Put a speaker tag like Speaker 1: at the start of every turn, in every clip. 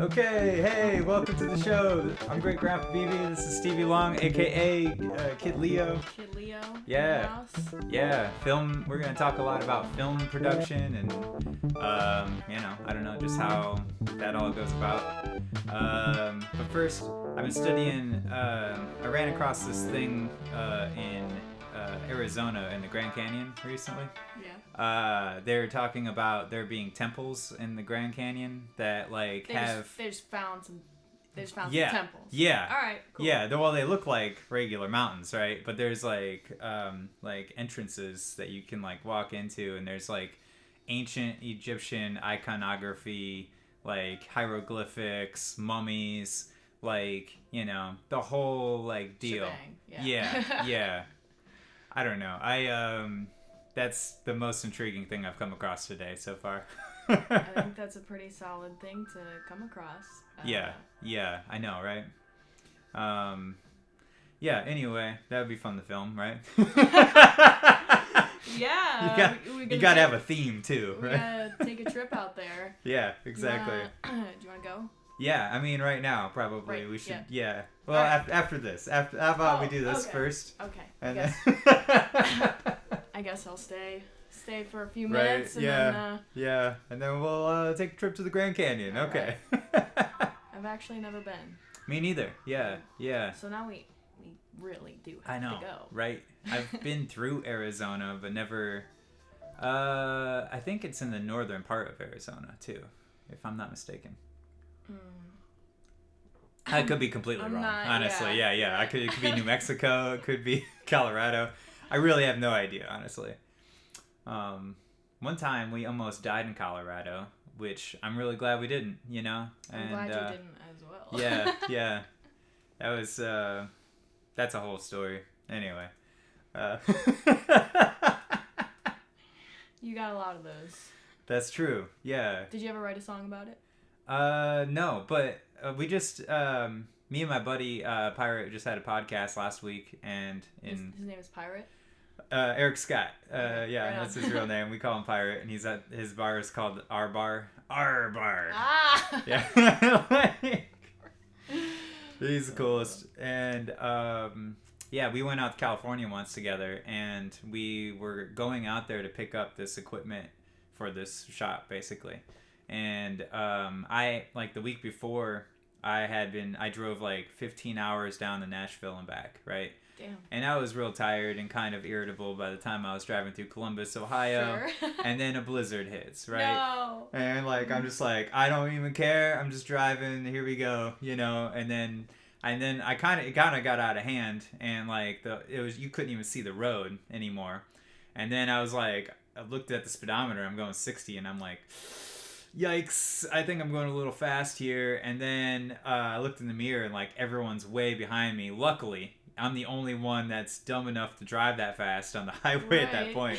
Speaker 1: Okay, hey, welcome to the show. I'm Great Grandpa BB. This is Stevie Long, aka Kid Leo.
Speaker 2: Kid Leo.
Speaker 1: Yeah, yeah. Film. We're gonna talk a lot about film production and, I don't know, just how that all goes about. But first, I've been studying. I ran across this thing in Arizona in the Grand Canyon recently.
Speaker 2: Yeah.
Speaker 1: They're talking about there being temples in the Grand Canyon that
Speaker 2: They just found some temples.
Speaker 1: Yeah.
Speaker 2: All right. Cool.
Speaker 1: Yeah. Well, they look like regular mountains, right? But there's like entrances that you can like walk into, and there's like ancient Egyptian iconography, like hieroglyphics, mummies, like the whole like deal.
Speaker 2: Shebang.
Speaker 1: Yeah. Yeah. I don't know. That's the most intriguing thing I've come across today so far.
Speaker 2: I think that's a pretty solid thing to come across.
Speaker 1: Yeah, I know, right? Yeah, anyway, that would be fun to film, right?
Speaker 2: Yeah.
Speaker 1: You gotta have a theme too, right?
Speaker 2: We gotta take a trip out there.
Speaker 1: Yeah, exactly.
Speaker 2: Do you wanna go?
Speaker 1: Yeah, I mean, right now, probably.
Speaker 2: Right,
Speaker 1: we should,
Speaker 2: yeah.
Speaker 1: Well,
Speaker 2: right.
Speaker 1: After this. How about we do this
Speaker 2: okay.
Speaker 1: first?
Speaker 2: Okay.
Speaker 1: And
Speaker 2: I guess I'll stay for a few
Speaker 1: right,
Speaker 2: minutes. And then,
Speaker 1: yeah. And then we'll take a trip to the Grand Canyon. Okay.
Speaker 2: Right. I've actually never been.
Speaker 1: Me neither. Yeah.
Speaker 2: So now we really do
Speaker 1: I
Speaker 2: have
Speaker 1: know,
Speaker 2: to go.
Speaker 1: right? I've been through Arizona, but never... I think it's in the northern part of Arizona, too, if I'm not mistaken. I could be completely wrong, honestly. Yeah. It could be New Mexico. It could be Colorado. I really have no idea, honestly. One time we almost died in Colorado, which I'm really glad we didn't,
Speaker 2: I'm glad you didn't as well.
Speaker 1: Yeah. That was, that's a whole story. Anyway.
Speaker 2: You got a lot of those.
Speaker 1: That's true, yeah.
Speaker 2: Did you ever write a song about it?
Speaker 1: No, but we just, me and my buddy, Pirate, just had a podcast last week, and
Speaker 2: His name is Pirate?
Speaker 1: Eric Scott. Yeah,
Speaker 2: right
Speaker 1: that's his real name. We call him Pirate, and his bar is called Our Bar. Our Bar.
Speaker 2: Ah!
Speaker 1: Yeah. He's the coolest. And, yeah, we went out to California once together, and we were going out there to pick up this equipment for this shop, basically. And the week before, I drove like 15 hours down to Nashville and back, right?
Speaker 2: Damn.
Speaker 1: And I was real tired and kind of irritable by the time I was driving through Columbus, Ohio.
Speaker 2: Sure.
Speaker 1: And then a blizzard hits, right?
Speaker 2: No.
Speaker 1: And I'm just like, I don't even care. I'm just driving. Here we go, And then I kind of got out of hand, and you couldn't even see the road anymore. And then I was like, I looked at the speedometer. I'm going 60, and I'm like, yikes, I think I'm going a little fast here. And then I looked in the mirror, and everyone's way behind me. Luckily, I'm the only one that's dumb enough to drive that fast on the highway at that point.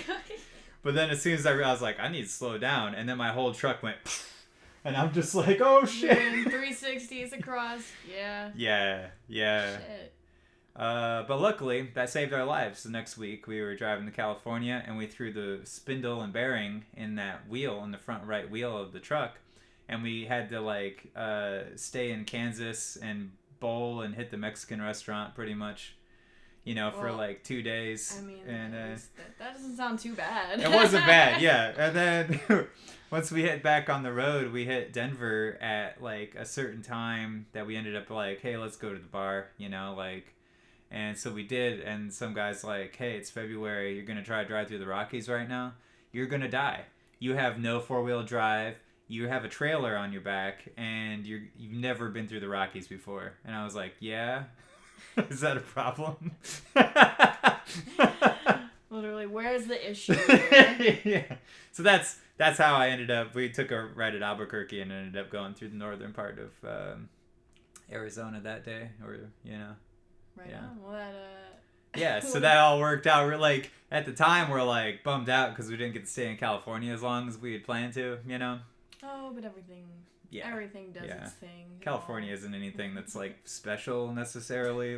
Speaker 1: But then as soon as I was like, I need to slow down, and then my whole truck went, and I'm just like, oh shit.
Speaker 2: 360s across. Yeah.
Speaker 1: Yeah.
Speaker 2: Shit.
Speaker 1: But luckily, that saved our lives. The next week, we were driving to California, and we threw the spindle and bearing in that wheel, in the front right wheel of the truck, and we had to stay in Kansas and bowl and hit the Mexican restaurant pretty much, for 2 days.
Speaker 2: I mean,
Speaker 1: and
Speaker 2: that doesn't sound too bad.
Speaker 1: It wasn't bad, yeah. And then once we hit back on the road, we hit Denver at a certain time that we ended up hey, let's go to the bar, and so we did. And some guy's like, hey, it's February, you're gonna try to drive through the Rockies right now, you're gonna die. You have no 4-wheel drive, you have a trailer on your back, and you've never been through the Rockies before. And I was like, yeah. Is that a problem?
Speaker 2: Literally, where's the issue?
Speaker 1: Yeah. So that's how I ended up. We took a ride at Albuquerque and ended up going through the northern part of Arizona that day,
Speaker 2: Right
Speaker 1: yeah.
Speaker 2: on. Well,
Speaker 1: Yeah, so that all worked out. We're at the time, we're bummed out because we didn't get to stay in California as long as we had planned to,
Speaker 2: Oh, but everything does its thing.
Speaker 1: California isn't anything that's special necessarily.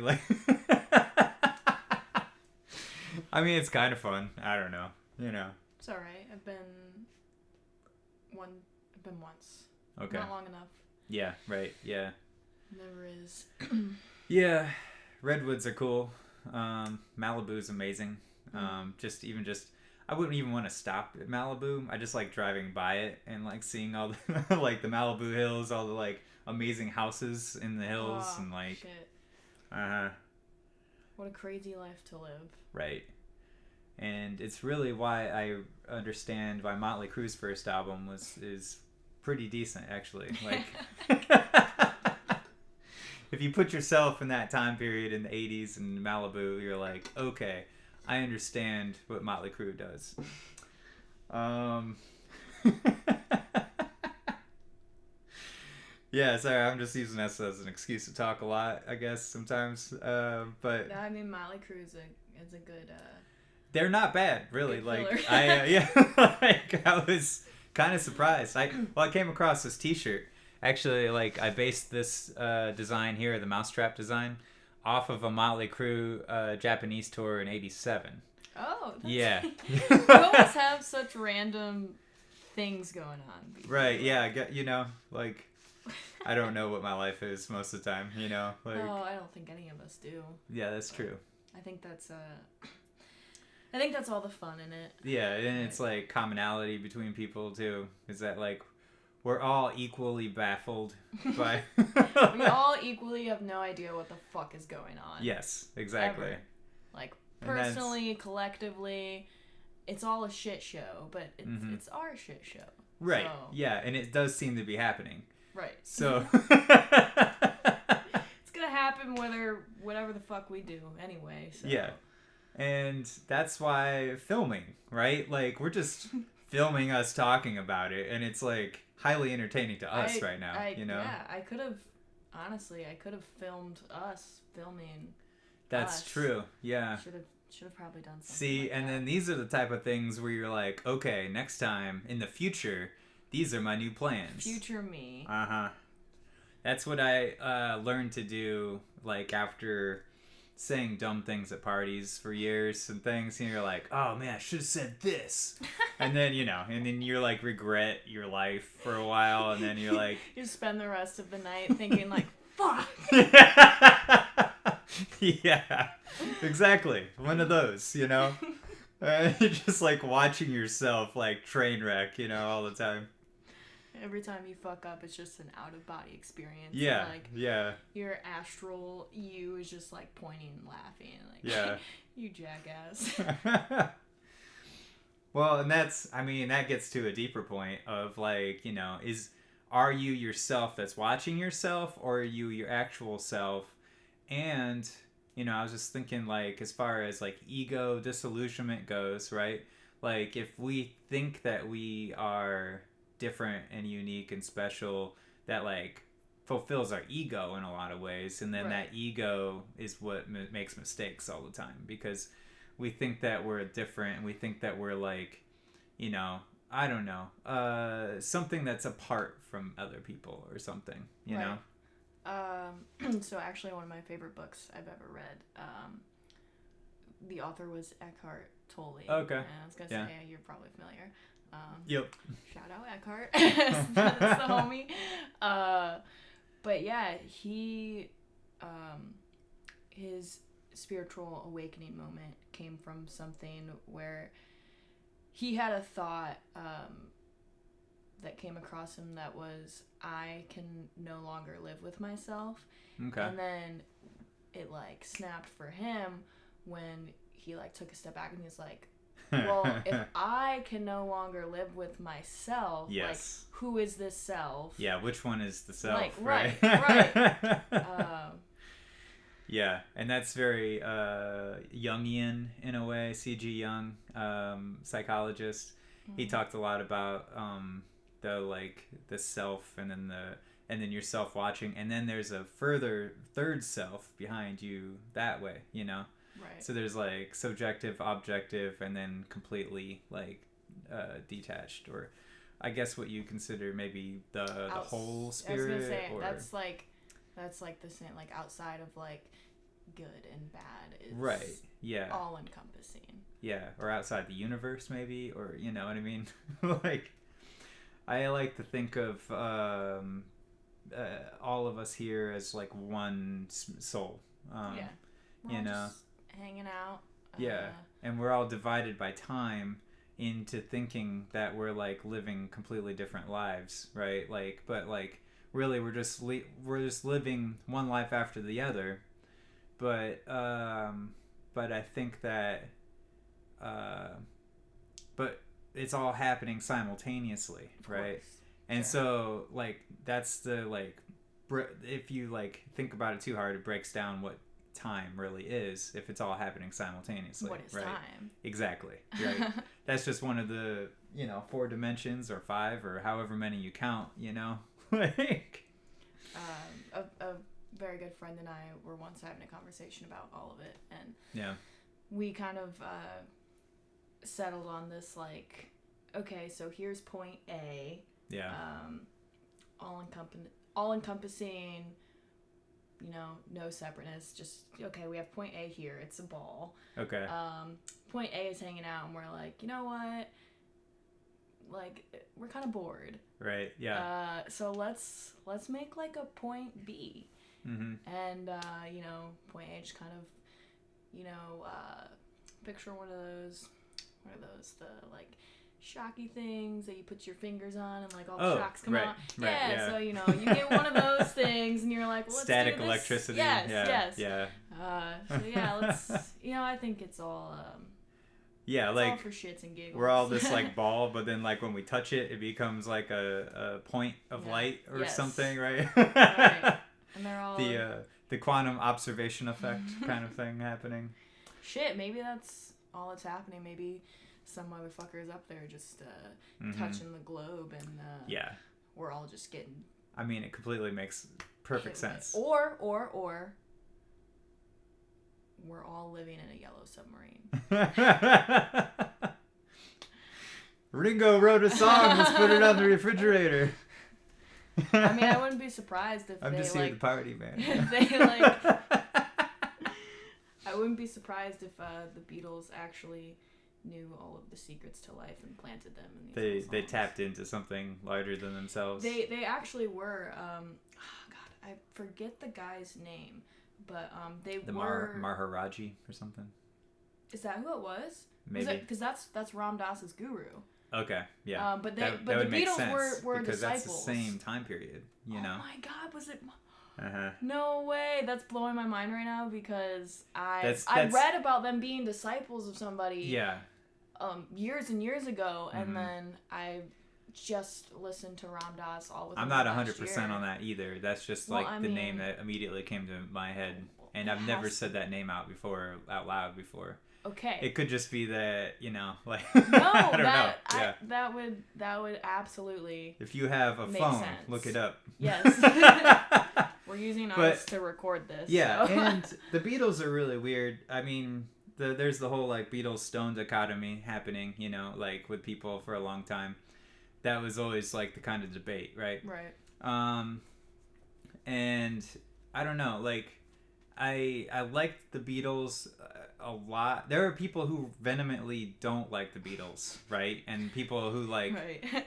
Speaker 1: I mean, it's kind of fun. I don't know.
Speaker 2: It's alright. I've been I've been once.
Speaker 1: Okay.
Speaker 2: Not long enough.
Speaker 1: Yeah, right, yeah.
Speaker 2: Never is.
Speaker 1: Yeah, redwoods are cool. Malibu's amazing. Just I wouldn't even want to stop at Malibu. I just like driving by it and like seeing all the like the Malibu hills, all the like amazing houses in the hills, and like
Speaker 2: shit.
Speaker 1: uh
Speaker 2: What a crazy life to live.
Speaker 1: right. And it's really why I understand why Motley Crue's first album is pretty decent, actually. Like, if you put yourself in that time period in the 80s in Malibu, you're like, okay, I understand what Motley Crue does. Yeah, sorry, I'm just using this as an excuse to talk a lot, I guess, sometimes. But
Speaker 2: I mean, Motley Crue is a good.
Speaker 1: They're not bad, really.
Speaker 2: Good
Speaker 1: like
Speaker 2: filler.
Speaker 1: I was kind of surprised. I came across this T-shirt. Actually, like I based this design here, the mousetrap design, off of a Motley Crue Japanese tour in '87.
Speaker 2: Oh.
Speaker 1: Yeah.
Speaker 2: You always have such random things going on.
Speaker 1: Right. Yeah. Like I don't know what my life is most of the time. Like.
Speaker 2: Oh, I don't think any of us do.
Speaker 1: Yeah, that's true.
Speaker 2: I think that's all the fun in it.
Speaker 1: Yeah, and it's like commonality between people too. Is that like we're all equally baffled by
Speaker 2: we all equally have no idea what the fuck is going on.
Speaker 1: Yes, exactly.
Speaker 2: Ever. Like personally, collectively, it's all a shit show, but it's our shit show.
Speaker 1: Right.
Speaker 2: So.
Speaker 1: Yeah, and it does seem to be happening.
Speaker 2: Right.
Speaker 1: So
Speaker 2: it's gonna happen whatever the fuck we do anyway. So.
Speaker 1: Yeah. And that's why filming, right? Like we're just filming us talking about it, and it's like highly entertaining to us right now.
Speaker 2: Yeah, I could have filmed us filming.
Speaker 1: That's true. Yeah.
Speaker 2: Should have probably done something.
Speaker 1: See,
Speaker 2: like
Speaker 1: and
Speaker 2: that.
Speaker 1: then these are the type of things where you're like, okay, next time in the future, these are my new plans.
Speaker 2: Future me.
Speaker 1: That's what I learned to do. Like after saying dumb things at parties for years and things, and you're like, oh man, I should have said this. And then you're like regret your life for a while, and then you're like
Speaker 2: you spend the rest of the night thinking like, fuck.
Speaker 1: Yeah, exactly, one of those. You're just like watching yourself like train wreck all the time.
Speaker 2: Every time you fuck up, it's just an out-of-body experience.
Speaker 1: Yeah,
Speaker 2: like,
Speaker 1: yeah.
Speaker 2: Your astral you is just like pointing and laughing, like,
Speaker 1: yeah.
Speaker 2: You jackass.
Speaker 1: Well, and that gets to a deeper point of like, are you yourself that's watching yourself, or are you your actual self? And, I was just thinking like, as far as like ego disillusionment goes, right? Like if we think that we are different and unique and special, that like fulfills our ego in a lot of ways, and then that ego is what makes mistakes all the time, because we think that we're different, and we think that we're like I don't know, something that's apart from other people or something, you know.
Speaker 2: So actually one of my favorite books I've ever read, the author was Eckhart Tolle.
Speaker 1: Okay.
Speaker 2: And I was gonna say you're probably familiar.
Speaker 1: Yep.
Speaker 2: Shout out Eckhart. That's the homie. But yeah, he, his spiritual awakening moment came from something where he had a thought that came across him that was, I can no longer live with myself.
Speaker 1: Okay.
Speaker 2: And then it like snapped for him when he like took a step back and he was like, well, if I can no longer live with myself, like, who is this self?
Speaker 1: Yeah, which one is the self?
Speaker 2: Like,
Speaker 1: right. Yeah, and that's very Jungian in a way. C.G. Jung, psychologist. Mm-hmm. He talked a lot about the self, and then your self watching, and then there's a further third self behind you that way, Right. So there's like subjective, objective, and then completely like detached, or I guess what you consider maybe the whole spirit.
Speaker 2: I was gonna say
Speaker 1: or...
Speaker 2: that's like the same, like outside of like good and bad is
Speaker 1: right. Yeah.
Speaker 2: all encompassing.
Speaker 1: Yeah, or outside the universe maybe, or you know what I mean, like. I like to think of all of us here as like one soul.
Speaker 2: Yeah. We're
Speaker 1: You
Speaker 2: all
Speaker 1: know.
Speaker 2: just hanging out.
Speaker 1: Yeah, and we're all divided by time into thinking that we're like living completely different lives, right? Like, but like really, we're just living one life after the other. But I think that uh, but it's all happening simultaneously, right? And so like that's the like if you like think about it too hard, it breaks down what time really is if it's all happening simultaneously.
Speaker 2: What is
Speaker 1: right?
Speaker 2: time?
Speaker 1: Exactly. Right. That's just one of the 4 dimensions or 5 or however many you count. Like.
Speaker 2: A very good friend and I were once having a conversation about all of it, and
Speaker 1: yeah,
Speaker 2: we kind of settled on this like, okay, so here's point A.
Speaker 1: Yeah.
Speaker 2: All encompassing. No separateness. Just okay. We have point A here. It's a ball.
Speaker 1: Okay.
Speaker 2: Point A is hanging out, and we're like, you know what? Like, we're kind of bored.
Speaker 1: Right. Yeah.
Speaker 2: So let's make like a point B.
Speaker 1: Mm-hmm.
Speaker 2: And point A just kind of, picture one of those. What are those? The like shocky things that you put your fingers on and like all the shocks come out.
Speaker 1: Right,
Speaker 2: yeah, so you get one of those things and you're like, well, let's
Speaker 1: static
Speaker 2: do this.
Speaker 1: electricity.
Speaker 2: Yes.
Speaker 1: Yeah.
Speaker 2: So yeah, let's I think it's all
Speaker 1: yeah,
Speaker 2: it's
Speaker 1: like
Speaker 2: all for shits and giggles.
Speaker 1: we're all this like ball, but then like when we touch it, it becomes like a point of light or something, right?
Speaker 2: Right. And they're all
Speaker 1: the quantum observation effect kind of thing happening.
Speaker 2: Shit, maybe that's all that's happening. Maybe some motherfuckers up there just touching the globe, and we're all just getting.
Speaker 1: I mean, it completely makes perfect sense.
Speaker 2: Or we're all living in a yellow submarine.
Speaker 1: Ringo wrote a song. Let's put it on the refrigerator.
Speaker 2: I mean, I wouldn't be surprised if
Speaker 1: I'm just here to party, man.
Speaker 2: If they like. I wouldn't be surprised if the Beatles actually knew all of the secrets to life and planted them in these
Speaker 1: they tapped into something larger than themselves.
Speaker 2: They actually were. God, I forget the guy's name, but they were
Speaker 1: Maharaji or something.
Speaker 2: Is that who it was?
Speaker 1: Maybe
Speaker 2: because that's Ram Dass's guru.
Speaker 1: Okay, yeah.
Speaker 2: But
Speaker 1: that
Speaker 2: the
Speaker 1: would make
Speaker 2: Beatles
Speaker 1: sense
Speaker 2: were
Speaker 1: because
Speaker 2: disciples.
Speaker 1: that's the same time period,
Speaker 2: Oh my God, was it?
Speaker 1: Uh-huh.
Speaker 2: No way, that's blowing my mind right now because I
Speaker 1: That's
Speaker 2: read about them being disciples of somebody.
Speaker 1: Yeah.
Speaker 2: Years and years ago, and then I just listened to Ram Dass all within
Speaker 1: I'm not
Speaker 2: 100%
Speaker 1: on that either. That's just name that immediately came to my head, and I've never said that name out loud before.
Speaker 2: Okay.
Speaker 1: It could just be that, like
Speaker 2: no,
Speaker 1: I don't know. Yeah.
Speaker 2: That would absolutely.
Speaker 1: If you have a phone,
Speaker 2: sense.
Speaker 1: look it up.
Speaker 2: Yes. We're using ours to record this.
Speaker 1: Yeah,
Speaker 2: so.
Speaker 1: And the Beatles are really weird. I mean, there's the whole like Beatles Stone dichotomy happening, like with people for a long time. That was always like the kind of debate, right?
Speaker 2: Right.
Speaker 1: And I don't know, like I liked the Beatles a lot. There are people who vehemently don't like the Beatles, right? And people who like,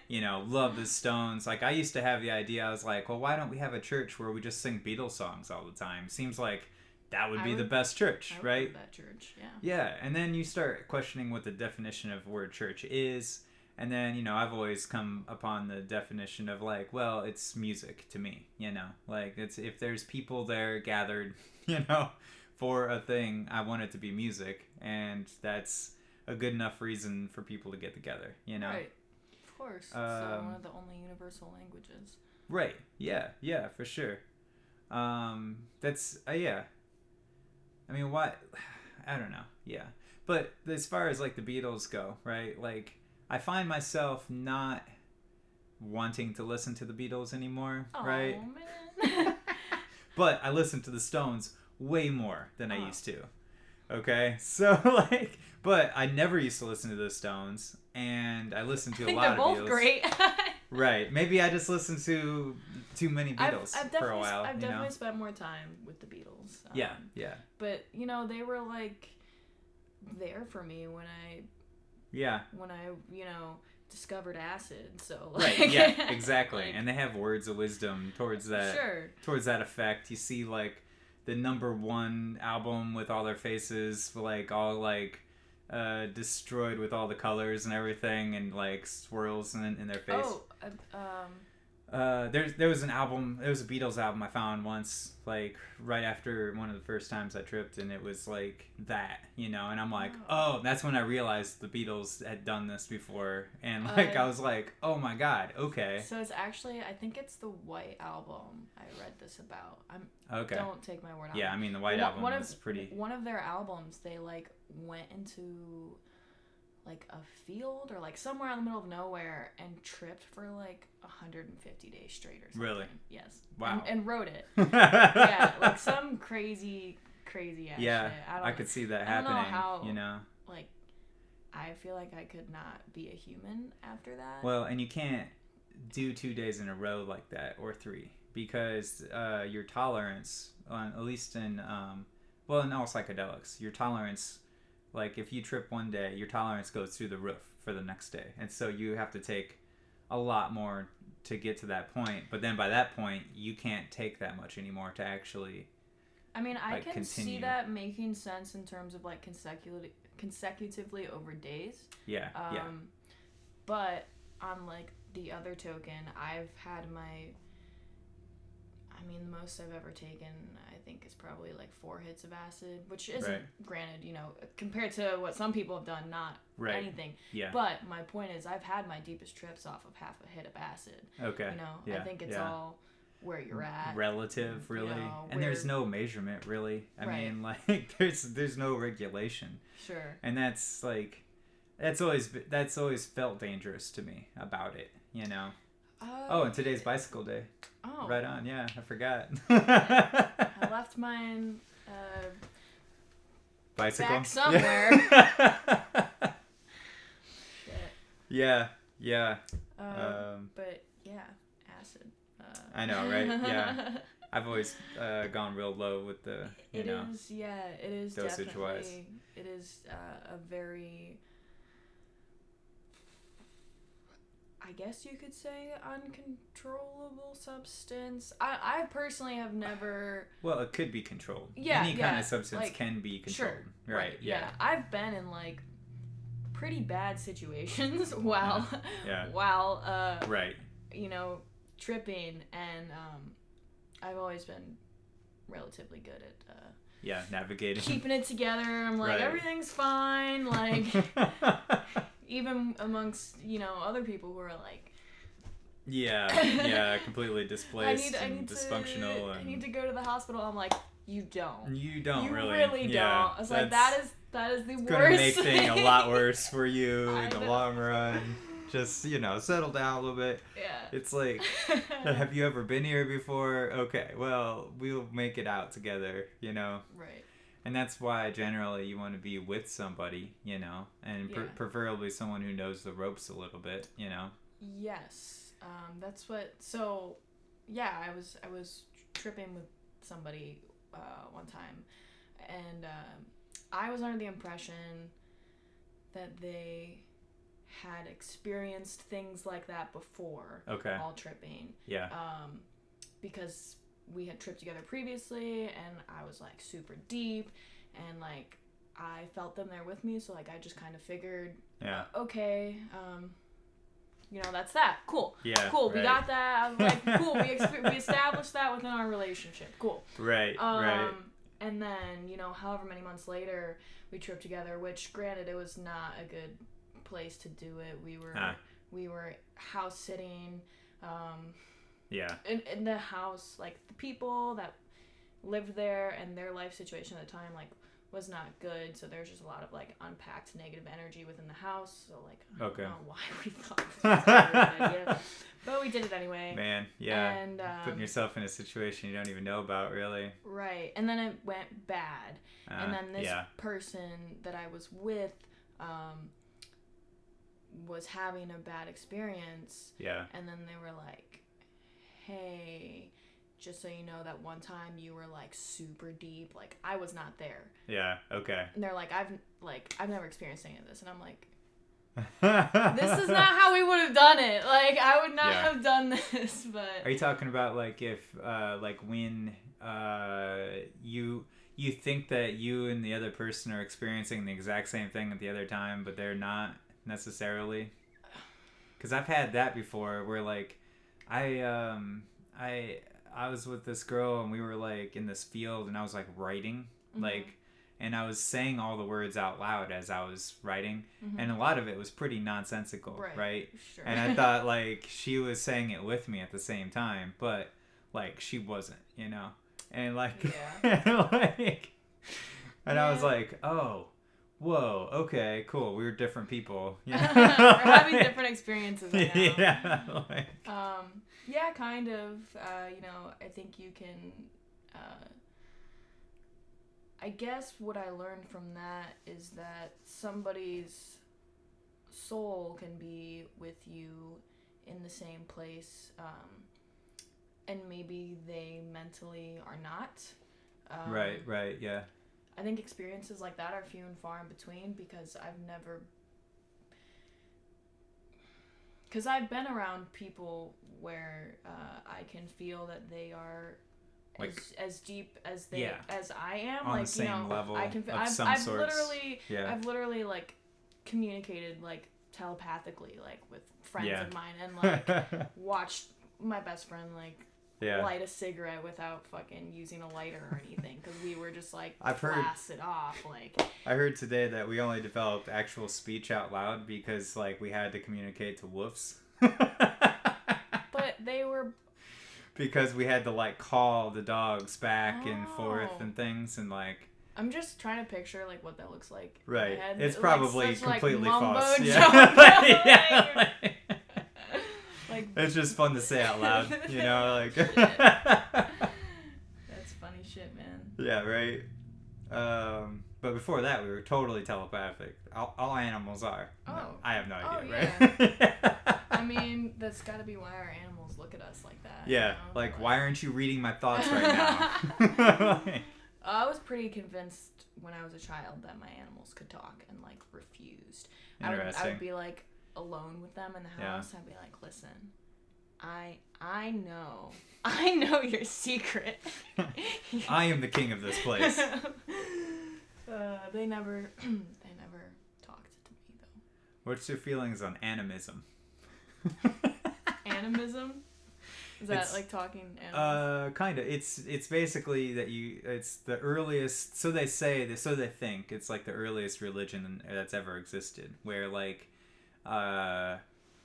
Speaker 1: love the Stones. Like I used to have the idea, I was like, well, why don't we have a church where we just sing Beatles songs all the time? Seems like that would be the best church, right?
Speaker 2: That church, yeah.
Speaker 1: Yeah, and then you start questioning what the definition of word church is. And then, I've always come upon the definition of like, well, it's music to me, like it's if there's people there gathered, for a thing, I want it to be music, and that's a good enough reason for people to get together,
Speaker 2: Right, of course. It's one of the only universal languages.
Speaker 1: Right. Yeah, for sure. That's yeah. I mean, what? I don't know. Yeah, but as far as like the Beatles go, right? Like, I find myself not wanting to listen to the Beatles anymore, right?
Speaker 2: Man.
Speaker 1: But I listen to the Stones way more than I used to. Okay? So, like, but I never used to listen to the Stones, and I listened to a lot of Beatles.
Speaker 2: They're both great.
Speaker 1: Right. Maybe I just listened to too many Beatles for a while.
Speaker 2: I've definitely spent more time with the Beatles.
Speaker 1: Yeah.
Speaker 2: But, they were, like, there for me when I discovered acid, so
Speaker 1: right,
Speaker 2: like,
Speaker 1: yeah, exactly.
Speaker 2: like,
Speaker 1: And they have words of wisdom towards that
Speaker 2: sure.
Speaker 1: towards that effect. You see like the #1 album with all their faces like all like destroyed with all the colors and everything and like swirls in their face.
Speaker 2: Oh,
Speaker 1: There was an album. It was a Beatles album I found once, like right after one of the first times I tripped, and it was like that, you know. And I'm like, oh, that's when I realized the Beatles had done this before, and like I was like, oh my god, okay.
Speaker 2: So it's actually, I think it's the White Album. I read this about.
Speaker 1: Okay.
Speaker 2: Don't take my word on it.
Speaker 1: Yeah, I mean the White Album was pretty.
Speaker 2: One of their albums, they like went into like a field or like somewhere in the middle of nowhere and tripped for like 150 days straight or something.
Speaker 1: Really?
Speaker 2: Yes.
Speaker 1: Wow.
Speaker 2: And wrote it. Yeah, like some crazy ass
Speaker 1: yeah,
Speaker 2: shit.
Speaker 1: I could see that happening. I don't know how, you know.
Speaker 2: Like, I feel like I could not be a human after that.
Speaker 1: Well, and you can't do 2 days in a row like that or 3 because your tolerance, at least in well, in all psychedelics, your tolerance. Like, if you trip one day, your tolerance goes through the roof for the next day. And so you have to take a lot more to get to that point. But then by that point, you can't take that much anymore to actually
Speaker 2: I mean, I can
Speaker 1: continue.
Speaker 2: see that making sense in terms of, like, consecutively over days.
Speaker 1: Yeah, yeah.
Speaker 2: But on, like, the other token, I've had my... I mean, the most I've ever taken, I think, is probably like 4 hits of acid, which isn't, granted, you know, compared to what some people have done, not anything.
Speaker 1: Yeah.
Speaker 2: But my point is, I've had my deepest trips off of half a hit of acid.
Speaker 1: Okay.
Speaker 2: You know,
Speaker 1: yeah.
Speaker 2: I think it's all where you're at.
Speaker 1: Relative, really.
Speaker 2: You know,
Speaker 1: and there's no measurement, really. I mean, like, there's no regulation.
Speaker 2: Sure.
Speaker 1: And that's, like, that's always felt dangerous to me about it, you know? And today's bicycle day.
Speaker 2: Oh.
Speaker 1: Right on, yeah. I forgot.
Speaker 2: I left mine
Speaker 1: bicycle
Speaker 2: back somewhere. Shit.
Speaker 1: Yeah.
Speaker 2: But yeah, acid.
Speaker 1: I know, right? Yeah. I've always gone real low with the,
Speaker 2: it is
Speaker 1: dosage
Speaker 2: definitely,
Speaker 1: wise.
Speaker 2: It is a very... I guess you could say uncontrollable substance. I personally have never...
Speaker 1: Well, it could be controlled.
Speaker 2: Yeah,
Speaker 1: Any kind of substance can be controlled.
Speaker 2: Sure.
Speaker 1: Right, yeah.
Speaker 2: I've been in, like, pretty bad situations while,
Speaker 1: right.
Speaker 2: you know, tripping, and I've always been relatively good at...
Speaker 1: navigating.
Speaker 2: Keeping it together. I'm like, everything's fine, like... Even amongst, you know, other people who are like...
Speaker 1: completely displaced and dysfunctional.
Speaker 2: I need to go to the hospital. I'm like, you don't.
Speaker 1: You don't
Speaker 2: you
Speaker 1: really.
Speaker 2: really don't. I was like, that is the worst. It's going
Speaker 1: to make things a lot worse for you in the long run. Just, you know, settle down a little bit.
Speaker 2: Yeah.
Speaker 1: It's like, have you ever been here before? Okay, well, we'll make it out together, you know?
Speaker 2: Right.
Speaker 1: And that's why generally you want to be with somebody, you know, and preferably someone who knows the ropes a little bit, you know.
Speaker 2: Yes, that's what. So, yeah, I was tripping with somebody one time, and I was under the impression that they had experienced things like that before.
Speaker 1: Okay.
Speaker 2: While tripping.
Speaker 1: Yeah.
Speaker 2: Because we had tripped together previously, and I was like super deep, and like I felt them there with me, so like I just kind of figured, okay, you know, that's that. Cool.
Speaker 1: Yeah.
Speaker 2: Cool. We got that. I was like, cool. We established that within our relationship. Cool.
Speaker 1: Right. Right.
Speaker 2: And then, you know, however many months later, we tripped together. Which, granted, it was not a good place to do it. We were house sitting. In the house, like, the people that lived there and their life situation at the time, like, was not good. So there's just a lot of, like, unpacked negative energy within the house. So, like, I don't know why we thought this was a good idea. But we did it anyway.
Speaker 1: Man, yeah.
Speaker 2: And,
Speaker 1: putting yourself in a situation you don't even know about, really.
Speaker 2: Right. And then it went bad. And then this person that I was with was having a bad experience.
Speaker 1: Yeah. And
Speaker 2: then they were like, hey, just so you know, that one time you were like super deep, like I was not there.
Speaker 1: Yeah. Okay.
Speaker 2: And they're like, I've never experienced any of this, and I'm like, this is not how we would have done it. Like, I would not have done this, but...
Speaker 1: Are you talking about, like, if, like, when, you think that you and the other person are experiencing the exact same thing at the other time, but they're not necessarily? Because I've had that before, where, like, I was with this girl, and we were, like, in this field, and I was, like, writing, like... And I was saying all the words out loud as I was writing. And a lot of it was pretty nonsensical, right?
Speaker 2: Sure.
Speaker 1: And I thought, like, she was saying it with me at the same time. But, like, she wasn't, you know? And, like... like... And I was like, oh, whoa, okay, cool. We were different people. You know?
Speaker 2: We're having different experiences right now.
Speaker 1: Yeah. Like...
Speaker 2: yeah, kind of. You know, I think you can... I guess what I learned from that is that somebody's soul can be with you in the same place, and maybe they mentally are not.
Speaker 1: Right, yeah.
Speaker 2: I think experiences like that are few and far in between because I've been around people where I can feel that they are... Like, as deep as as I am,
Speaker 1: on
Speaker 2: like,
Speaker 1: the same, you know, level
Speaker 2: I can feel. I've literally like communicated like telepathically, like with friends of mine, and like watched my best friend like light a cigarette without fucking using a lighter or anything because we were just like blast it off. Like,
Speaker 1: I heard today that we only developed actual speech out loud because like we had to communicate to woofs.
Speaker 2: But they were.
Speaker 1: Because we had to, like, call the dogs back and forth and things, and, like...
Speaker 2: I'm just trying to picture, like, what that looks like.
Speaker 1: Right.
Speaker 2: In my head.
Speaker 1: It's probably
Speaker 2: such,
Speaker 1: completely
Speaker 2: like,
Speaker 1: false.
Speaker 2: Yeah. Like,
Speaker 1: it's just fun to say out loud, you know? Like...
Speaker 2: That's funny shit, man.
Speaker 1: Yeah, right? But before that, we were totally telepathic. All animals are.
Speaker 2: Oh.
Speaker 1: No, I have no idea,
Speaker 2: right?
Speaker 1: Yeah.
Speaker 2: I mean, that's gotta be why our animals look at us like that.
Speaker 1: Yeah,
Speaker 2: you know?
Speaker 1: like, why aren't you reading my thoughts right now?
Speaker 2: I was pretty convinced when I was a child that my animals could talk and, like, refused. I would be, like, alone with them in the house. I'd be like, listen, I know your secret.
Speaker 1: I am the king of this place.
Speaker 2: They never talked to me, though.
Speaker 1: What's your feelings on animism?
Speaker 2: Animism? Is that like talking animals?
Speaker 1: Kind of. It's basically that it's the earliest, so they think it's like the earliest religion that's ever existed, where like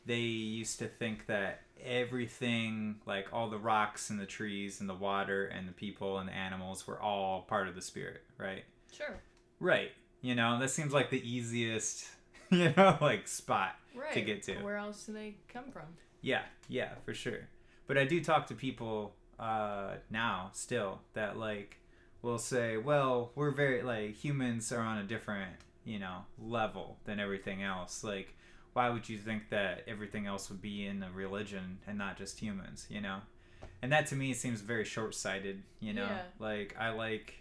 Speaker 1: they used to think that everything, like all the rocks and the trees and the water and the people and the animals were all part of the spirit, right?
Speaker 2: Sure.
Speaker 1: Right. You know, that seems like the easiest, you know, like spot to get to.
Speaker 2: Where else do they come from?
Speaker 1: Yeah, for sure. But I do talk to people now still that like will say, well, we're very like humans are on a different, you know, level than everything else. Like, why would you think that everything else would be in a religion and not just humans, you know? And that to me seems very short-sighted, you know?
Speaker 2: Yeah.
Speaker 1: Like, I like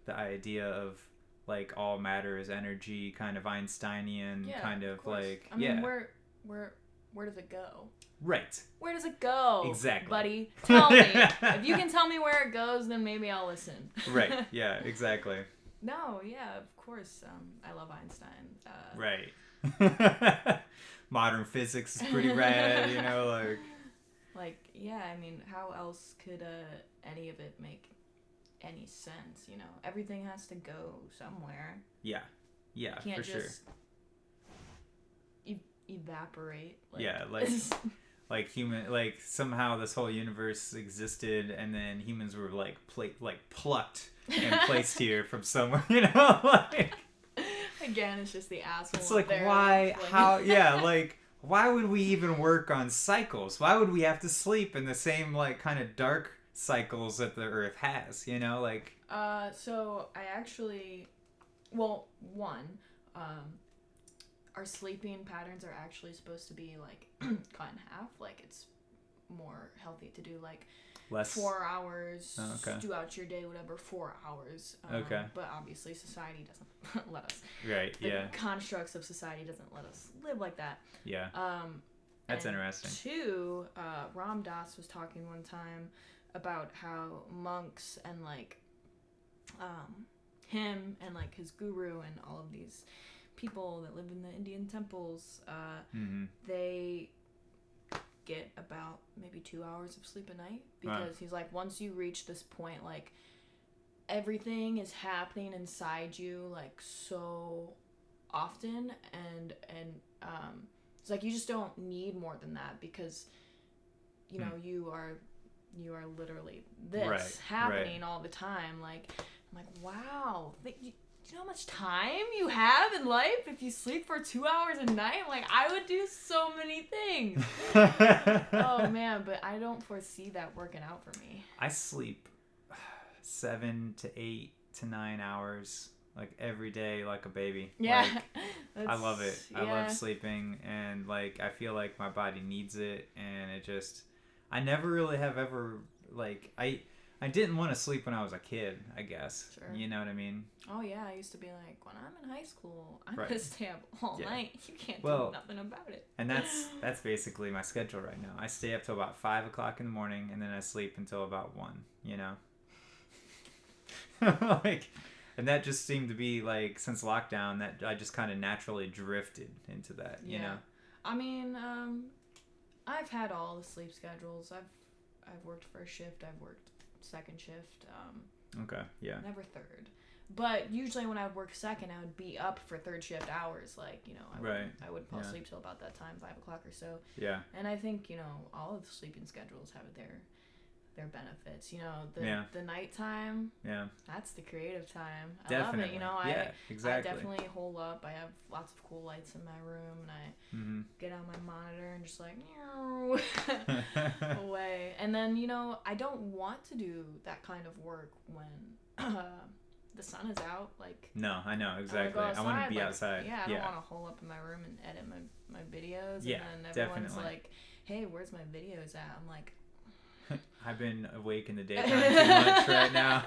Speaker 1: the idea of like all matter is energy, kind of Einsteinian, kind of like,
Speaker 2: I mean, where does it go?
Speaker 1: Right.
Speaker 2: Where does it go?
Speaker 1: Exactly.
Speaker 2: Buddy, tell me. If you can tell me where it goes, then maybe I'll listen.
Speaker 1: Right. Yeah, exactly.
Speaker 2: No, yeah, of course. I love Einstein.
Speaker 1: Right. Modern physics is pretty rad, you know, like...
Speaker 2: Like, yeah, I mean, how else could any of it make any sense, you know? Everything has to go somewhere.
Speaker 1: Yeah,
Speaker 2: can't
Speaker 1: for sure.
Speaker 2: Just evaporate. Like,
Speaker 1: yeah, like human, like somehow this whole universe existed, and then humans were like plucked and placed here from somewhere, you know, like.
Speaker 2: Again, it's just the asshole.
Speaker 1: It's like why, how, yeah, like why would we even work on cycles? Why would we have to sleep in the same like kind of dark cycles that the Earth has? You know, like.
Speaker 2: So I actually, our sleeping patterns are actually supposed to be like cut in half. Like it's more healthy to do, like
Speaker 1: less
Speaker 2: 4 hours,
Speaker 1: Oh, okay.
Speaker 2: do out your day, whatever, 4 hours.
Speaker 1: Okay.
Speaker 2: But obviously society doesn't let us.
Speaker 1: Right.
Speaker 2: The
Speaker 1: Yeah.
Speaker 2: constructs of society doesn't let us live like that.
Speaker 1: Yeah. That's interesting.
Speaker 2: 2, Ram Dass was talking one time about how monks and like him and like his guru and all of these people that live in the Indian temples, they get about maybe 2 hours of sleep a night, because he's like, once you reach this point, like everything is happening inside you like so often, and it's like you just don't need more than that, because you know you are literally this happening all the time. Like I'm like, wow, do you know how much time you have in life if you sleep for 2 hours a night? I'm like, I would do so many things. Oh man, but I don't foresee that working out for me.
Speaker 1: I sleep 7 to 8 to 9 hours like every day, like a baby.
Speaker 2: Yeah.
Speaker 1: Like, I love it. I love sleeping, and like I feel like my body needs it, and it just, I never really have ever, like, I didn't want to sleep when I was a kid, I guess.
Speaker 2: Sure.
Speaker 1: You know what I mean?
Speaker 2: Oh yeah, I used to be like, when I'm in high school, I'm gonna stay up all night. You can't do nothing about it. And
Speaker 1: that's basically my schedule right now. I stay up till about 5 o'clock in the morning, and then I sleep until about 1. You know, like, and that just seemed to be like, since lockdown, that I just kind of naturally drifted into that. You know.
Speaker 2: I mean, I've had all the sleep schedules. I've worked first shift. I've worked second shift.
Speaker 1: Okay. Yeah.
Speaker 2: Never third. But usually when I would work second, I would be up for third shift hours. Like, you know, I would fall asleep till about that time, 5 o'clock or so. Yeah. And I think, you know, all of the sleeping schedules have their benefits. You know, the nighttime. Yeah. That's the creative time. I love it. You know,
Speaker 1: exactly.
Speaker 2: I definitely hole up. I have lots of cool lights in my room, and I get on my monitor and just like away. And then, you know, I don't want to do that kind of work when the sun is out. Like, no,
Speaker 1: I know exactly. I want to be outside.
Speaker 2: Yeah, I don't want to hole up in my room and edit my videos. Yeah, and then everyone's like, "Hey, where's my videos at?" I'm like,
Speaker 1: I've been awake in the daytime too much right now.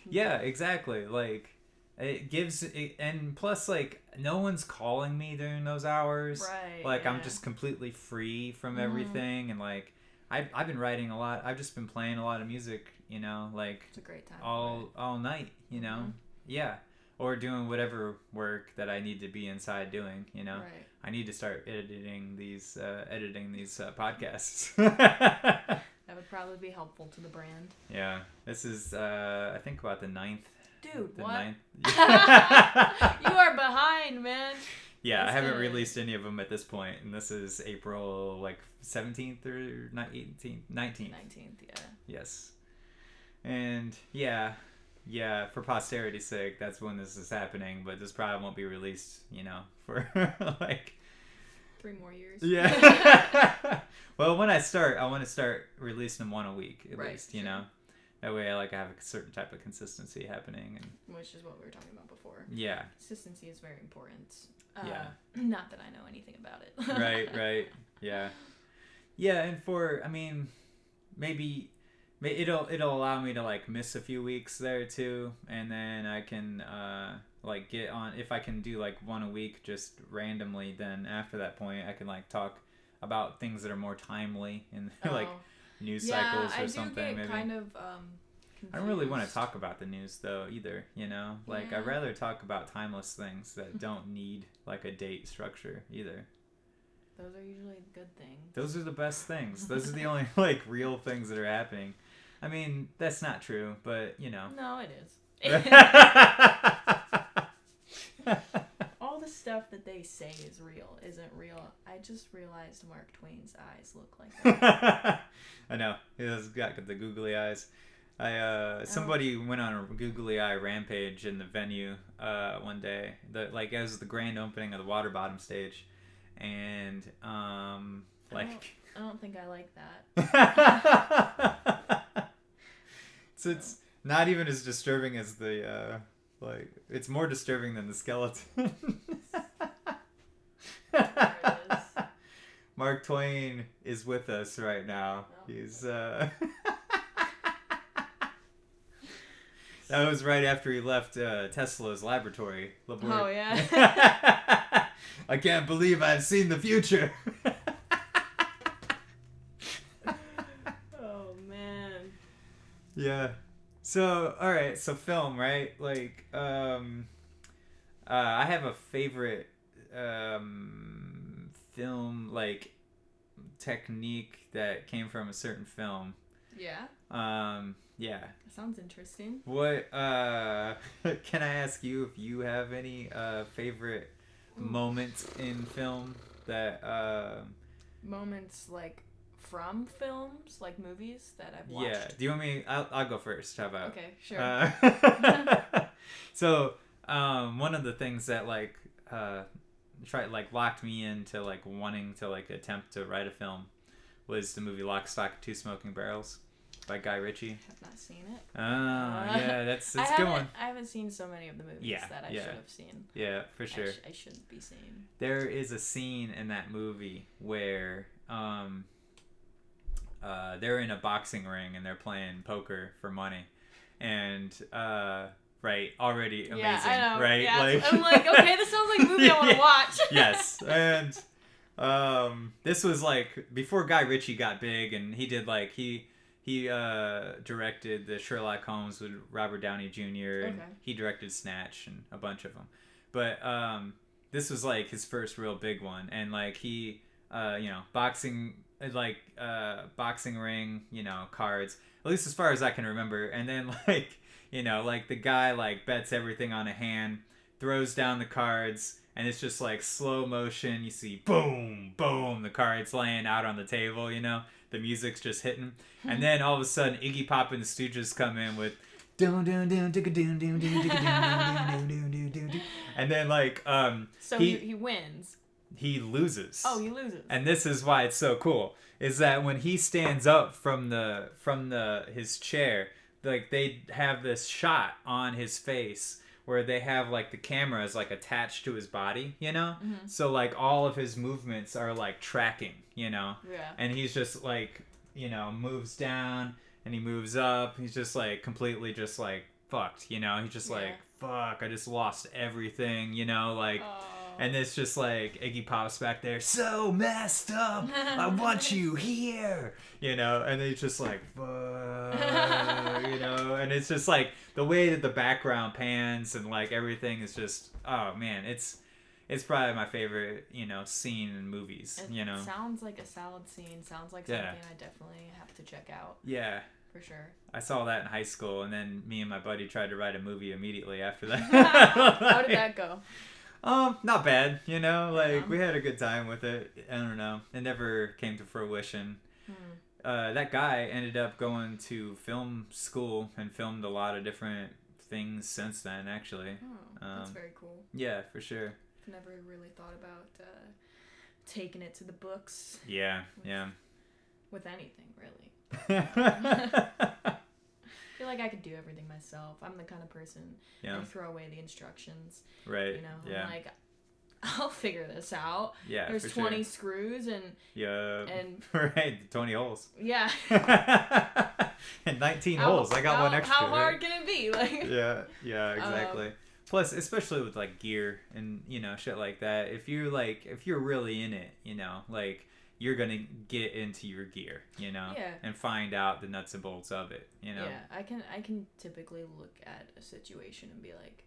Speaker 1: Yeah, exactly. Like, it gives it, and plus, like, no one's calling me during those hours.
Speaker 2: Right.
Speaker 1: Like, I'm just completely free from everything, and like, I've been writing a lot. I've just been playing a lot of music. You know, like,
Speaker 2: it's a great time.
Speaker 1: All night. You know. Yeah. Or doing whatever work that I need to be inside doing, you know. Right. I need to start editing these podcasts.
Speaker 2: That would probably be helpful to the brand.
Speaker 1: Yeah, this is I think about the 9th.
Speaker 2: Dude,
Speaker 1: the
Speaker 2: what?
Speaker 1: 9th.
Speaker 2: You are behind, man.
Speaker 1: Yeah, I haven't released any of them at this point, and this is April like 17th or 18th, 19th.
Speaker 2: 19th, yeah.
Speaker 1: Yes, and yeah, for posterity's sake, that's when this is happening, but this probably won't be released, you know, for like
Speaker 2: 3 more years.
Speaker 1: Yeah. Well, when I start, I want to start releasing them one a week at least, you know. That way I have a certain type of consistency happening, and
Speaker 2: which is what we were talking about before.
Speaker 1: Yeah.
Speaker 2: Consistency is very important. Not that I know anything about it.
Speaker 1: Right. Yeah. Yeah, and for, I mean, maybe it'll allow me to like miss a few weeks there too, and then I can like get on, if I can do like one a week just randomly, then after that point I can like talk about things that are more timely in like news cycles or something.
Speaker 2: I do get kind of
Speaker 1: I don't really want to talk about the news though either, you know, like I'd rather talk about timeless things that don't need like a date structure either.
Speaker 2: Those are usually good things.
Speaker 1: Those are the best things. Those are the only like real things that are happening. I mean, that's not true, but you know.
Speaker 2: No, it is. All the stuff that they say is real isn't real. I just realized Mark Twain's eyes look like that.
Speaker 1: I know. He's got the googly eyes. Somebody went on a googly eye rampage in the venue one day. It was the grand opening of the Water Bottom stage, and
Speaker 2: I don't think I like that.
Speaker 1: So it's not even as disturbing as the it's more disturbing than the skeleton.
Speaker 2: There it is.
Speaker 1: Mark Twain is with us right now. Oh. He's that was right after he left Tesla's laboratory.
Speaker 2: Oh yeah.
Speaker 1: I can't believe I've seen the future.
Speaker 2: Oh man.
Speaker 1: Yeah. So all right. So film, right? Like I have a favorite film like technique that came from a certain film.
Speaker 2: Yeah.
Speaker 1: Yeah.
Speaker 2: That sounds interesting.
Speaker 1: What can I ask you if you have any favorite moments in film that
Speaker 2: moments like from films, like movies that I've watched?
Speaker 1: Yeah. Do you want me? I'll go first. How about?
Speaker 2: Okay, sure.
Speaker 1: So one of the things that locked me into like wanting to like attempt to write a film was the movie Lock, Stock, and Two Smoking Barrels by Guy Ritchie.
Speaker 2: I've not seen it.
Speaker 1: Oh, yeah, that's a good one.
Speaker 2: I haven't seen so many of the movies that I should have seen.
Speaker 1: Yeah, for sure.
Speaker 2: I should be seeing.
Speaker 1: There is a scene in that movie where they're in a boxing ring and they're playing poker for money, and right, already amazing,
Speaker 2: yeah, I know.
Speaker 1: Right?
Speaker 2: Yeah,
Speaker 1: like,
Speaker 2: I'm like, okay, this sounds like a movie I want to watch.
Speaker 1: Yes, and this was like before Guy Ritchie got big, and he did like he directed the Sherlock Holmes with Robert Downey Jr. and he directed Snatch and a bunch of them, but this was like his first real big one, and like he boxing ring, cards, at least as far as I can remember, and then like the guy like bets everything on a hand, throws down the cards, and it's just like slow motion. You see boom, boom, the cards laying out on the table, the music's just hitting. And then all of a sudden Iggy Pop and the Stooges come in with and then like
Speaker 2: so he wins.
Speaker 1: He loses.
Speaker 2: Oh, he loses.
Speaker 1: And this is why it's so cool, is that when he stands up from his chair, like they have this shot on his face where they have like the camera is like attached to his body,
Speaker 2: Mm-hmm.
Speaker 1: So like all of his movements are like tracking,
Speaker 2: Yeah.
Speaker 1: And he's just like, moves down and he moves up. He's just like completely just like fucked, He's just like, fuck, I just lost everything, like.
Speaker 2: Oh.
Speaker 1: And it's just like Iggy Pop's back there, so messed up. I want you here, And he's just like, fuck, And it's just like the way that the background pans and like everything is just, oh man, it's probably my favorite, scene in movies.
Speaker 2: It sounds like a solid scene. Sounds like something I definitely have to check out.
Speaker 1: Yeah.
Speaker 2: For sure.
Speaker 1: I saw that in high school, and then me and my buddy tried to write a movie immediately after that.
Speaker 2: How did that go?
Speaker 1: Not bad, we had a good time with it. I don't know. It never came to fruition. That guy ended up going to film school and filmed a lot of different things since then, actually.
Speaker 2: Oh, that's very cool.
Speaker 1: Yeah, for sure.
Speaker 2: I've never really thought about taking it to the books.
Speaker 1: Yeah.
Speaker 2: With anything, really. I feel like I could do everything myself. I'm the kind of person I throw away the instructions.
Speaker 1: Right.
Speaker 2: I'm like, I'll figure this out.
Speaker 1: Yeah.
Speaker 2: There's 20 screws and
Speaker 1: right, 20 holes.
Speaker 2: Yeah.
Speaker 1: And 19 holes. I got one extra.
Speaker 2: How hard can it be? Like.
Speaker 1: Yeah, exactly. Plus, especially with like gear and shit like that. If you're really in it, like. You're gonna get into your gear, and find out the nuts and bolts of it, Yeah,
Speaker 2: I can typically look at a situation and be like,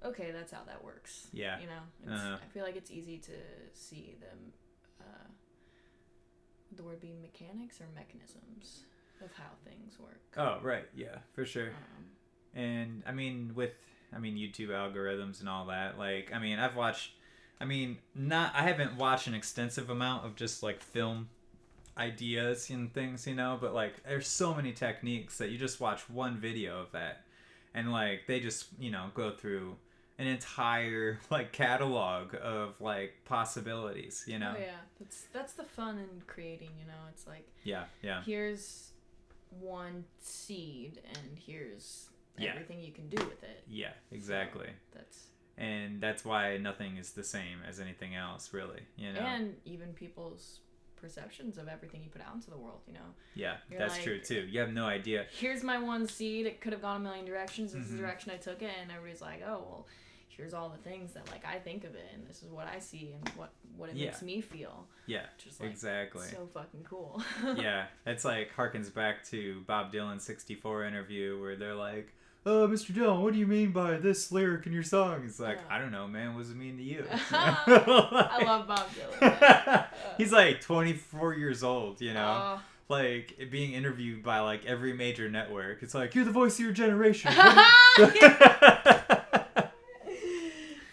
Speaker 2: okay, that's how that works.
Speaker 1: Yeah.
Speaker 2: I feel like it's easy to see them. The word being mechanics or mechanisms of how things work.
Speaker 1: Oh right, yeah, for sure. And with YouTube algorithms and all that. Like, I've watched. I haven't watched an extensive amount of just like film ideas and things, but like there's so many techniques that you just watch one video of that and like they just, go through an entire like catalog of like possibilities,
Speaker 2: Oh yeah. That's the fun in creating, It's like
Speaker 1: Yeah.
Speaker 2: Here's one seed and here's everything you can do with it.
Speaker 1: Yeah, exactly.
Speaker 2: So
Speaker 1: and that's why nothing is the same as anything else, really,
Speaker 2: And even people's perceptions of everything you put out into the world, you know?
Speaker 1: Yeah,
Speaker 2: You're
Speaker 1: that's
Speaker 2: like,
Speaker 1: true too. You have no idea.
Speaker 2: Here's my one seed. It could have gone a million directions. This is the direction I took it. And everybody's like, oh, well, here's all the things that, like, I think of it. And this is what I see and what it makes me feel.
Speaker 1: Yeah,
Speaker 2: just, like,
Speaker 1: exactly.
Speaker 2: So fucking cool.
Speaker 1: Yeah, it's like harkens back to Bob Dylan's 64 interview where they're like, oh, Mr. Dylan, what do you mean by this lyric in your song? He's like, I don't know, man. What does it mean to you?
Speaker 2: I love Bob Dylan.
Speaker 1: He's like 24 years old, you know? Like, being interviewed by, like, every major network. It's like, you're the voice of your generation.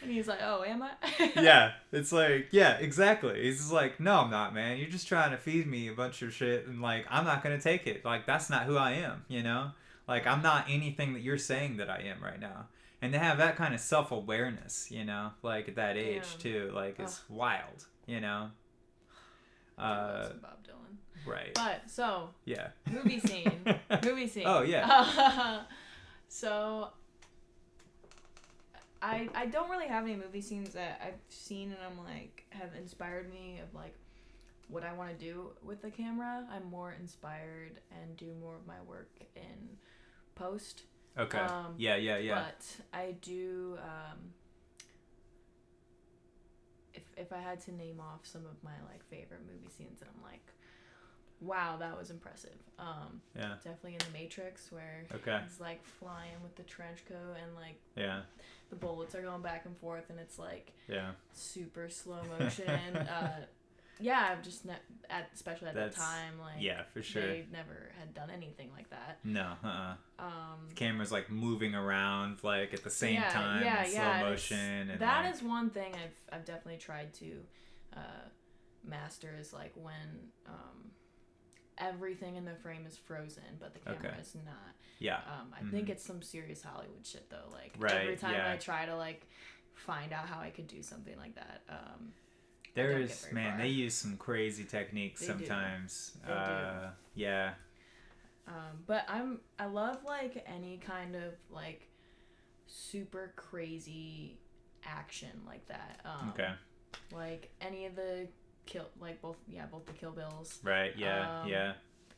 Speaker 2: And he's like, oh, am I?
Speaker 1: Yeah, it's like, yeah, exactly. He's just like, no, I'm not, man. You're just trying to feed me a bunch of shit, and, like, I'm not going to take it. Like, that's not who I am, you know? Like, I'm not anything that you're saying that I am right now. And to have that kind of self-awareness, you know, like, at that age, too, like, it's wild, you know?
Speaker 2: Bob Dylan.
Speaker 1: Right.
Speaker 2: But, so,
Speaker 1: yeah.
Speaker 2: movie scene.
Speaker 1: Oh, yeah.
Speaker 2: So, I don't really have any movie scenes that I've seen and I'm like, have inspired me of like, what I want to do with the camera. I'm more inspired and do more of my work in post.
Speaker 1: Okay. Yeah.
Speaker 2: But I do, if I had to name off some of my like favorite movie scenes that I'm like, wow, that was impressive. Definitely in The Matrix where he's like flying with the trench coat and like the bullets are going back and forth and it's like super slow motion. I've just especially at that time, like
Speaker 1: for sure,
Speaker 2: they never had done anything like that.
Speaker 1: No, the camera's like moving around like at the same time in slow motion, and
Speaker 2: that
Speaker 1: like,
Speaker 2: is one thing I've definitely tried to master is like when everything in the frame is frozen, but the camera is not.
Speaker 1: Yeah.
Speaker 2: I think it's some serious Hollywood shit though. Like
Speaker 1: every
Speaker 2: time I try to like find out how I could do something like that.
Speaker 1: They use some crazy techniques sometimes. Yeah.
Speaker 2: But I love like any kind of like super crazy action like that. Like any of the both the Kill Bills.
Speaker 1: Right. Yeah.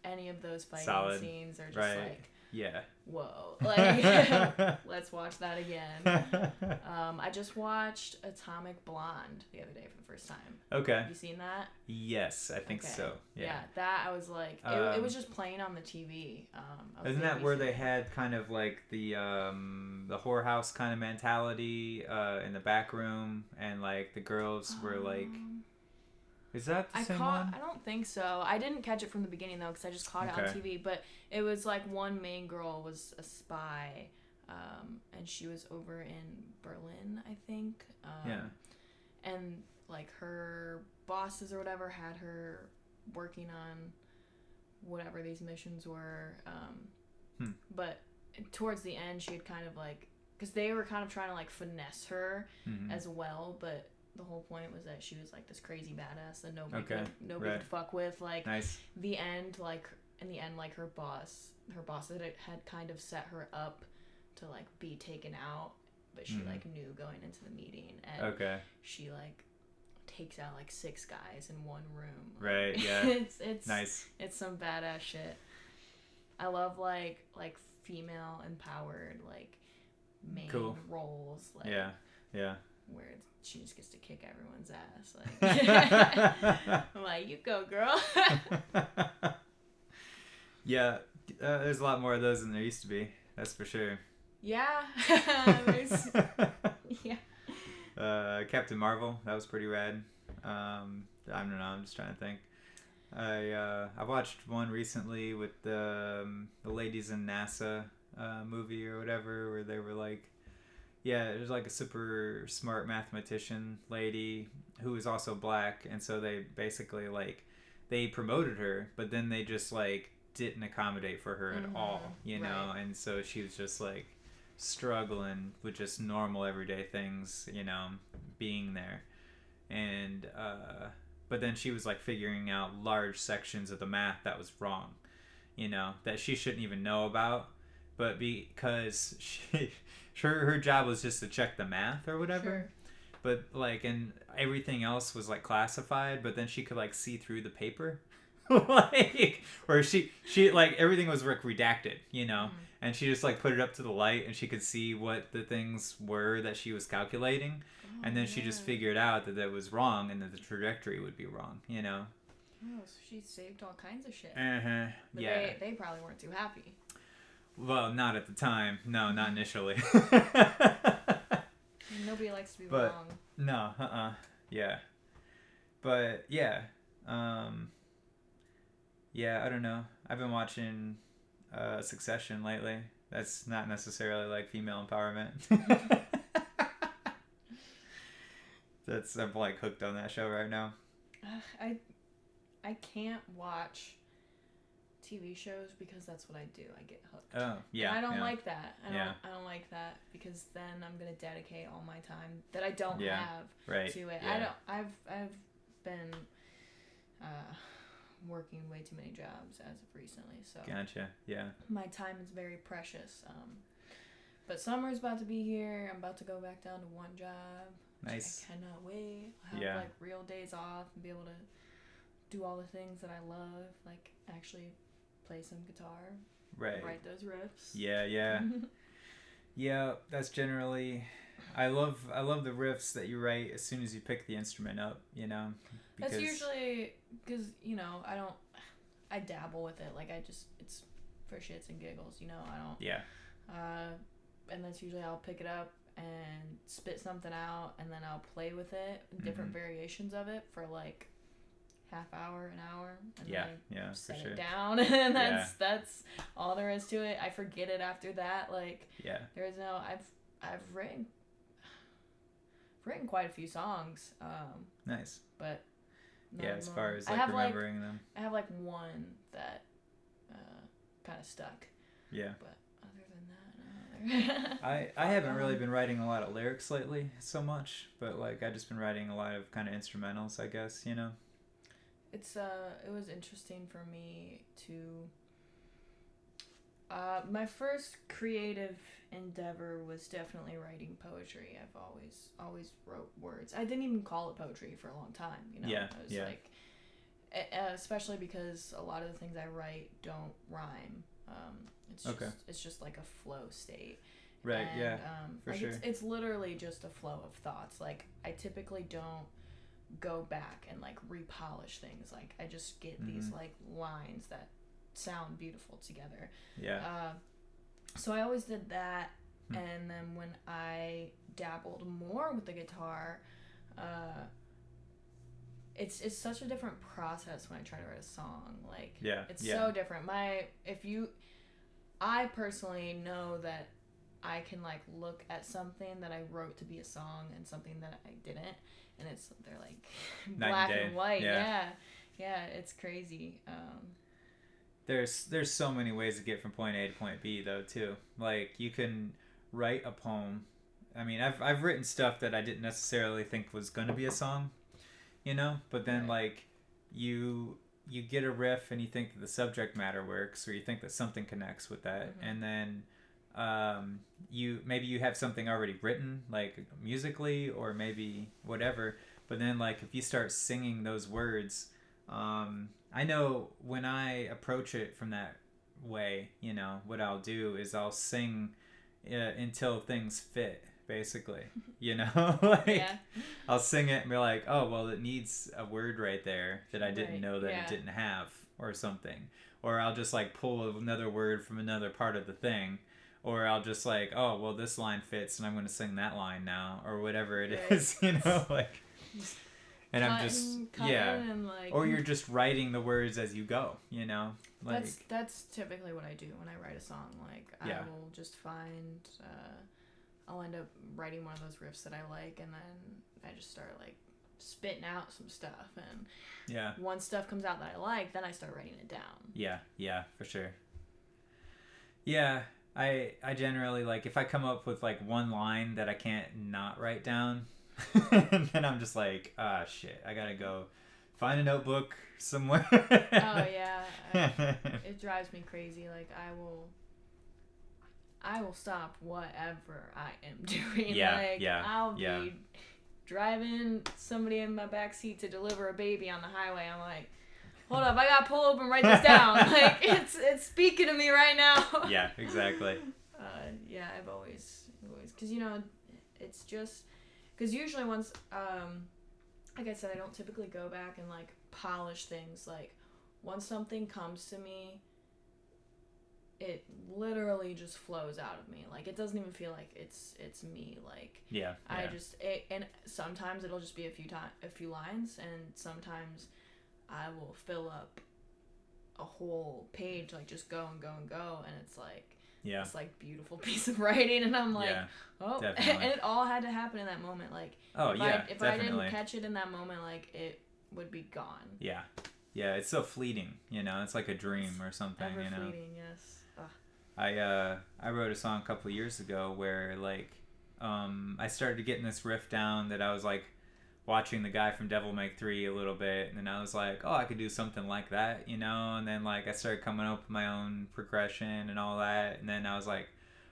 Speaker 2: Any of those fighting scenes are just like.
Speaker 1: Yeah.
Speaker 2: Whoa. Like, let's watch that again. I just watched Atomic Blonde the other day for the first time.
Speaker 1: Okay.
Speaker 2: Have you seen that?
Speaker 1: Yes, I think so. Yeah.
Speaker 2: That I was like, it was just playing on the TV.
Speaker 1: Isn't that where they had kind of like the whorehouse kind of mentality in the back room, and like the girls were like... Is that the same one?
Speaker 2: I don't think so. I didn't catch it from the beginning, though, because I just caught it on TV. But it was like one main girl was a spy, and she was over in Berlin, I think. And, like, her bosses or whatever had her working on whatever these missions were. But towards the end, she had kind of, like... Because they were kind of trying to, like, finesse her as well, but... The whole point was that she was like this crazy badass that nobody could fuck with. Like in the end, like her boss had kind of set her up to like be taken out, but she like knew going into the meeting, and she like takes out like 6 guys in one room.
Speaker 1: Right. Yeah.
Speaker 2: it's nice. It's some badass shit. I love like female empowered like main roles. Like,
Speaker 1: yeah.
Speaker 2: Where she just gets to kick everyone's ass. Like, I'm like, you go, girl.
Speaker 1: Yeah, there's a lot more of those than there used to be. That's for sure.
Speaker 2: Yeah.
Speaker 1: Captain Marvel, that was pretty rad. I don't know. I'm just trying to think. I watched one recently with the ladies in NASA movie or whatever, where they were like. Yeah, it was like a super smart mathematician lady who was also black, and so they basically like they promoted her, but then they just like didn't accommodate for her at all, you know, and so she was just like struggling with just normal everyday things, you know, being there, and but then she was like figuring out large sections of the math that was wrong, you know, that she shouldn't even know about, but because her job was just to check the math or whatever. but like, and everything else was like classified, but then she could like see through the paper. Like, or she like everything was like redacted, you know, and she just like put it up to the light and she could see what the things were that she was calculating, and then she just figured out that that was wrong and that the trajectory would be wrong, you know.
Speaker 2: Oh, so she saved all kinds of shit. But
Speaker 1: Yeah.
Speaker 2: they probably weren't too happy.
Speaker 1: Well, not at the time. No, not initially.
Speaker 2: Nobody likes to be
Speaker 1: but,
Speaker 2: wrong.
Speaker 1: No, yeah. But yeah, yeah, I don't know. I've been watching Succession lately. That's not necessarily like female empowerment. I'm like hooked on that show right now.
Speaker 2: I can't watch TV shows because that's what I do. I get hooked.
Speaker 1: Oh, yeah.
Speaker 2: And I don't
Speaker 1: yeah.
Speaker 2: like that. I don't like that because then I'm gonna dedicate all my time that I don't have to it.
Speaker 1: Yeah.
Speaker 2: I've been working way too many jobs as of recently, so
Speaker 1: Gotcha. Yeah.
Speaker 2: my time is very precious. But summer's about to be here. I'm about to go back down to one job.
Speaker 1: Nice.
Speaker 2: I cannot wait. I'll have like real days off and be able to do all the things that I love, like actually play some guitar, write those riffs.
Speaker 1: Yeah. Yeah, that's generally. I love the riffs that you write as soon as you pick the instrument up, you know.
Speaker 2: Because that's usually because I dabble with it. Like it's for shits and giggles, you know. I don't.
Speaker 1: Yeah.
Speaker 2: And that's usually I'll pick it up and spit something out, and then I'll play with it, different variations of it for like half hour, an hour, and then set it down, and that's all there is to it. I forget it after that. Like there's no. I've written quite a few songs.
Speaker 1: Nice.
Speaker 2: But
Speaker 1: as far as like remembering them,
Speaker 2: I have like one that kind of stuck.
Speaker 1: Yeah.
Speaker 2: But other than that, no.
Speaker 1: I haven't really been writing a lot of lyrics lately so much, but like I just been writing a lot of kind of instrumentals, I guess, you know.
Speaker 2: It was interesting for me to my first creative endeavor was definitely writing poetry. I've always wrote words. I didn't even call it poetry for a long time, you know. I was like, especially because a lot of the things I write don't rhyme. It's just like a flow state.
Speaker 1: Right.
Speaker 2: And,
Speaker 1: for
Speaker 2: like
Speaker 1: sure.
Speaker 2: It's literally just a flow of thoughts. Like I typically don't go back and like repolish things. Like I just get these like lines that sound beautiful together. So I always did that, and then when I dabbled more with the guitar, it's such a different process when I try to write a song. Like it's so different. I personally know that I can like look at something that I wrote to be a song and something that I didn't, and they're like black and white. Yeah, it's crazy.
Speaker 1: There's so many ways to get from point A to point B though too. Like you can write a poem. I mean, I've written stuff that I didn't necessarily think was gonna be a song, you know. But then like you get a riff and you think that the subject matter works, or you think that something connects with that, and then you have something already written like musically or maybe whatever. But then like if you start singing those words. I know when I approach it from that way, you know, what I'll do is I'll sing until things fit, basically, you know? Like, I'll sing it and be like, oh, well, it needs a word right there that I didn't know that it didn't have or something. Or I'll just, like, pull another word from another part of the thing. Or I'll just, like, oh, well, this line fits and I'm going to sing that line now. Or whatever it is, you know? Like... And I'm just
Speaker 2: and like,
Speaker 1: or you're just writing the words as you go, you know. Like
Speaker 2: that's typically what I do when I write a song. Like I will just find, I'll end up writing one of those riffs that I like, and then I just start like spitting out some stuff, and once stuff comes out that I like, then I start writing it down.
Speaker 1: Yeah, for sure. Yeah, I generally like if I come up with like one line that I can't not write down. And then I'm just like, shit, I gotta go find a notebook somewhere.
Speaker 2: Oh yeah, it drives me crazy. Like I will stop whatever I am doing. I'll be driving somebody in my back seat to deliver a baby on the highway. I'm like, hold up, I gotta pull over and write this down. Like, it's speaking to me right now.
Speaker 1: Yeah, exactly.
Speaker 2: Yeah, I've always, because, you know, it's just, because usually once, like I said, I don't typically go back and, like, polish things. Like, once something comes to me, it literally just flows out of me. Like, it doesn't even feel like it's me. Like,
Speaker 1: yeah.
Speaker 2: And sometimes it'll just be a few lines, and sometimes I will fill up a whole page, like, just go and go and go, and it's like,
Speaker 1: yeah,
Speaker 2: this, like, beautiful piece of writing, and I'm like,
Speaker 1: yeah,
Speaker 2: oh,
Speaker 1: definitely.
Speaker 2: and it all had to happen in that moment. Like, if I didn't catch it in that moment, like, it would be gone.
Speaker 1: Yeah, yeah, it's so fleeting, you know. It's like a dream or something,
Speaker 2: ever
Speaker 1: you know.
Speaker 2: Fleeting, yes.
Speaker 1: I wrote a song a couple of years ago where, like, I started getting this riff down that I was like watching the guy from Devil May 3 a little bit, and then I was like, oh, I could do something like that, you know. And then, like, I started coming up with my own progression and all that, and then I was like,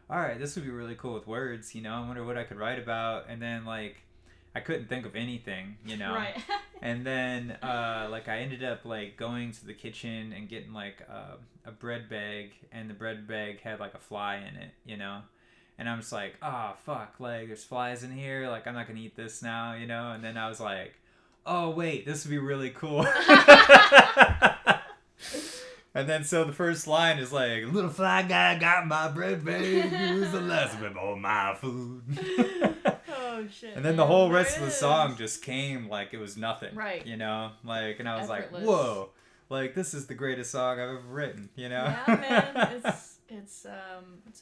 Speaker 1: all right, this would be really cool with words, you know. I wonder what I could write about. And then, like, I couldn't think of anything, you know.
Speaker 2: Right.
Speaker 1: And then, like, I ended up, like, going to the kitchen and getting, like, a bread bag, and the bread bag had, like, a fly in it, you know. And I'm just like, oh, fuck, like, there's flies in here, like, I'm not gonna eat this now, you know. And then I was like, oh, wait, this would be really cool. And then, so the first line is like, little fly guy got my bread bag, who's the last of all my food.
Speaker 2: Oh, shit.
Speaker 1: And then the whole rest of the song just came like it was nothing.
Speaker 2: Right.
Speaker 1: You know? Like, and I was
Speaker 2: Effortless.
Speaker 1: like, whoa. Like, this is the greatest song I've ever written, you know?
Speaker 2: Yeah, man. It's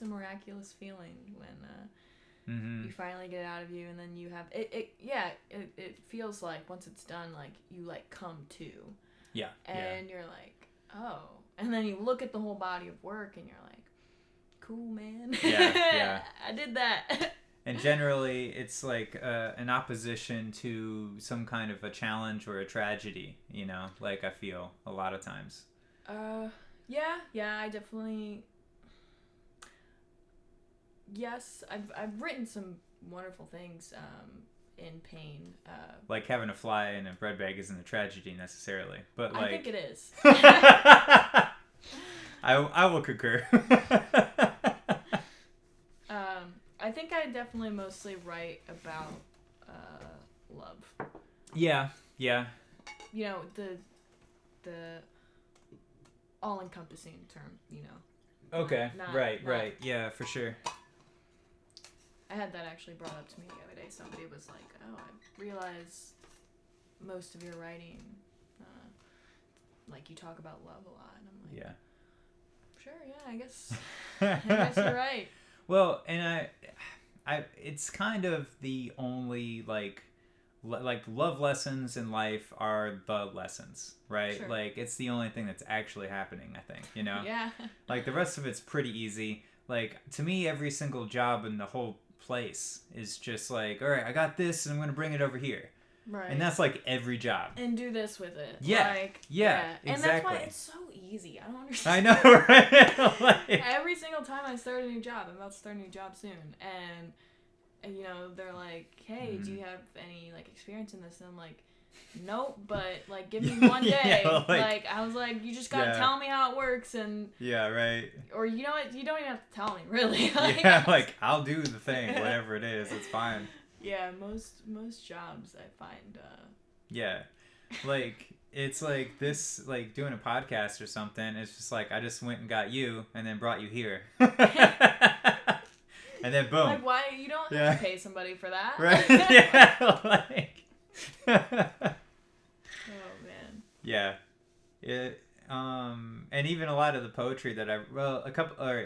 Speaker 2: a miraculous feeling when you finally get it out of you, and then you have it feels like once it's done, like, you, like, come to.
Speaker 1: Yeah.
Speaker 2: And you're like, oh. And then you look at the whole body of work and you're like, cool, man.
Speaker 1: Yeah.
Speaker 2: I did that.
Speaker 1: And generally, it's like an opposition to some kind of a challenge or a tragedy, you know? Like, I feel a lot of times.
Speaker 2: Yeah, I definitely... Yes, I've written some wonderful things in pain.
Speaker 1: Like, having a fly in a bread bag isn't a tragedy necessarily, but, like...
Speaker 2: I think it is.
Speaker 1: I will concur.
Speaker 2: I think I definitely mostly write about love.
Speaker 1: Yeah.
Speaker 2: You know, the all-encompassing term, you know.
Speaker 1: Okay, right. Yeah, for sure.
Speaker 2: I had that actually brought up to me the other day. Somebody was like, oh, I realize most of your writing, like, you talk about love a lot. And I'm like,
Speaker 1: yeah.
Speaker 2: Sure, yeah, I guess you're right.
Speaker 1: Well, and I it's kind of the only, like love lessons in life are the lessons, right?
Speaker 2: Sure.
Speaker 1: Like, it's the only thing that's actually happening, I think, you know?
Speaker 2: Yeah.
Speaker 1: Like, the rest of it's pretty easy. Like, to me, every single job in the whole place is just like, all right, I got this, and I'm going to bring it over here.
Speaker 2: Right.
Speaker 1: And that's, like, every job.
Speaker 2: And do this with it.
Speaker 1: Yeah.
Speaker 2: Like,
Speaker 1: yeah,
Speaker 2: And
Speaker 1: exactly.
Speaker 2: that's why it's so easy. I don't understand.
Speaker 1: I know, right? Like...
Speaker 2: Every single time I start a new job, I'm about to start a new job soon, and you know, they're like, hey, do you have any, like, experience in this? And I'm like, nope, but, like, give me one day.
Speaker 1: Yeah,
Speaker 2: like, I was like, you just gotta tell me how it works, and...
Speaker 1: Yeah, right.
Speaker 2: Or, you know what, you don't even have to tell me, really. Like,
Speaker 1: yeah, like, I'll do the thing, whatever it is, it's fine.
Speaker 2: Yeah, most jobs I find,
Speaker 1: Yeah. Like, it's like this, like, doing a podcast or something, it's just like, I just went and got you, and then brought you here. And then boom.
Speaker 2: Like, why? You don't have to pay somebody for that.
Speaker 1: Right? Yeah, like...
Speaker 2: Oh, man.
Speaker 1: Yeah. And even a lot of the poetry that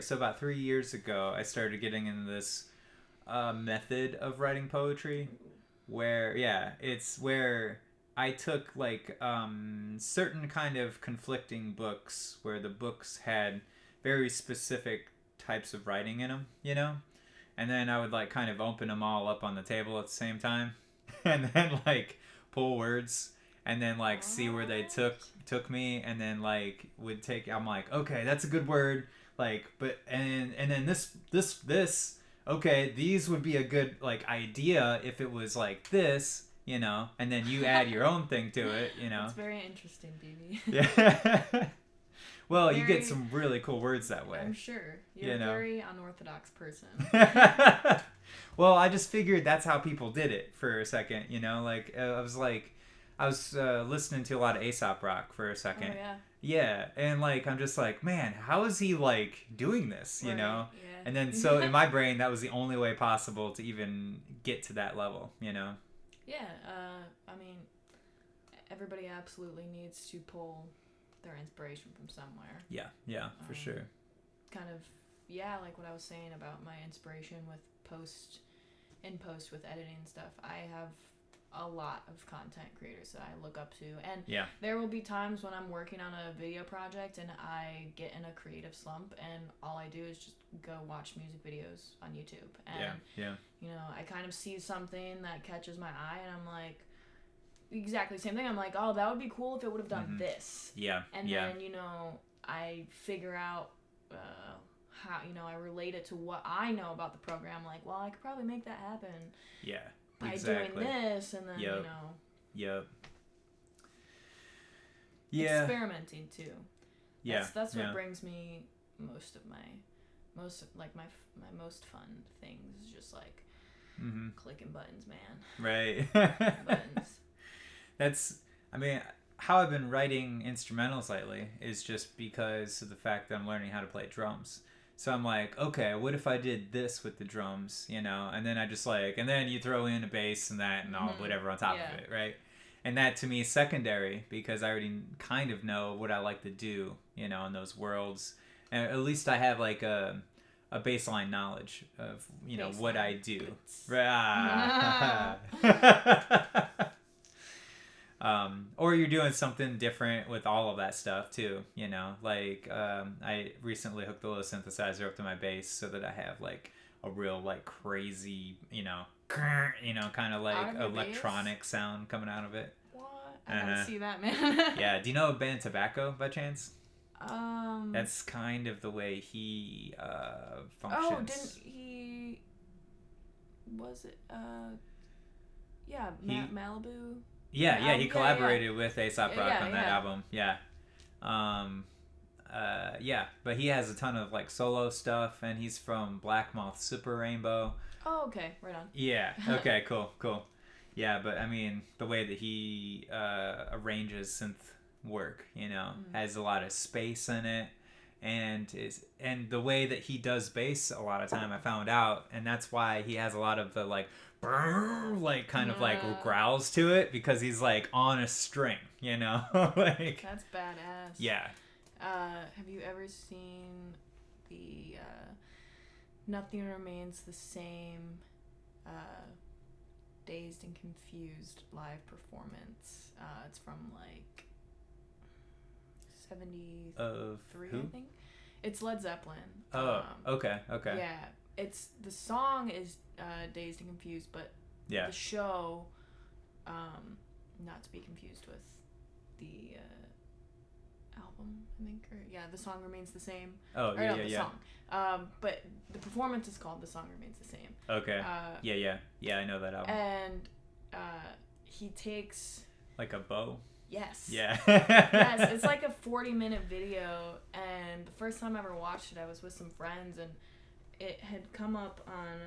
Speaker 1: so about 3 years ago, I started getting into this method of writing poetry where, it's where I took, like, certain kind of conflicting books where the books had very specific types of writing in them, you know? And then I would, like, kind of open them all up on the table at the same time and then, like, pull words and then, like, see where they took me, and then, like, I'm like, okay, that's a good word, like, but and then this okay, these would be a good like idea if it was like this, you know, and then you add your own thing to it, you know.
Speaker 2: It's very interesting, BB.
Speaker 1: Yeah. Well, you get
Speaker 2: Very-
Speaker 1: some really cool words that way.
Speaker 2: I'm sure. You're
Speaker 1: You know.
Speaker 2: a very unorthodox person.
Speaker 1: Well, I just figured that's how people did it for a second, you know. Like I was listening to a lot of Aesop rock for a second.
Speaker 2: Oh, yeah.
Speaker 1: Yeah, and like I'm just like, man, how is he like doing this, you
Speaker 2: Right,
Speaker 1: know?
Speaker 2: yeah.
Speaker 1: And then so in my brain, that was the only way possible to even get to that level, you know?
Speaker 2: Yeah, I mean, everybody absolutely needs to pull their inspiration from somewhere.
Speaker 1: Yeah, for sure.
Speaker 2: Kind of, yeah, like what I was saying about my inspiration with post with editing and stuff. I have a lot of content creators that I look up to, and there will be times when I'm working on a video project and I get in a creative slump, and all I do is just go watch music videos on YouTube, and you know, I kind of see something that catches my eye, and I'm like, exactly the same thing. I'm like, oh, that would be cool if it would have done this. And then, you know, I figure out how, you know, I relate it to what I know about the program. Like, well, I could probably make that happen. By doing this, and then, you know. Experimenting too. That's what brings me most of my most fun things is just like clicking buttons, man.
Speaker 1: Right.
Speaker 2: Buttons.
Speaker 1: That's, I mean, how I've been writing instrumentals lately is just because of the fact that I'm learning how to play drums. So I'm like, okay, what if I did this with the drums, you know? And then I just like, and then you throw in a bass and that and all whatever on top of it, right? And that to me is secondary because I already kind of know what I like to do, you know, in those worlds. And at least I have like a baseline knowledge of, you know, what I do. Or you're doing something different with all of that stuff too, you know, like I recently hooked a little synthesizer up to my bass so that I have like a real like crazy, you know, kind of like electronic sound coming out of it.
Speaker 2: What? I gotta see that, man.
Speaker 1: Yeah, do you know band Tobacco by chance? That's kind of the way he functions.
Speaker 2: Oh, didn't he? Was it? Malibu.
Speaker 1: Yeah, he collaborated with Aesop Rock on that album. But he has a ton of like solo stuff, and he's from Black Moth Super Rainbow.
Speaker 2: Oh, okay, right on.
Speaker 1: Yeah, okay, cool. Yeah, but I mean, the way that he arranges synth work, you know, has a lot of space in it, and the way that he does bass a lot of time I found out, and that's why he has a lot of the like kind of like growls to it, because he's like on a string, you know. Like
Speaker 2: that's badass.
Speaker 1: Yeah.
Speaker 2: Have you ever seen the Nothing Remains the Same Dazed and Confused live performance? It's from like 73, I think. It's Led Zeppelin.
Speaker 1: Oh, okay.
Speaker 2: Yeah, the song is Dazed and Confused, but the show, not to be confused with the album, I think, or the song remains the same.
Speaker 1: Oh,
Speaker 2: the song. But the performance is called The Song Remains the Same.
Speaker 1: Okay. Yeah, I know that album.
Speaker 2: And he takes
Speaker 1: like a bow.
Speaker 2: Yes.
Speaker 1: Yeah.
Speaker 2: Yes, it's like a 40-minute video, and the first time I ever watched it, I was with some friends, and it had come up on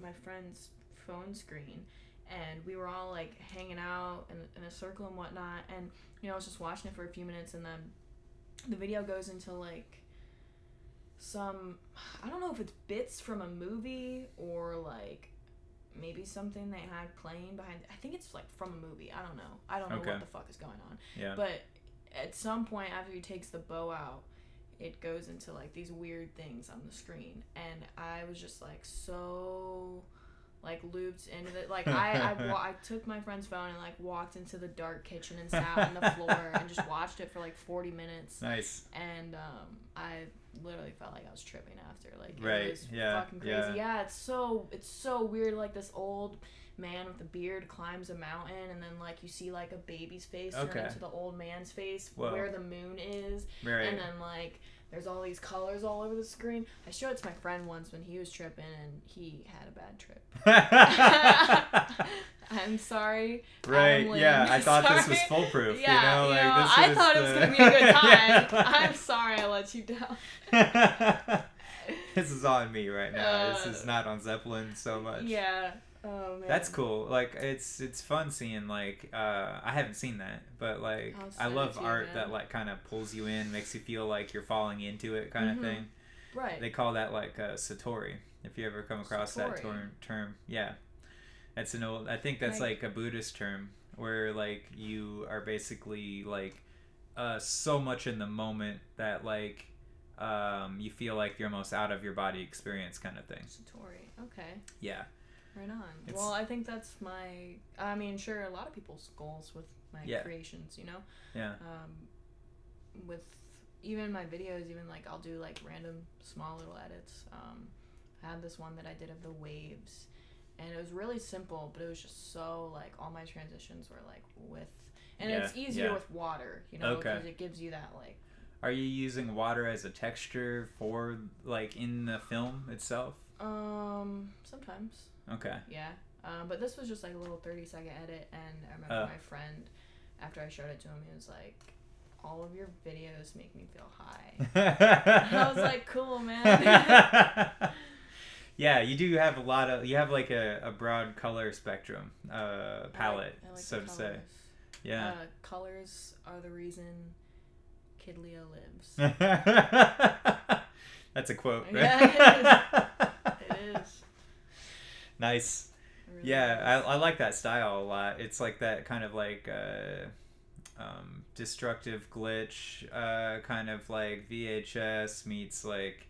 Speaker 2: my friend's phone screen, and we were all like hanging out in a circle and whatnot, and you know, I was just watching it for a few minutes, and then the video goes into like some, I don't know if it's bits from a movie or like maybe something they had playing behind. I think it's like from a movie. I don't know what the fuck is going on.
Speaker 1: Yeah.
Speaker 2: But at some point after he takes the bow out, it goes into like these weird things on the screen, and I was just like so like looped into it. Like I took my friend's phone and like walked into the dark kitchen and sat on the floor and just watched it for like 40 minutes.
Speaker 1: Nice.
Speaker 2: And I literally felt like I was tripping after. Like
Speaker 1: right.
Speaker 2: It was fucking crazy. Yeah, it's so weird. Like this old man with a beard climbs a mountain, and then like you see like a baby's face turn into the old man's face where the moon is.
Speaker 1: Right.
Speaker 2: And then like there's all these colors all over the screen. I showed it to my friend once when he was tripping, and he had a bad trip. I'm sorry.
Speaker 1: Right, yeah, I thought this was foolproof,
Speaker 2: yeah,
Speaker 1: you know? Like, this
Speaker 2: I
Speaker 1: was
Speaker 2: thought it was going to be a good time. I'm sorry I let you down.
Speaker 1: This is on me right now. This is not on Zeppelin so much.
Speaker 2: Yeah. Oh, man.
Speaker 1: That's cool. Like, it's fun seeing, like, I haven't seen that, but, like, I love art that, like, kind of pulls you in, makes you feel like you're falling into it kind of thing.
Speaker 2: Right.
Speaker 1: They call that, like, Satori, if you ever come across that term. Yeah. That's an old, I think that's, like, a Buddhist term, where, like, you are basically, like, so much in the moment that, like, you feel like you're almost out of your body experience kind of thing.
Speaker 2: Satori. Okay.
Speaker 1: Yeah.
Speaker 2: Right on. Well, I think that's I mean, sure, a lot of people's goals with my creations, you know?
Speaker 1: Yeah.
Speaker 2: With even my videos, even, like, I'll do, like, random small little edits. I had this one that I did of the waves, and it was really simple, but it was just so, like, all my transitions were, like, and it's easier with water, you know, because it gives you that, like...
Speaker 1: Are you using water as a texture for, like, in the film itself?
Speaker 2: Sometimes.
Speaker 1: Okay.
Speaker 2: Yeah. But this was just like a little 30-second edit, and I remember my friend, after I showed it to him, he was like, all of your videos make me feel high. And I was like, cool, man.
Speaker 1: Yeah, you do have you have like a broad color spectrum, palette,
Speaker 2: I like
Speaker 1: so to say. Yeah.
Speaker 2: Colors are the reason Kid Leo lives.
Speaker 1: That's a quote, right?
Speaker 2: Yeah, it is.
Speaker 1: Nice.
Speaker 2: Really
Speaker 1: yeah, I like that style a lot. It's like that kind of like destructive glitch, kind of like VHS meets like,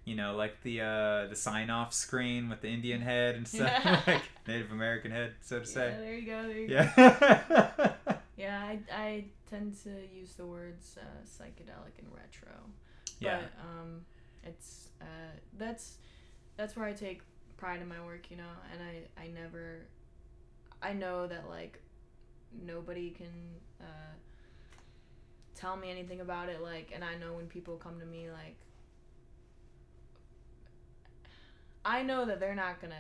Speaker 1: you know, like the sign-off screen with the Indian head and stuff, like Native American head, so to say.
Speaker 2: Yeah, there you go.
Speaker 1: Yeah.
Speaker 2: Yeah, I tend to use the words psychedelic and retro.
Speaker 1: Yeah.
Speaker 2: But it's that's where I take pride in my work, you know, and I know that, like, nobody can tell me anything about it, like, and I know when people come to me, like, I know that they're not gonna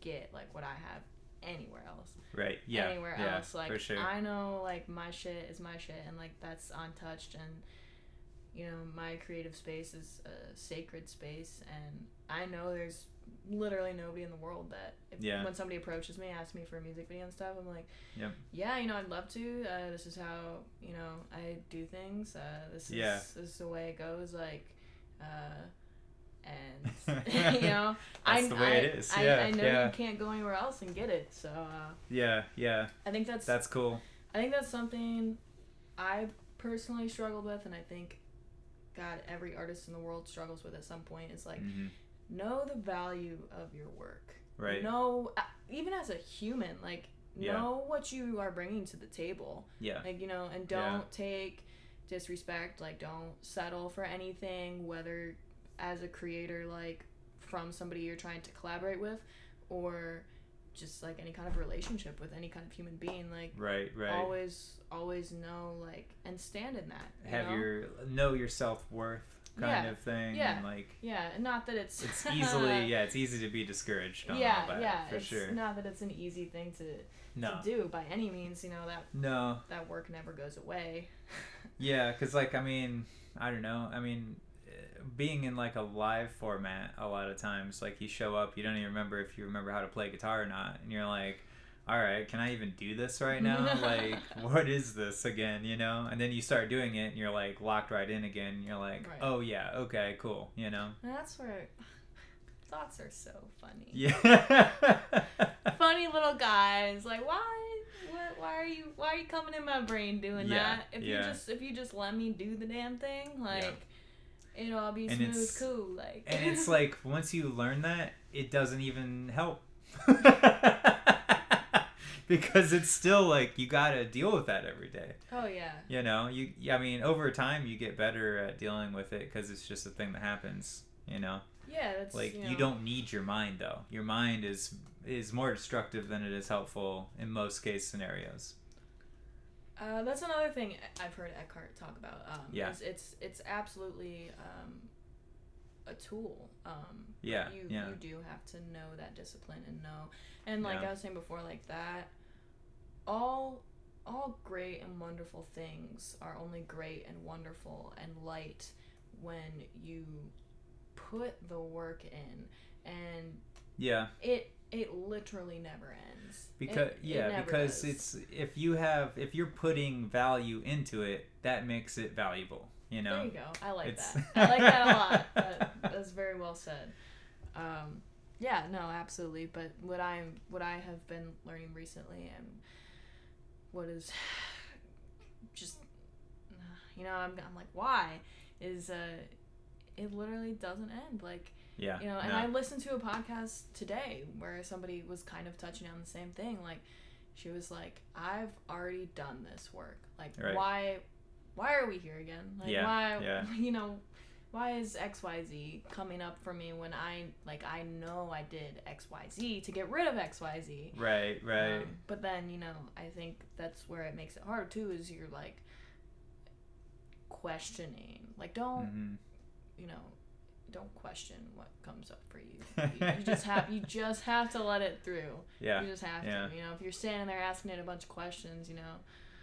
Speaker 2: get, like, what I have anywhere else.
Speaker 1: Right. Yeah.
Speaker 2: Anywhere else, like,
Speaker 1: for sure.
Speaker 2: I know, like, my shit is my shit, and, like, that's untouched, and, you know, my creative space is a sacred space, and I know there's literally nobody in the world that when somebody approaches me, asks me for a music video and stuff, I'm like, yeah, you know, I'd love to. This is how, you know, I do things. This is the way it goes. Like, and you know,
Speaker 1: that's the way it is.
Speaker 2: I know you can't go anywhere else and get it. So
Speaker 1: yeah.
Speaker 2: I think that's
Speaker 1: cool.
Speaker 2: I think that's something I personally struggled with, and I think, God, every artist in the world struggles with at some point. It's like, know the value of your work.
Speaker 1: Right.
Speaker 2: Know, even as a human, like, know what you are bringing to the table.
Speaker 1: Yeah.
Speaker 2: Like, you know, and don't take disrespect. Like, don't settle for anything, whether as a creator, like, from somebody you're trying to collaborate with, or just, like, any kind of relationship with any kind of human being. Like,
Speaker 1: right.
Speaker 2: Always know, like, and stand in that.
Speaker 1: Know your self-worth kind of thing.
Speaker 2: Yeah.
Speaker 1: And, like,
Speaker 2: and not that it's
Speaker 1: easily it's easy to be discouraged on all that, for sure.
Speaker 2: Not that it's an easy thing to do by any means, you know, that work never goes away.
Speaker 1: Yeah, because, like, I mean, I don't know, I mean, being in, like, a live format, a lot of times, like, you show up, you don't even remember if you remember how to play guitar or not, and you're like, all right, can I even do this right now? Like, what is this again, you know? And then you start doing it, and you're, like, locked right in again, and you're like, oh, yeah, okay, cool, you know?
Speaker 2: And that's where thoughts are so funny.
Speaker 1: Yeah.
Speaker 2: Funny little guys, like, why are you coming in my brain doing that? If you just let me do the damn thing, like, it'll all be smooth, cool, like.
Speaker 1: And it's like, once you learn that, it doesn't even help. Because it's still, like, you gotta deal with that every day.
Speaker 2: Oh, yeah.
Speaker 1: You know, I mean, over time, you get better at dealing with it because it's just a thing that happens, you know?
Speaker 2: Yeah, that's,
Speaker 1: like, you don't need your mind, though. Your mind is more destructive than it is helpful in most case scenarios.
Speaker 2: That's another thing I've heard Eckhart talk about.
Speaker 1: Yeah.
Speaker 2: It's absolutely a tool.
Speaker 1: Yeah.
Speaker 2: You
Speaker 1: Yeah.
Speaker 2: you do have to know that discipline and know, and like
Speaker 1: Yeah.
Speaker 2: I was saying before, like that, all great and wonderful things are only great and wonderful and light when you put the work in, and
Speaker 1: Yeah.
Speaker 2: it literally never ends.
Speaker 1: Because
Speaker 2: it never
Speaker 1: because
Speaker 2: does.
Speaker 1: it's if you're putting value into it, that makes it valuable. You know.
Speaker 2: There you go. I like
Speaker 1: It's-
Speaker 2: that. I like that a lot. That's very well said. Yeah, no, absolutely. But what I have been learning recently, and what is just, I'm like, why is it literally doesn't end. Like,
Speaker 1: Yeah.
Speaker 2: and
Speaker 1: no.
Speaker 2: I listened to a podcast today where somebody was kind of touching on the same thing. Like, she was like, I've already done this work. Like,
Speaker 1: Right.
Speaker 2: why are we here again? Like,
Speaker 1: Yeah,
Speaker 2: why,
Speaker 1: yeah.
Speaker 2: why is XYZ coming up for me when I know I did XYZ to get rid of XYZ.
Speaker 1: Right.
Speaker 2: But then, I think that's where it makes it hard too, is you're like questioning. Like, don't, don't question what comes up for you. You just have to let it through.
Speaker 1: Yeah.
Speaker 2: You just have to. If you're standing there asking it a bunch of questions,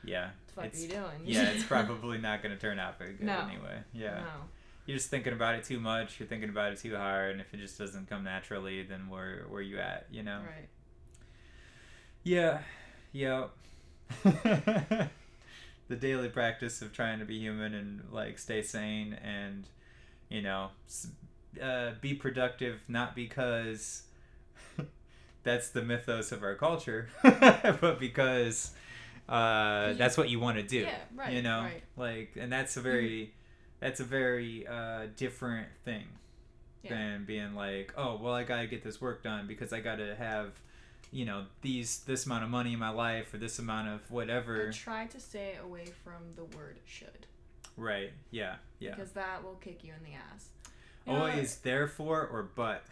Speaker 1: Yeah.
Speaker 2: what the fuck are you doing?
Speaker 1: Yeah, it's probably not going to turn out very good anyway. Yeah.
Speaker 2: No.
Speaker 1: You're just thinking about it too much. You're thinking about it too hard, and if it just doesn't come naturally, then where you at?
Speaker 2: Right.
Speaker 1: Yeah. The daily practice of trying to be human and like stay sane and be productive, not because that's the mythos of our culture, but because that's what you want to do.
Speaker 2: Yeah, right. Right.
Speaker 1: Like, and that's a very different thing than being like, oh well, I gotta get this work done because I gotta have this amount of money in my life or this amount of whatever.
Speaker 2: I try to stay away from the word should.
Speaker 1: Right. Yeah.
Speaker 2: Because that will kick you in the ass.
Speaker 1: Always therefore or but.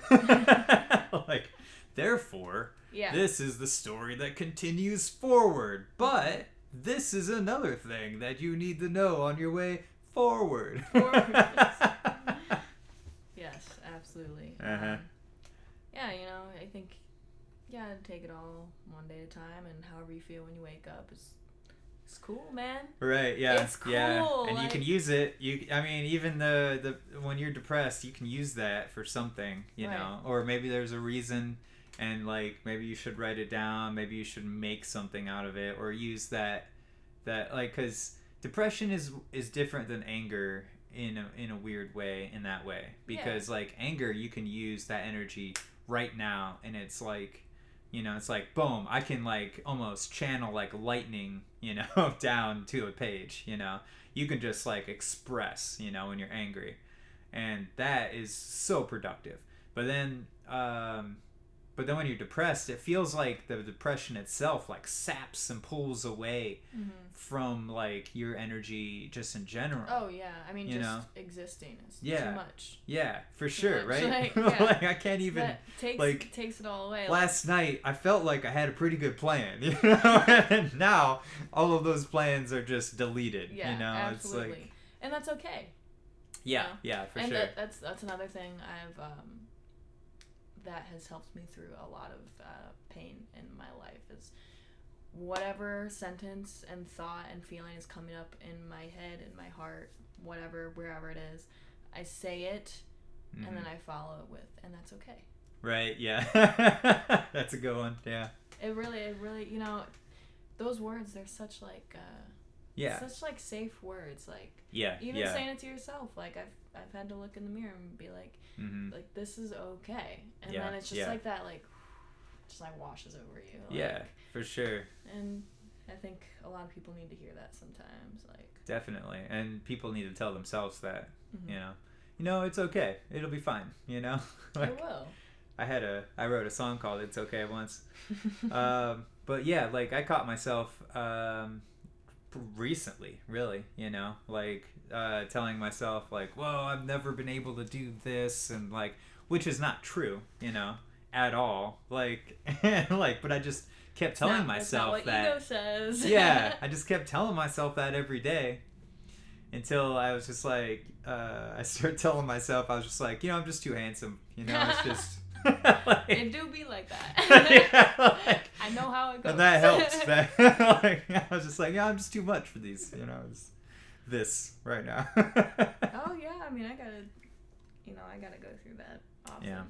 Speaker 1: Like, therefore, this is the story that continues forward. But this is another thing that you need to know on your way forward.
Speaker 2: Yes, absolutely.
Speaker 1: Uh-huh.
Speaker 2: I think, take it all one day at a time, and however you feel when you wake up is cool, man.
Speaker 1: Right, yeah.
Speaker 2: It's cool.
Speaker 1: Yeah. And you can use it. Even the when you're depressed, you can use that for something, you know. Or maybe there's a reason, and like maybe you should write it down, maybe you should make something out of it, or use that like, cuz depression is different than anger in a weird way, in that way, because like anger, you can use that energy right now, and it's like, it's like, boom, I can like almost channel like lightning, down to a page. You can just like express, when you're angry, and that is so productive. But then when you're depressed, it feels like the depression itself like saps and pulls away from like your energy just in general.
Speaker 2: Oh yeah, just existing is too much.
Speaker 1: Yeah, for sure, right?
Speaker 2: Like,
Speaker 1: like I can't even
Speaker 2: that takes it all away.
Speaker 1: Last night I felt like I had a pretty good plan, and now all of those plans are just deleted.
Speaker 2: Yeah, absolutely.
Speaker 1: It's like,
Speaker 2: and that's okay.
Speaker 1: Yeah, for sure.
Speaker 2: And that's another thing I've that has helped me through a lot of pain in my life, is whatever sentence and thought and feeling is coming up in my head, in my heart, wherever it is, I say it, and then I follow it with, and that's okay.
Speaker 1: Right, yeah. That's a good one, yeah.
Speaker 2: It really, those words, they're such like such like safe words, like even saying it to yourself, like I've had to look in the mirror and be like, like, this is okay, and then it's just like that, like, just like washes over you. Like,
Speaker 1: for sure.
Speaker 2: And I think a lot of people need to hear that sometimes, like,
Speaker 1: definitely, and people need to tell themselves that, it's okay, it'll be fine, like,
Speaker 2: it will.
Speaker 1: I wrote a song called "It's Okay" once, but yeah, like I caught myself recently, really, like telling myself like, whoa, I've never been able to do this, and like, which is not true, at all, like, like, but I just kept telling myself
Speaker 2: that's not what ego says.
Speaker 1: Yeah, I just kept telling myself that every day until I was just like, I started telling myself, I was just like, I'm just too handsome. It's just.
Speaker 2: Like, it do be like that.
Speaker 1: Yeah, like,
Speaker 2: I know how it goes.
Speaker 1: And that helps. I was just like, I'm just too much for these. It's this right now.
Speaker 2: Oh yeah, I mean, I gotta go through that often.
Speaker 1: Yeah.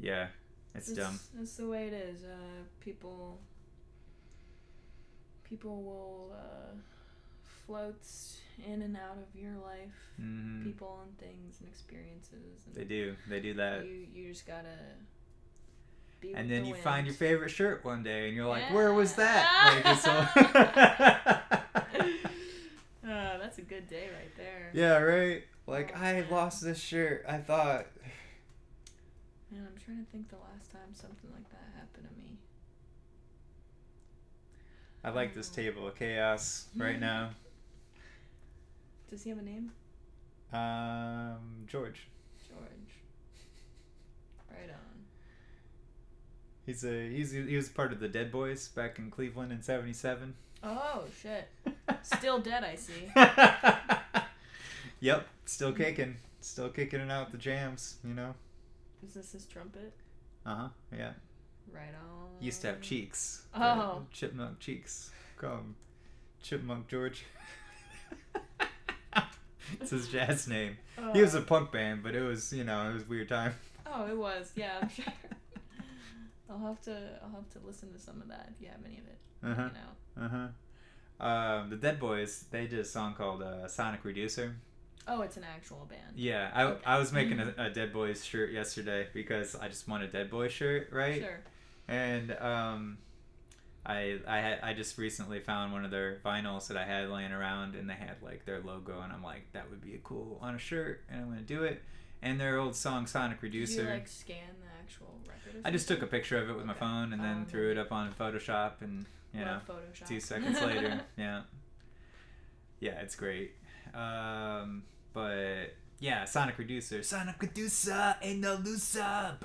Speaker 1: Yeah, it's dumb.
Speaker 2: That's the way it is. People will float in and out of your life. Mm-hmm. People and things and experiences. And
Speaker 1: they do that.
Speaker 2: You just gotta be
Speaker 1: and
Speaker 2: with
Speaker 1: then
Speaker 2: the
Speaker 1: you
Speaker 2: wind.
Speaker 1: Find your favorite shirt one day and you're like, where was that?
Speaker 2: That's a good day right there.
Speaker 1: Yeah, right? Like, I lost this shirt. I thought.
Speaker 2: Man, I'm trying to think the last time something like that happened to me.
Speaker 1: I like this table of chaos right now.
Speaker 2: Does he have a name?
Speaker 1: George.
Speaker 2: Right on.
Speaker 1: He was part of the Dead Boys back in Cleveland in '77.
Speaker 2: Oh shit! Still dead, I see.
Speaker 1: Yep, still kicking it out with the jams.
Speaker 2: Is this his trumpet?
Speaker 1: Yeah.
Speaker 2: Right on.
Speaker 1: He used to have cheeks.
Speaker 2: Oh.
Speaker 1: Chipmunk cheeks. Call him Chipmunk George. It's his jazz name. Oh. He was a punk band, but it was it was a weird time.
Speaker 2: Oh, it was. Yeah, I'm sure. I'll have to listen to some of that if you have any of it.
Speaker 1: The Dead Boys, they did a song called Sonic Reducer.
Speaker 2: Oh, it's an actual band.
Speaker 1: Yeah, I was making a Dead Boys shirt yesterday because I just want a Dead Boys shirt, right?
Speaker 2: Sure.
Speaker 1: And I just recently found one of their vinyls that I had laying around, and they had like their logo, and I'm like, that would be cool on a shirt, and I'm gonna do it. And their old song Sonic Reducer.
Speaker 2: Did you scan the actual record?
Speaker 1: I just took a picture of it with my phone and then threw it up on Photoshop, and
Speaker 2: Photoshop.
Speaker 1: 2 seconds later, yeah, it's great. But yeah, Sonic Reducer, ain't no loser.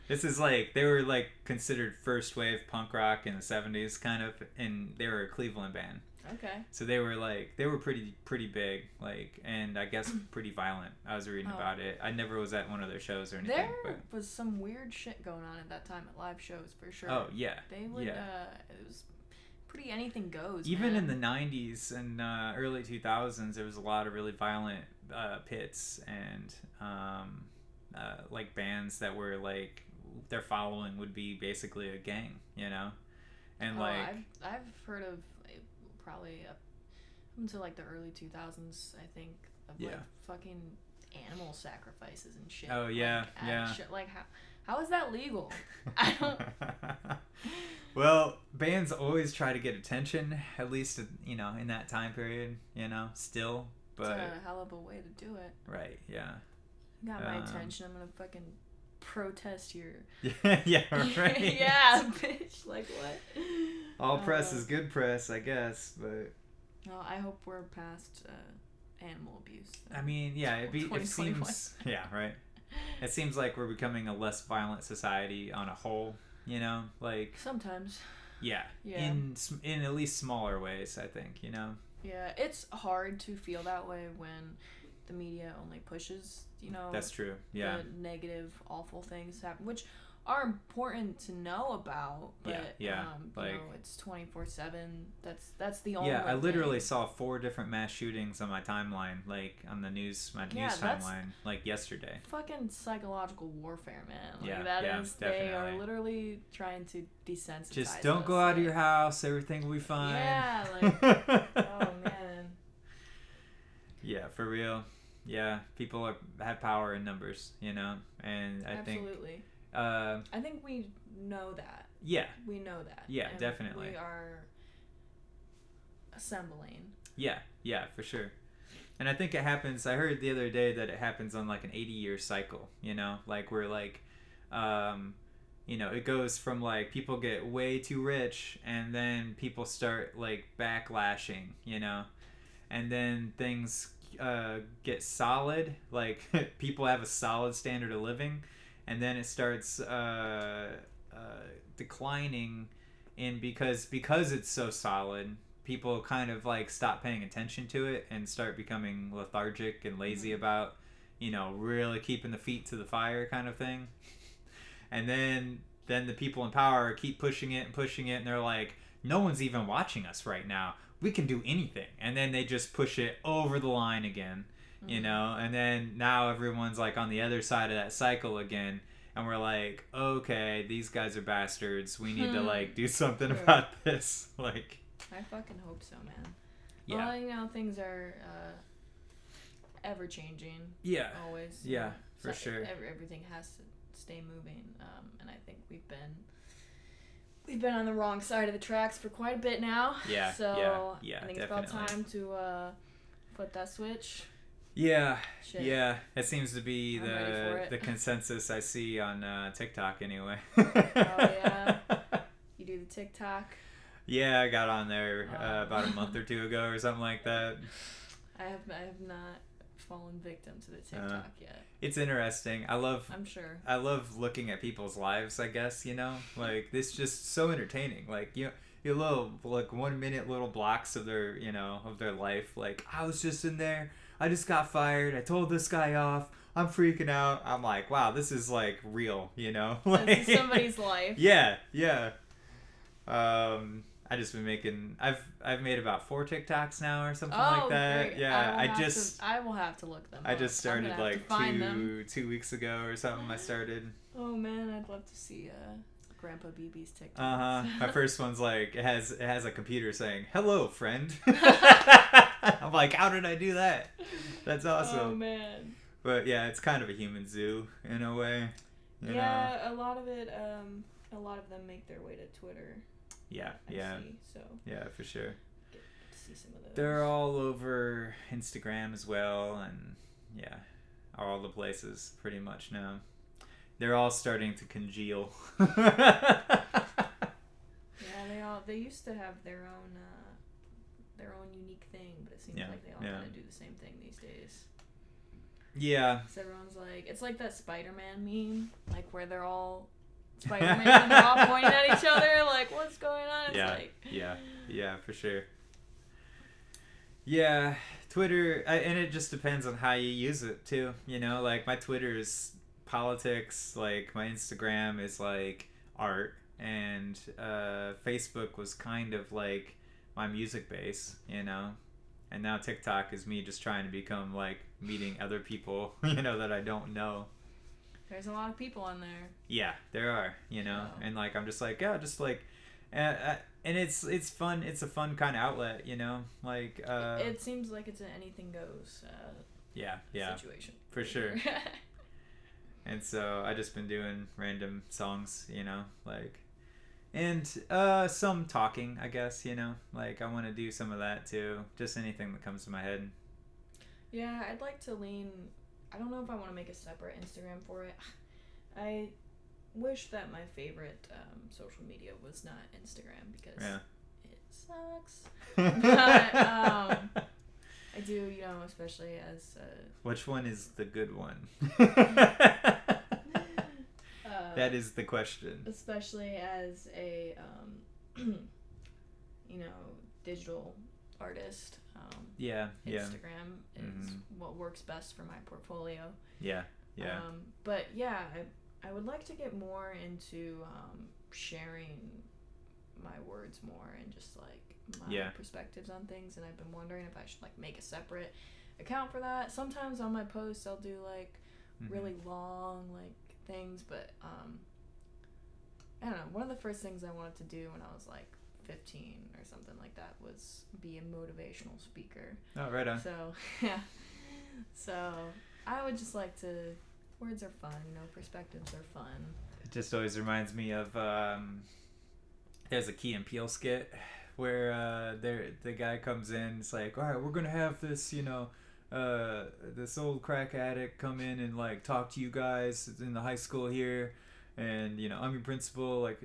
Speaker 1: This is they were considered first wave punk rock in the 70s, kind of, and they were a Cleveland band.
Speaker 2: Okay.
Speaker 1: So they were pretty big, and I guess pretty violent. I was reading about it. I never was at one of their shows or anything.
Speaker 2: There was some weird shit going on at that time at live shows for sure.
Speaker 1: Oh yeah.
Speaker 2: They would. It was pretty anything goes.
Speaker 1: Even in the 90s and early 2000s, there was a lot of really violent pits and bands that were their following would be basically a gang, and
Speaker 2: I've heard of probably up until the early 2000s, I think, of fucking animal sacrifices and shit.
Speaker 1: Oh yeah, yeah.
Speaker 2: Shit. How is that legal? I don't.
Speaker 1: Well, bands always try to get attention, at least in that time period, still. But
Speaker 2: it's a hell of a way to do it.
Speaker 1: Right. Yeah.
Speaker 2: You got my attention. I'm gonna fucking protest your.
Speaker 1: Yeah. Right.
Speaker 2: Yeah, bitch. What?
Speaker 1: All press is good press, I guess, but.
Speaker 2: Well, I hope we're past animal abuse.
Speaker 1: I mean, yeah, it seems. Yeah, right. It seems like we're becoming a less violent society on a whole.
Speaker 2: Sometimes.
Speaker 1: Yeah. In at least smaller ways, I think.
Speaker 2: Yeah, it's hard to feel that way when the media only pushes,
Speaker 1: That's true. Yeah.
Speaker 2: The negative, awful things happen, which are important to know about, but it's 24/7. That's the only.
Speaker 1: Yeah, I literally saw 4 different mass shootings on my timeline, on the news, news timeline, yesterday.
Speaker 2: Fucking psychological warfare, man.
Speaker 1: Yeah,
Speaker 2: They
Speaker 1: definitely.
Speaker 2: are literally trying to desensitize.
Speaker 1: Just don't go out of your house. Everything will be fine.
Speaker 2: Yeah, oh man.
Speaker 1: Yeah, for real. Yeah, people have power in numbers, and I think.
Speaker 2: Absolutely. I think we know that.
Speaker 1: Yeah.
Speaker 2: We know that.
Speaker 1: Yeah,
Speaker 2: and
Speaker 1: definitely.
Speaker 2: We are assembling.
Speaker 1: Yeah, for sure. And I think it happens, I heard the other day that it happens on an 80-year cycle, where it goes from people get way too rich and then people start backlashing, and then things get solid, people have a solid standard of living. And then it starts declining, and because it's so solid, people kind of like stop paying attention to it and start becoming lethargic and lazy about, really keeping the feet to the fire kind of thing. And then the people in power keep pushing it, and they're like, no one's even watching us right now. We can do anything. And then they just push it over the line again, and then now everyone's like on the other side of that cycle again. And we're like, okay, these guys are bastards. We need to like do something about this. Like,
Speaker 2: I fucking hope so, man.
Speaker 1: Yeah.
Speaker 2: Well, things are ever changing.
Speaker 1: Yeah.
Speaker 2: Always.
Speaker 1: Yeah, for sure.
Speaker 2: Everything has to stay moving. And I think we've been on the wrong side of the tracks for quite a bit now.
Speaker 1: Yeah.
Speaker 2: So
Speaker 1: yeah,
Speaker 2: I think
Speaker 1: definitely.
Speaker 2: it's about time to flip that switch.
Speaker 1: Yeah.
Speaker 2: Shit.
Speaker 1: Yeah. It seems to be
Speaker 2: I'm ready for it.
Speaker 1: the consensus I see on TikTok anyway.
Speaker 2: Oh yeah. You do the TikTok.
Speaker 1: Yeah, I got on there about a month or two ago or something like that.
Speaker 2: I have not fallen victim to the TikTok yet.
Speaker 1: It's interesting.
Speaker 2: I'm sure.
Speaker 1: I love looking at people's lives, I guess, like this just so entertaining. Like you little like 1 minute little blocks of their of their life. Like, I was just in there, I just got fired, I told this guy off, I'm freaking out. I'm like, wow, this is like real, like,
Speaker 2: This is somebody's life.
Speaker 1: Yeah. I just been making. I've made about 4 TikToks now or something like that.
Speaker 2: Great.
Speaker 1: Yeah,
Speaker 2: I will have to look them up.
Speaker 1: I just started like
Speaker 2: them.
Speaker 1: 2 weeks ago or something. I started.
Speaker 2: Oh man, I'd love to see Grandpa BB's TikTok.
Speaker 1: My first one's like it has a computer saying "Hello, friend." I'm like, how did I do that? That's awesome.
Speaker 2: Oh man.
Speaker 1: But yeah, it's kind of a human zoo in a way. You know?
Speaker 2: A lot of it. A lot of them make their way to Twitter.
Speaker 1: Yeah.
Speaker 2: I see, so
Speaker 1: Yeah, for sure.
Speaker 2: Get to see some of those.
Speaker 1: They're all over Instagram as well, and yeah, all the places pretty much now. They're all starting to congeal.
Speaker 2: Yeah, they used to have their own unique thing, but it seems like they all kind of do the same thing these days.
Speaker 1: Yeah.
Speaker 2: So everyone's like, it's like that Spider-Man meme, like where they're all Spider-Man and they're all pointing at each other, like, what's going on? It's
Speaker 1: yeah, for sure. Yeah, Twitter, and it just depends on how you use it too. Like my Twitter is politics, like my Instagram is like art, and Facebook was kind of like my music base, and now TikTok is me just trying to become like meeting other people, that I don't know.
Speaker 2: There's a lot of people on there.
Speaker 1: Yeah, there are, and like I'm just like, and it's fun. It's a fun kind of outlet, like.
Speaker 2: It seems like it's an anything goes. Situation.
Speaker 1: For sure. And so I just been doing random songs, like, and some talking, I guess, like I want to do some of that too. Just anything that comes to my head.
Speaker 2: Yeah, I'd like to lean. I don't know if I want to make a separate Instagram for it. I wish that my favorite social media was not Instagram because it sucks. But I do, especially as
Speaker 1: Which one is the good one? That is the question.
Speaker 2: Especially as a digital artist. Instagram is what works best for my portfolio.
Speaker 1: Yeah.
Speaker 2: But yeah, I would like to get more into sharing my words more and just like my perspectives on things, and I've been wondering if I should like make a separate account for that. Sometimes on my posts I'll do like really long like things, but I don't know. One of the first things I wanted to do when I was like 15 or something like that was be a motivational speaker.
Speaker 1: Oh, right on.
Speaker 2: So yeah, so I would just like to. Words are fun, perspectives are fun.
Speaker 1: It just always reminds me of there's a Key and Peele skit where the guy comes in. It's like, all right, we're gonna have this this old crack addict come in and like talk to you guys in the high school here, and I'm your principal, like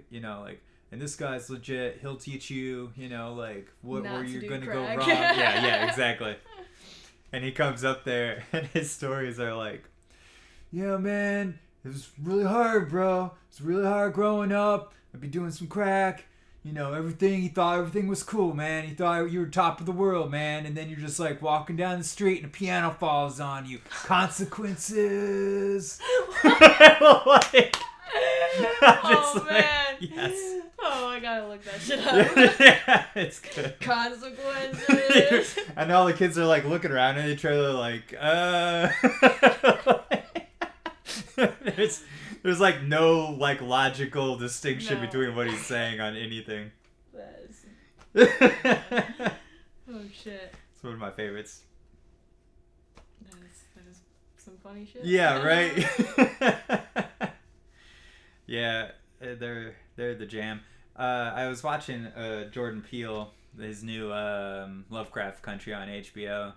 Speaker 1: and this guy's legit, he'll teach you like where you're gonna go wrong. yeah exactly. And he comes up there and his stories are like, yeah man, it was really hard, bro. It's really hard growing up. I'd be doing some crack. You know, he thought everything was cool, man. He thought you were top of the world, man. And then you're just like walking down the street and a piano falls on you. Consequences. Like,
Speaker 2: oh, man.
Speaker 1: Yes.
Speaker 2: Oh, I gotta look that shit up.
Speaker 1: Yeah, it's good.
Speaker 2: Consequences.
Speaker 1: And all the kids are like looking around in the trailer like, There's like no like logical distinction between what he's saying on anything.
Speaker 2: Oh shit.
Speaker 1: It's one of my favorites.
Speaker 2: That is some funny shit.
Speaker 1: Yeah, right. Yeah, they're the jam. I was watching Jordan Peele, his new Lovecraft Country on HBO,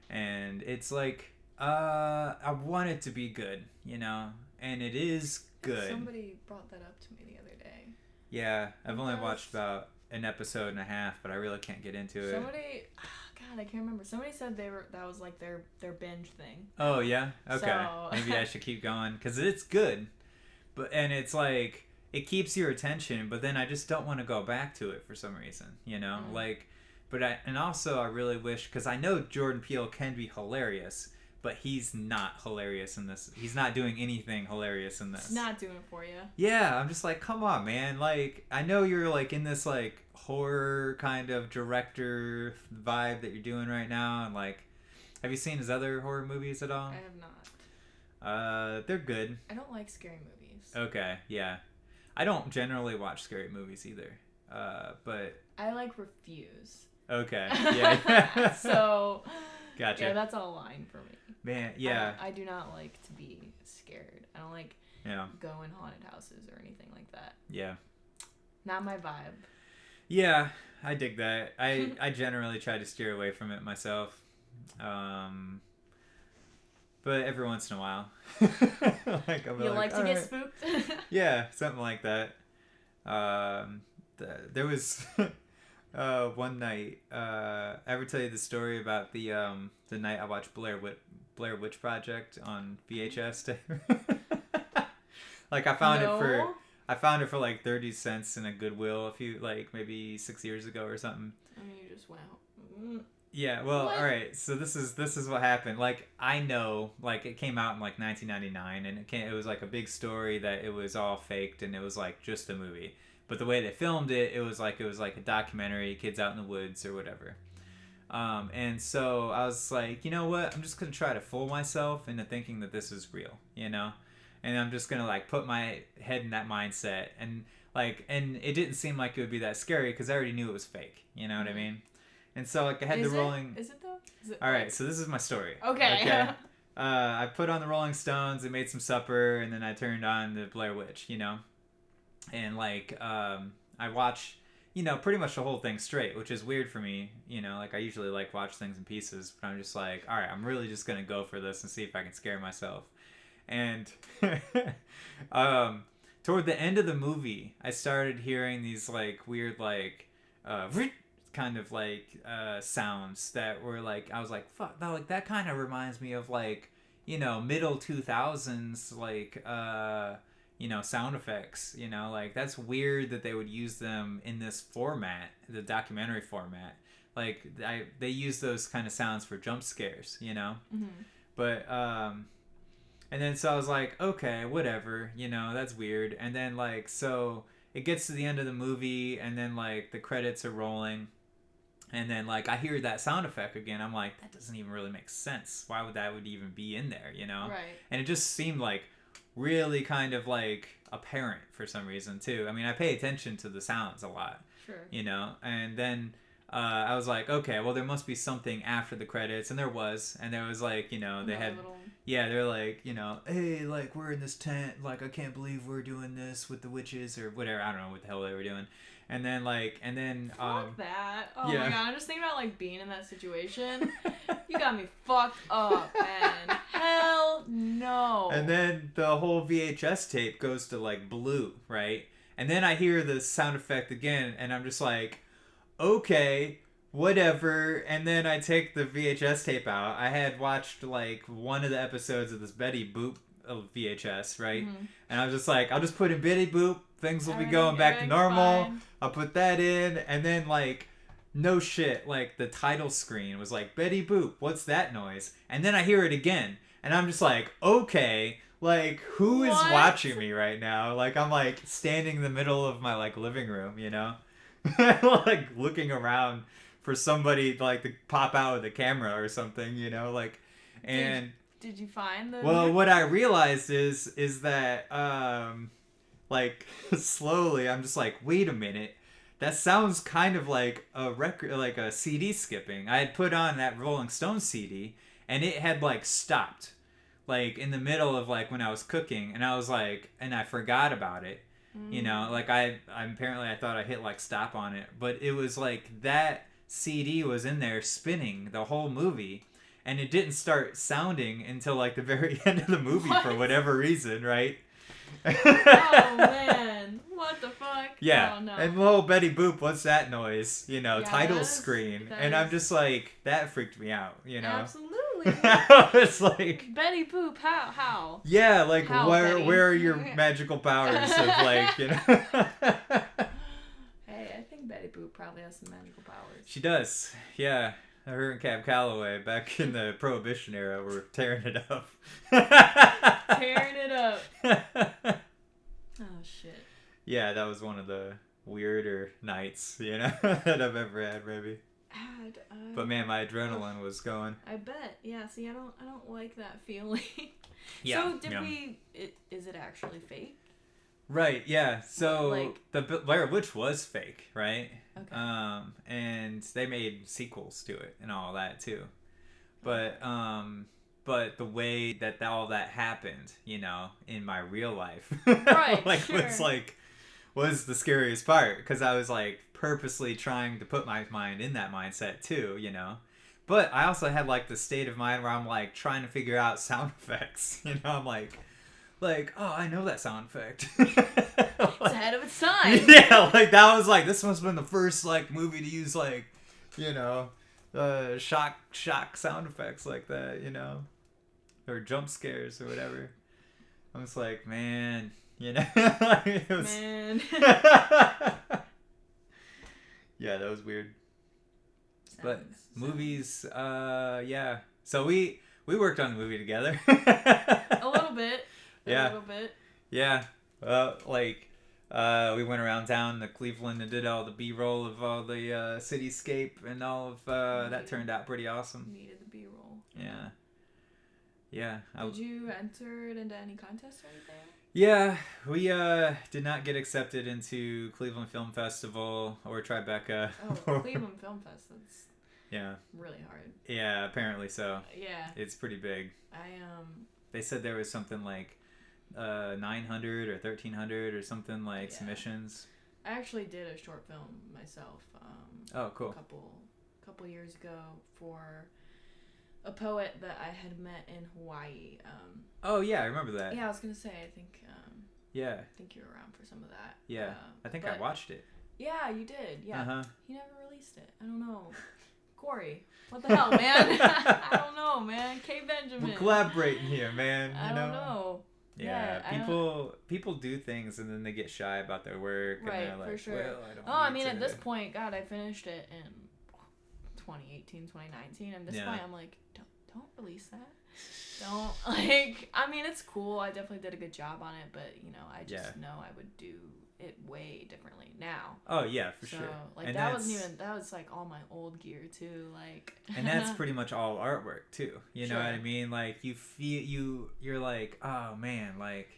Speaker 1: and it's like I want it to be good, you know, and it is good.
Speaker 2: Somebody brought that up to me the other day.
Speaker 1: Yeah, I've only watched about an episode and a half, but I really can't get into it.
Speaker 2: God, I can't remember. Somebody said that was like their binge thing.
Speaker 1: Oh yeah, okay.
Speaker 2: So...
Speaker 1: Maybe I should keep going because it's good, and it's like it keeps your attention, but then I just don't want to go back to it for some reason, you know, like. But I really wish, because I know Jordan Peele can be hilarious, but he's not hilarious in this. He's not doing anything hilarious in this.
Speaker 2: He's not doing it for you.
Speaker 1: Yeah, I'm just like, come on, man. Like, I know you're like in this like horror kind of director vibe that you're doing right now, and like, have you seen his other horror movies at all?
Speaker 2: I have not.
Speaker 1: They're good.
Speaker 2: I don't like scary movies.
Speaker 1: Okay, yeah. I don't generally watch scary movies either. But
Speaker 2: I like refuse.
Speaker 1: Okay, yeah.
Speaker 2: So,
Speaker 1: gotcha.
Speaker 2: Yeah, that's a line for me.
Speaker 1: Man, yeah.
Speaker 2: I do not like to be scared. I don't like go in haunted houses or anything like that.
Speaker 1: Yeah.
Speaker 2: Not my vibe.
Speaker 1: Yeah, I dig that. I generally try to steer away from it myself. But every once in a while. Like,
Speaker 2: you like to get spooked?
Speaker 1: Yeah, something like that. There was one night. I ever tell you the story about the night I watched Blair Witch Project on VHS? Like I found it for like 30 cents in a Goodwill maybe 6 years ago or something.
Speaker 2: I mean, you just went.
Speaker 1: Yeah, well, what? All right. So this is what happened. Like I know, like it came out in like 1999, and it was like a big story that it was all faked and it was like just a movie. But the way they filmed it, it was like a documentary, kids out in the woods or whatever. And so I was like, you know what? I'm just gonna try to fool myself into thinking that this is real, you know, and I'm just gonna like put my head in that mindset, and it didn't seem like it would be that scary because I already knew it was fake. You know what I mean? And so like I had the rolling.
Speaker 2: Is it though?
Speaker 1: All right, so this is my story.
Speaker 2: Okay.
Speaker 1: I put on the Rolling Stones and made some supper, and then I turned on the Blair Witch, you know, and like I watch, you know, pretty much the whole thing straight, which is weird for me, you know, like I usually like watch things in pieces, but I'm just like, all right, I'm really just gonna go for this and see if I can scare myself. And toward the end of the movie, I started hearing these like weird like kind of like sounds that were like, I was like, fuck, that kind of reminds me of like, you know, middle 2000s like you know, sound effects, you know, like that's weird that they would use them in this format, the documentary format. Like they use those kind of sounds for jump scares, you know. But and then so I was like, okay, whatever, you know, that's weird. And then like so it gets to the end of the movie, and then like the credits are rolling. And then, like, I hear that sound effect again. I'm like, that doesn't even really make sense. Why would that would even be in there, you know?
Speaker 2: Right.
Speaker 1: And it just seemed, like, really kind of, like, apparent for some reason, too. I mean, I pay attention to the sounds a lot.
Speaker 2: Sure.
Speaker 1: You know? And then I was like, okay, well, there must be something after the credits. And there was. And there was, like, you know, they had... Yeah, they're like, you know, hey, like, we're in this tent. Like, I can't believe we're doing this with the witches or whatever. I don't know what the hell they were doing. And then
Speaker 2: fuck that. Oh
Speaker 1: yeah.
Speaker 2: my god, I'm just thinking about like being in that situation. You got me fucked up, man. Hell no.
Speaker 1: And then the whole VHS tape goes to like blue, right? And then I hear the sound effect again, and I'm just like, okay, whatever. And then I take the VHS tape out. I had watched like one of the episodes of this Betty Boop a VHS, right?
Speaker 2: Mm-hmm.
Speaker 1: And I was just like, I'll just put in Betty Boop. Things will be going back to
Speaker 2: Everything's
Speaker 1: normal.
Speaker 2: fine.
Speaker 1: I'll put that in, and then like, no shit, like the title screen was like Betty Boop. What's that noise? And then I hear it again, and I'm just like, okay, like who is
Speaker 2: What?
Speaker 1: watching me right now? Like I'm like standing in the middle of my like living room, you know, like looking around for somebody like to pop out with a camera or something, you know, like, and
Speaker 2: Did you find the?
Speaker 1: well, what I realized is that like slowly I'm just like, wait a minute, that sounds kind of like a record, like a CD skipping. I had put on that Rolling Stones CD and it had like stopped like in the middle of like when I was cooking, and I was like, and I forgot about it, you know, like I apparently I thought I hit like stop on it, but it was like that CD was in there spinning the whole movie, and it didn't start sounding until like the very end of the movie for whatever reason, right?
Speaker 2: Oh man, what the fuck?
Speaker 1: Yeah,
Speaker 2: Oh, no.
Speaker 1: and little Betty Boop, what's that noise? You know,
Speaker 2: Yeah,
Speaker 1: title
Speaker 2: that is-
Speaker 1: screen,
Speaker 2: that
Speaker 1: and I'm
Speaker 2: is-
Speaker 1: just like, that freaked me out, you know.
Speaker 2: Absolutely.
Speaker 1: It's like,
Speaker 2: Betty Boop, how?
Speaker 1: yeah, like
Speaker 2: How, Betty?
Speaker 1: where are your magical powers of like, you know?
Speaker 2: Hey, I think Betty Boop probably has some magical powers.
Speaker 1: She does, yeah. Her and Cab Calloway back in the Prohibition era were tearing it up.
Speaker 2: Tearing it up. Oh shit.
Speaker 1: Yeah, that was one of the weirder nights, you know, that I've ever had, maybe. But man, my adrenaline was going.
Speaker 2: I bet. Yeah. See, I don't like that feeling.
Speaker 1: Yeah.
Speaker 2: So did
Speaker 1: yeah.
Speaker 2: is it actually fake?
Speaker 1: Right. Yeah. So
Speaker 2: Like-
Speaker 1: the Blair Witch was fake, right?
Speaker 2: Okay.
Speaker 1: And they made sequels to it and all that too. But the way that all that happened, you know, in my real life,
Speaker 2: Right,
Speaker 1: like
Speaker 2: sure.
Speaker 1: was the scariest part, because I was like purposely trying to put my mind in that mindset too, you know. But I also had like the state of mind where I'm like trying to figure out sound effects, you know. I'm like, oh, I know that sound effect.
Speaker 2: It's ahead of its time.
Speaker 1: Yeah, like that was like, this must have been the first like movie to use like, you know, shock sound effects like that, you know, or jump scares or whatever. I was like, man, you know, it was...
Speaker 2: Man.
Speaker 1: Yeah, that was weird. But
Speaker 2: Sounds-
Speaker 1: movies, yeah. So we worked on the movie together.
Speaker 2: A little bit.
Speaker 1: Yeah.
Speaker 2: A little bit.
Speaker 1: Yeah. Like, we went around town to Cleveland and did all the B-roll of all the cityscape and all of that turned out pretty awesome.
Speaker 2: Needed the B-roll.
Speaker 1: Yeah. Yeah.
Speaker 2: Did you enter it into any contest or anything?
Speaker 1: Yeah, we did not get accepted into Cleveland Film Festival or Tribeca.
Speaker 2: Oh, Cleveland Film Fest. That's
Speaker 1: Yeah.
Speaker 2: really hard.
Speaker 1: Yeah, apparently so.
Speaker 2: Yeah.
Speaker 1: It's pretty big.
Speaker 2: I
Speaker 1: They said there was something like 900 or 1,300 or something like
Speaker 2: Yeah.
Speaker 1: submissions.
Speaker 2: I actually did a short film myself.
Speaker 1: Oh, cool.
Speaker 2: A couple years ago for a poet that I had met in Hawaii.
Speaker 1: Oh yeah, I remember that.
Speaker 2: Yeah, I was gonna say. I think
Speaker 1: Yeah.
Speaker 2: you were around for some of that.
Speaker 1: Yeah. I think I
Speaker 2: but-
Speaker 1: watched it.
Speaker 2: Yeah, you did. Yeah.
Speaker 1: Uh-huh.
Speaker 2: He never released it. I don't know. Corey, what the hell, man? I don't know, man. K. Benjamin.
Speaker 1: We're collaborating here, man.
Speaker 2: I don't know.
Speaker 1: Yeah,
Speaker 2: I
Speaker 1: people do things and then they get shy about their work.
Speaker 2: Right,
Speaker 1: and they're like,
Speaker 2: for sure.
Speaker 1: Well, I don't
Speaker 2: Oh, I
Speaker 1: need
Speaker 2: mean,
Speaker 1: to...
Speaker 2: at this point, God, I finished it in 2018, 2019. At this
Speaker 1: Yeah.
Speaker 2: point, I'm like, don't release that. Don't, like, I mean, it's cool. I definitely did a good job on it, but, you know, I just know I would do it way differently now.
Speaker 1: Oh, yeah, for
Speaker 2: So,
Speaker 1: sure.
Speaker 2: like,
Speaker 1: And
Speaker 2: that
Speaker 1: that's-
Speaker 2: wasn't even, that was, like, all my old gear, too, like.
Speaker 1: And that's pretty much all artwork, too. You know what I
Speaker 2: Sure.
Speaker 1: mean? Like, you feel, you're like, oh, man, like...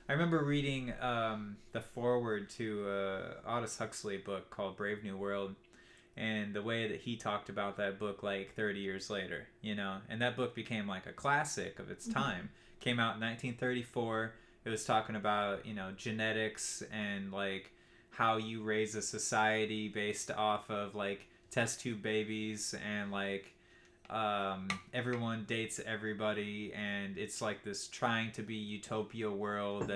Speaker 1: I remember reading the foreword to Aldous Huxley book called Brave New World, and the way that he talked about that book like 30 years later, you know, and that book became like a classic of its time. Came out in 1934. It was talking about, you know, genetics and like how you raise a society based off of like test tube babies, and like everyone dates everybody, and it's like this trying to be utopia world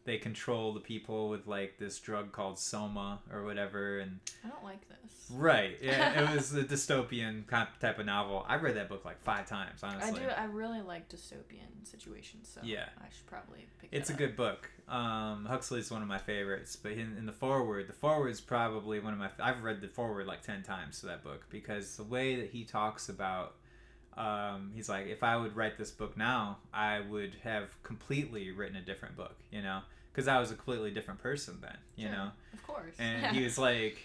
Speaker 1: they control the people with like this drug called Soma or whatever, and
Speaker 2: I don't like this.
Speaker 1: right, yeah, it was a dystopian type of novel. I read that book like 5 times, honestly.
Speaker 2: I really like dystopian situations, so
Speaker 1: yeah,
Speaker 2: I should probably pick
Speaker 1: it's
Speaker 2: that
Speaker 1: a
Speaker 2: up.
Speaker 1: good book. Huxley's one of my favorites, but in the forewords probably one of my. I've read the foreword like 10 times to that book because the way that he talks about. He's like, if I would write this book now, I would have completely written a different book, you know, because I was a completely different person then, you know.
Speaker 2: Of course.
Speaker 1: And he was like,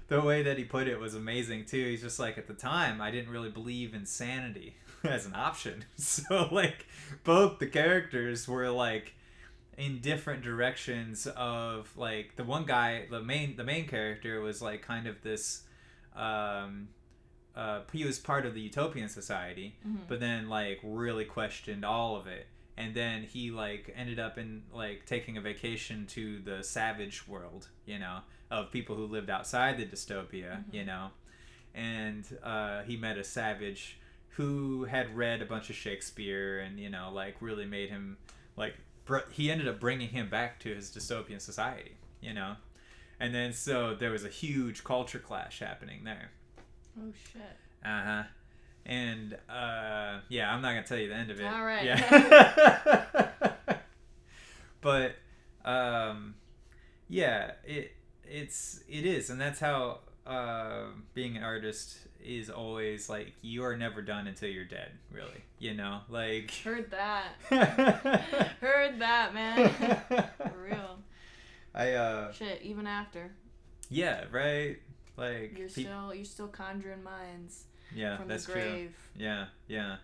Speaker 1: the way that he put it was amazing too. He's just like, at the time, I didn't really believe in sanity as an option. So like, both the characters were like in different directions of like the one guy, the main character was like kind of this. He was part of the utopian society, but then like really questioned all of it, and then he like ended up in like taking a vacation to the savage world, you know, of people who lived outside the dystopia, you know, and he met a savage who had read a bunch of Shakespeare and, you know, like really made him like he ended up bringing him back to his dystopian society, you know, and then so there was a huge culture clash happening there.
Speaker 2: Oh shit.
Speaker 1: Uh-huh. And yeah, I'm not gonna tell you the end of it.
Speaker 2: All right.
Speaker 1: Yeah. But yeah, it is, and that's how being an artist is always like you are never done until you're dead, really. You know, like
Speaker 2: Heard that. Heard that, man. For real. Shit, even after.
Speaker 1: Yeah, right. Like
Speaker 2: you're still conjuring minds.
Speaker 1: Yeah,
Speaker 2: from
Speaker 1: that's
Speaker 2: the grave.
Speaker 1: True. Yeah, yeah.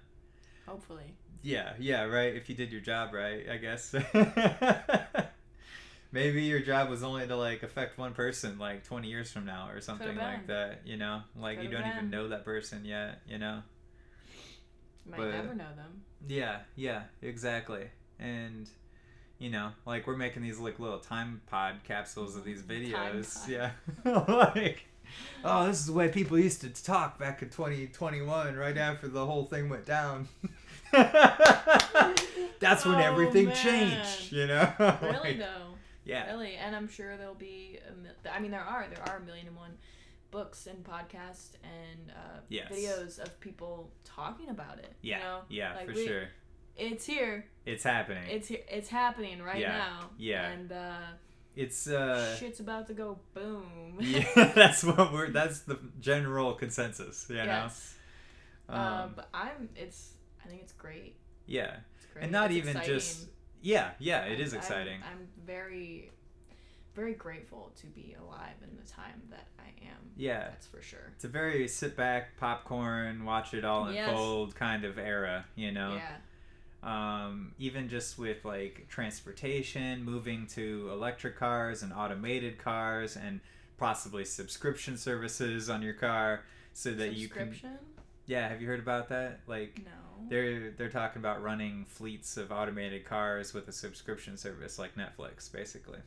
Speaker 2: Hopefully.
Speaker 1: Yeah, right. If you did your job right, I guess. Maybe your job was only to like affect one person like 20 years from now or something like that, you know? Like you don't even know that person yet, you know?
Speaker 2: You might never know them.
Speaker 1: Yeah, exactly. And you know, like we're making these like little time pod capsules of these videos. Yeah. Like oh, this is the way people used to talk back in 2021, right after the whole thing went down. That's when everything changed, you know?
Speaker 2: Really, though.
Speaker 1: Yeah.
Speaker 2: Really, and I'm sure there'll be, I mean, there are a million and one books and podcasts and videos of people talking about it.
Speaker 1: Yeah,
Speaker 2: you know?
Speaker 1: Yeah, like for sure.
Speaker 2: It's here.
Speaker 1: It's happening.
Speaker 2: It's happening right now.
Speaker 1: Yeah.
Speaker 2: And
Speaker 1: it's
Speaker 2: shit's about to go boom.
Speaker 1: Yeah, that's the general consensus, you know.
Speaker 2: Yes. But I think it's great.
Speaker 1: Yeah.
Speaker 2: It's great.
Speaker 1: And not
Speaker 2: it's
Speaker 1: even
Speaker 2: exciting.
Speaker 1: just it is exciting.
Speaker 2: I'm very very grateful to be alive in the time that I am.
Speaker 1: Yeah.
Speaker 2: That's for sure.
Speaker 1: It's a very sit back, popcorn, watch it all unfold kind of era, you know.
Speaker 2: Yeah.
Speaker 1: Even just with like transportation, moving to electric cars and automated cars and possibly subscription services on your car so that you can. Yeah, have you heard about that? Like
Speaker 2: no.
Speaker 1: They're talking about running fleets of automated cars with a subscription service like Netflix, basically.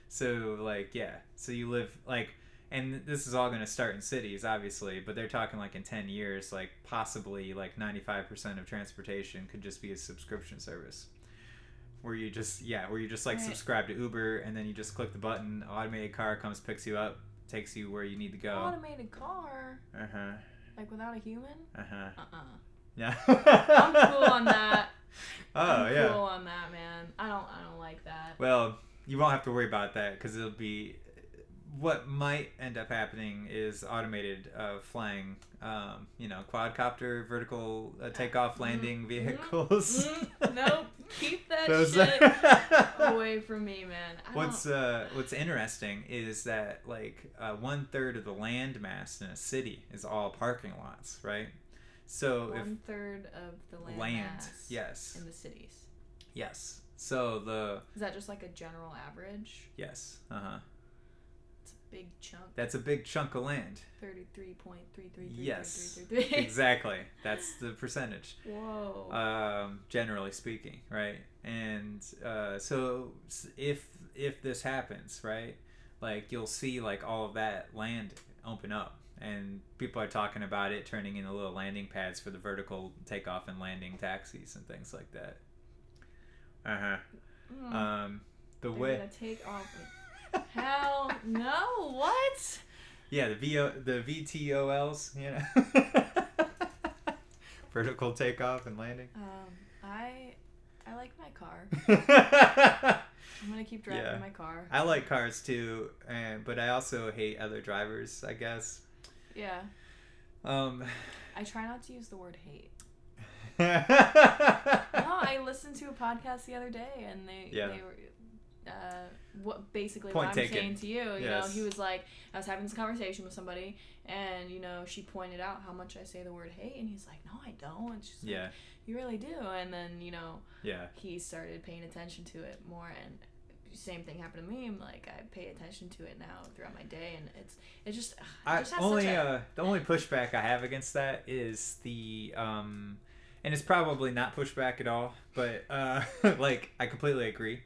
Speaker 1: So like so you live like. And this is all going to start in cities, obviously, but they're talking like in 10 years, like possibly like 95% of transportation could just be a subscription service. Where you just like subscribe to Uber and then you just click the button, automated car comes, picks you up, takes you where you need to go.
Speaker 2: Automated car?
Speaker 1: Uh-huh.
Speaker 2: Like without a human?
Speaker 1: Uh-huh.
Speaker 2: Yeah.
Speaker 1: I'm
Speaker 2: cool on that.
Speaker 1: I'm
Speaker 2: cool on that, man. I don't like that.
Speaker 1: Well, you won't have to worry about that because it'll be... What might end up happening is automated flying, quadcopter, vertical takeoff landing vehicles.
Speaker 2: Nope, keep that shit away from me, man.
Speaker 1: What's interesting is that like 1/3 of the land mass in a city is all parking lots, right? So
Speaker 2: 1/3 of the land mass,
Speaker 1: yes,
Speaker 2: in the cities.
Speaker 1: Yes. So
Speaker 2: is that just like a general average?
Speaker 1: Yes.
Speaker 2: Big chunk.
Speaker 1: That's a big chunk of land.
Speaker 2: 33.33.
Speaker 1: Yes, exactly. That's the percentage.
Speaker 2: Whoa.
Speaker 1: Generally speaking, right? And so if this happens, right, like you'll see like all of that land open up, and people are talking about it turning into little landing pads for the vertical takeoff and landing taxis and things like that. The
Speaker 2: They're
Speaker 1: way.
Speaker 2: gonna take off. Hell no! What?
Speaker 1: Yeah, the VTOLs, you know. Vertical takeoff and landing.
Speaker 2: I like my car. I'm gonna keep driving my car.
Speaker 1: I like cars too, but I also hate other drivers, I guess.
Speaker 2: Yeah. I try not to use the word hate. No, I listened to a podcast the other day, and they were what I'm saying to you, you know, he was like, I was having this conversation with somebody, and you know, she pointed out how much I say the word hate, and he's like, no, I don't. And she's like, you really do. And then, you know, he started paying attention to it more, and same thing happened to me. I'm like, I pay attention to it now throughout my day, and it just has the
Speaker 1: only pushback I have against that is the and it's probably not pushback at all, but like, I completely agree,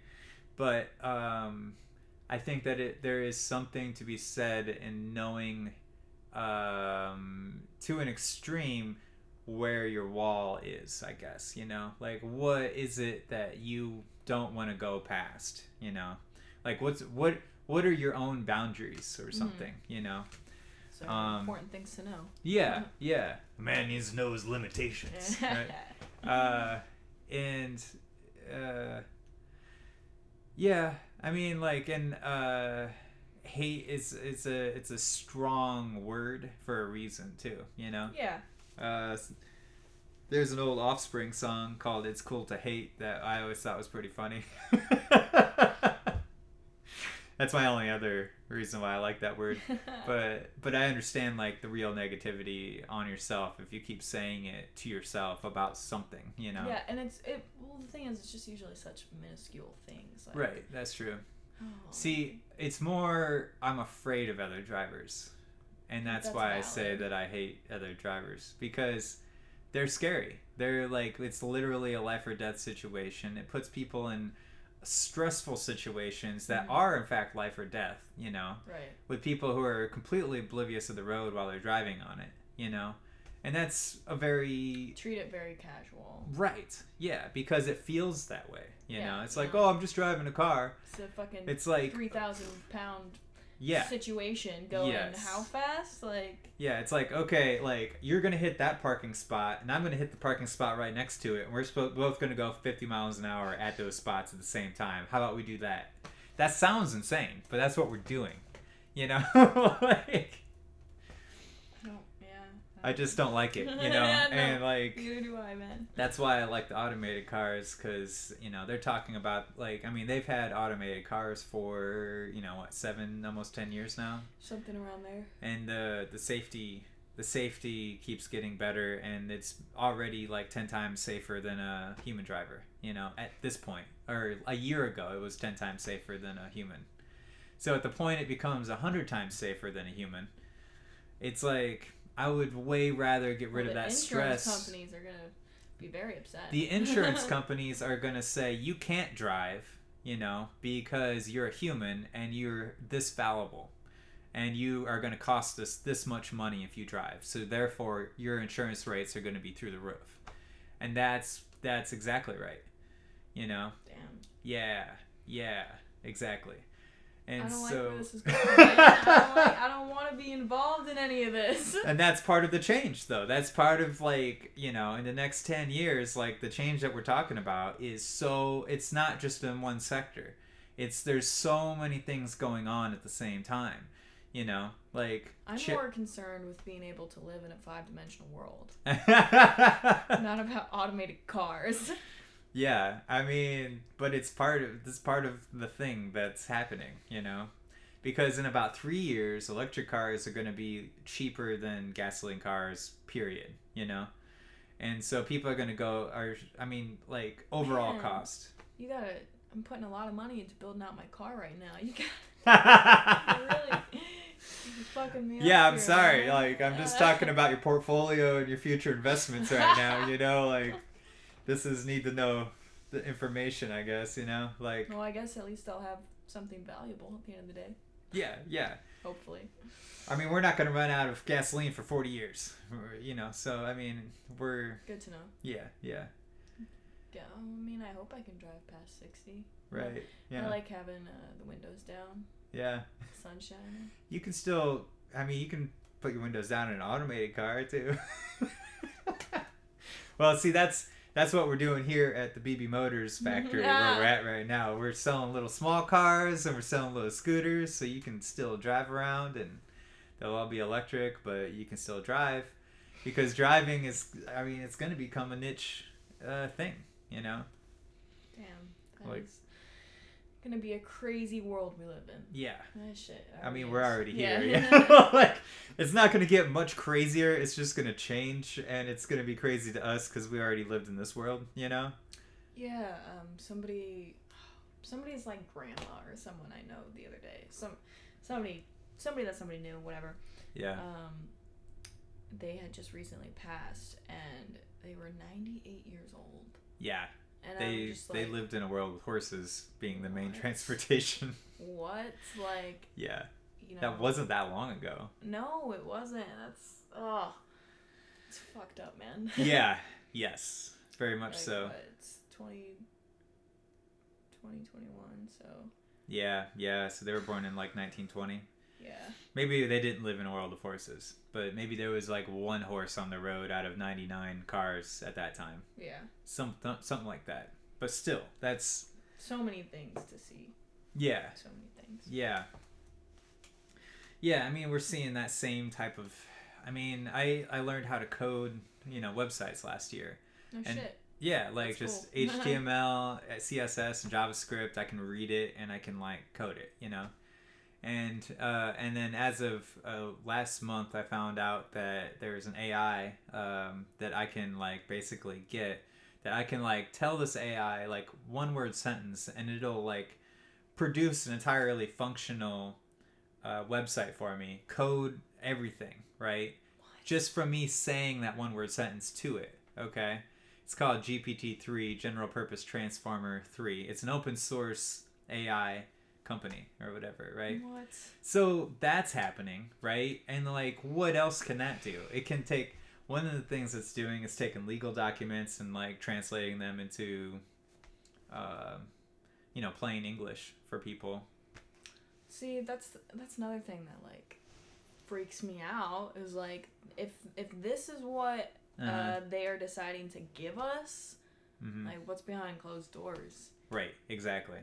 Speaker 1: but I think that there is something to be said in knowing to an extreme where your wall is, I guess, you know, like, what is it that you don't want to go past, you know, like what are your own boundaries or something, you know.
Speaker 2: So important things to know.
Speaker 1: Yeah. A man needs to know his limitations, right? Yeah, I mean, like, and hate it's a strong word for a reason too, you know. There's an old Offspring song called "It's Cool to Hate" that I always thought was pretty funny. That's my only other reason why I like that word. But I understand, like, the real negativity on yourself if you keep saying it to yourself about something, you know.
Speaker 2: Yeah, and well, the thing is, it's just usually such minuscule things. Like,
Speaker 1: right, that's true. See, it's more, I'm afraid of other drivers. And that's why valid. I say that I hate other drivers, because they're scary. They're like, it's literally a life or death situation. It puts people in stressful situations that are in fact life or death, you know,
Speaker 2: right,
Speaker 1: with people who are completely oblivious of the road while they're driving on it, you know. And that's treat it very casual, right? Yeah, because it feels that way, you know. It's like, oh, I'm just driving a car. It's like 3,000 pound situation going how fast, like, it's like, okay, like, you're gonna hit that parking spot and I'm gonna hit the parking spot right next to it, and we're both gonna go 50 miles an hour at those spots at the same time. How about we do that? That sounds insane, but that's what we're doing, you know. Like, I just don't like it, you know. And like,
Speaker 2: neither do I, man.
Speaker 1: That's why I like the automated cars, because, you know, they're talking about, like, I mean, they've had automated cars for, you know, what, 7, almost 10 years now,
Speaker 2: something around there.
Speaker 1: And the safety keeps getting better, and it's already like 10 times safer than a human driver, you know, at this point. Or a year ago it was 10 times safer than a human. So at the point it becomes 100 times safer than a human, it's like, I would way rather get rid of that stress.
Speaker 2: The insurance companies are going to be very upset.
Speaker 1: The insurance companies are going to say, you can't drive, you know, because you're a human and you're this fallible. And you are going to cost us this much money if you drive. So therefore, your insurance rates are going to be through the roof. And that's exactly right. You know?
Speaker 2: Damn.
Speaker 1: Yeah, exactly. And
Speaker 2: I don't
Speaker 1: so,
Speaker 2: like where this is going. I don't want to be involved in any of this.
Speaker 1: And that's part of the change, though. That's part of, like, you know, in the next 10 years, like, the change that we're talking about is it's not just in one sector. There's so many things going on at the same time, you know, like.
Speaker 2: I'm more concerned with being able to live in a 5-dimensional world. Not about automated cars.
Speaker 1: Yeah, I mean, but it's part of the thing that's happening, you know, because in about 3 years, electric cars are going to be cheaper than gasoline cars, period, you know, and so people are going to like, overall cost.
Speaker 2: I'm putting a lot of money into building out my car right now. You got really fucking me up.
Speaker 1: Yeah, I'm
Speaker 2: here,
Speaker 1: sorry.
Speaker 2: Man.
Speaker 1: Like, I'm just talking about your portfolio and your future investments right now, you know, like. This is need to know the information, I guess, you know? Like,
Speaker 2: well, I guess at least I'll have something valuable at the end of the day.
Speaker 1: Yeah.
Speaker 2: Hopefully.
Speaker 1: I mean, we're not going to run out of gasoline for 40 years, you know? So, I mean, we're...
Speaker 2: Good to know.
Speaker 1: Yeah.
Speaker 2: Yeah, I mean, I hope I can drive past 60.
Speaker 1: Right. Yeah.
Speaker 2: I like having the windows down.
Speaker 1: Yeah.
Speaker 2: Sun shining.
Speaker 1: You can still. I mean, you can put your windows down in an automated car too. Well, see, that's what we're doing here at the BB Motors factory where we're at right now. We're selling little small cars and we're selling little scooters, so you can still drive around, and they'll all be electric, but you can still drive, because driving is. I mean, it's going to become a niche thing, you know.
Speaker 2: Damn, that's gonna be a crazy world we live in.
Speaker 1: Yeah.
Speaker 2: That shit.
Speaker 1: I mean, we're already
Speaker 2: yeah.
Speaker 1: here. Yeah. Like, it's not going to get much crazier. It's just going to change, and it's going to be crazy to us because we already lived in this world, you know?
Speaker 2: Yeah. Somebody's like grandma or someone I know the other day. Somebody that somebody knew, whatever.
Speaker 1: Yeah.
Speaker 2: They had just recently passed, and they were 98 years old.
Speaker 1: Yeah.
Speaker 2: And
Speaker 1: they lived in a world with horses being the main transportation.
Speaker 2: What? Like...
Speaker 1: Yeah.
Speaker 2: You know,
Speaker 1: that wasn't that long ago.
Speaker 2: No, it wasn't. It's fucked up, man.
Speaker 1: Yeah. Yes. Very much
Speaker 2: like,
Speaker 1: so.
Speaker 2: What? It's 2021, so...
Speaker 1: Yeah. So they were born in like 1920.
Speaker 2: Yeah.
Speaker 1: Maybe they didn't live in a world of horses, but maybe there was like one horse on the road out of 99 cars at that time.
Speaker 2: Yeah.
Speaker 1: Something like that. But still, that's...
Speaker 2: So many things to see.
Speaker 1: Yeah.
Speaker 2: So many things.
Speaker 1: Yeah. Yeah, I mean, we're seeing that same type of... I mean, I learned how to code, websites last year.
Speaker 2: Oh, shit.
Speaker 1: Yeah, like
Speaker 2: That's
Speaker 1: just
Speaker 2: cool.
Speaker 1: HTML, CSS, and JavaScript. I can read it and I can like code it, And then as of last month, I found out that there's an AI that I can like basically get, that I can like tell this AI like one word sentence and it'll like produce an entirely functional website for me, code everything, right?
Speaker 2: What?
Speaker 1: Just from me saying that one word sentence to it, okay? It's called GPT-3, General Purpose Transformer 3. It's an open source AI company or whatever, right?
Speaker 2: What?
Speaker 1: So that's happening, right? And like, what else can that do? It can take... One of the things it's doing is taking legal documents and like translating them into, plain English for people.
Speaker 2: See, that's another thing that like freaks me out, is like if this is what they are deciding to give us, like what's behind closed doors?
Speaker 1: Right, exactly.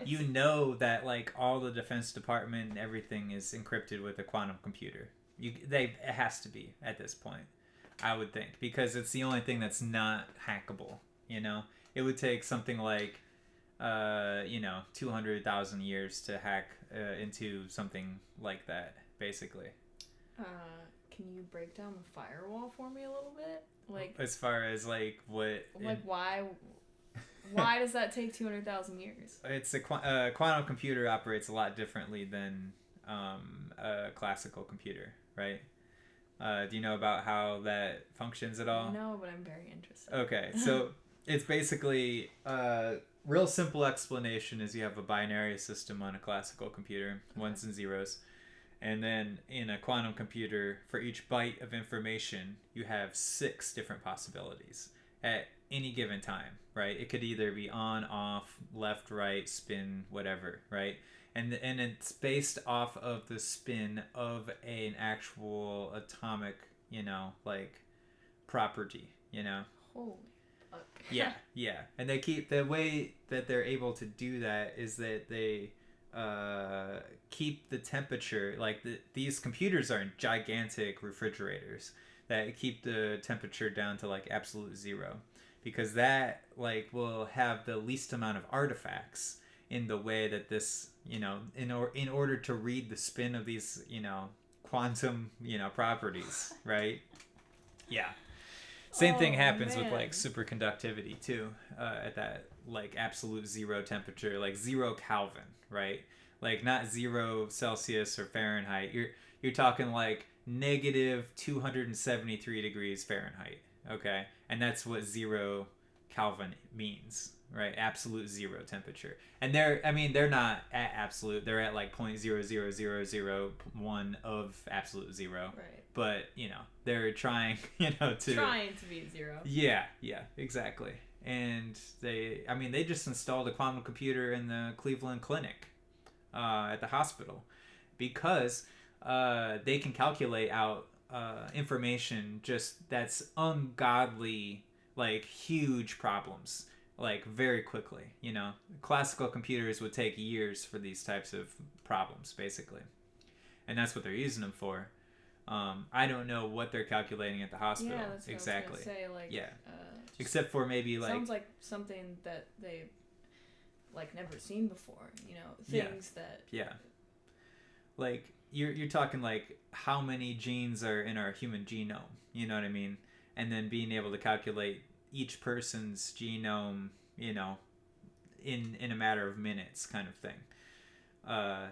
Speaker 1: You know that like all the Defense Department and everything is encrypted with a quantum computer. It has to be at this point, I would think, because it's the only thing that's not hackable. It would take something like 200,000 years to hack into something like that, basically.
Speaker 2: Can you break down the firewall for me a little bit? Like,
Speaker 1: as far as like what?
Speaker 2: Like why? Why does that take 200,000 years?
Speaker 1: It's a quantum computer operates a lot differently than a classical computer, right? Do you know about how that functions at all?
Speaker 2: No, but I'm very interested.
Speaker 1: Okay, so it's basically real simple explanation is you have a binary system on a classical computer, ones and zeros. And then in a quantum computer, for each byte of information, you have 6 different possibilities at any given time, right? It could either be on, off, left, right, spin, whatever, right? And it's based off of the spin of an actual atomic, property,
Speaker 2: Holy fuck.
Speaker 1: Yeah. And they keep... The way that they're able to do that is that they keep the temperature... Like, these computers are gigantic refrigerators that keep the temperature down to, like, absolute zero. Because that, like, will have the least amount of artifacts in the way that this, in order to read the spin of these, quantum, properties, right? Yeah. Same thing happens with, like, superconductivity, too, at that, like, absolute zero temperature, like 0 Kelvin, right? Like, not 0 Celsius or Fahrenheit. You're talking, like, negative 273 degrees Fahrenheit, okay? And that's what 0 Kelvin means, right? Absolute zero temperature. And they're not at absolute. They're at like 0.00001 of absolute zero.
Speaker 2: Right.
Speaker 1: But, they're trying,
Speaker 2: Trying to be zero.
Speaker 1: Yeah, exactly. And they just installed a quantum computer in the Cleveland Clinic at the hospital because they can calculate out information just that's ungodly, like huge problems, like very quickly. Classical computers would take years for these types of problems, basically, and that's what they're using them for. I don't know what they're calculating at the hospital exactly.
Speaker 2: What I was gonna say, like,
Speaker 1: except for maybe like
Speaker 2: sounds like something that they like never seen before. Things that
Speaker 1: like you're talking like how many genes are in our human genome. You know what I mean? And then being able to calculate each person's genome, in a matter of minutes, kind of thing,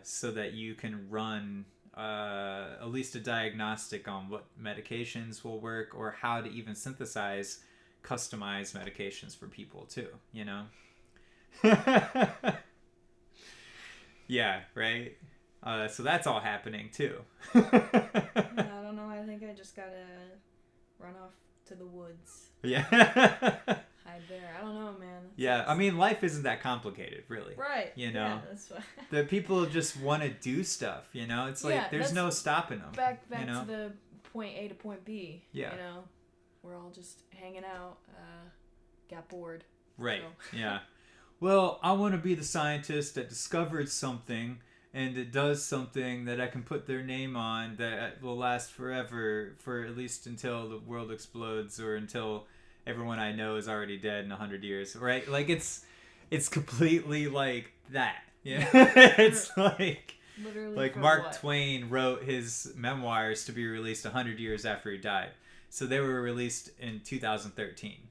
Speaker 1: so that you can run at least a diagnostic on what medications will work or how to even synthesize customized medications for people too, Yeah, right? So that's all happening too.
Speaker 2: I don't know. I think I just gotta run off to the woods.
Speaker 1: Yeah.
Speaker 2: Hide there. I don't know, man.
Speaker 1: Life isn't that complicated, really.
Speaker 2: Right.
Speaker 1: Yeah,
Speaker 2: that's why.
Speaker 1: The people just want to do stuff, It's like there's no stopping them.
Speaker 2: Back to the point A to point B.
Speaker 1: Yeah.
Speaker 2: We're all just hanging out, got bored.
Speaker 1: Right.
Speaker 2: So.
Speaker 1: Yeah. Well, I want to be the scientist that discovered something and it does something that I can put their name on that will last forever, for at least until the world explodes or until everyone I know is already dead in 100 years, right? Like it's completely like that. Yeah. It's like
Speaker 2: literally
Speaker 1: like Mark Twain wrote his memoirs to be released 100 years after he died. So they were released in 2013.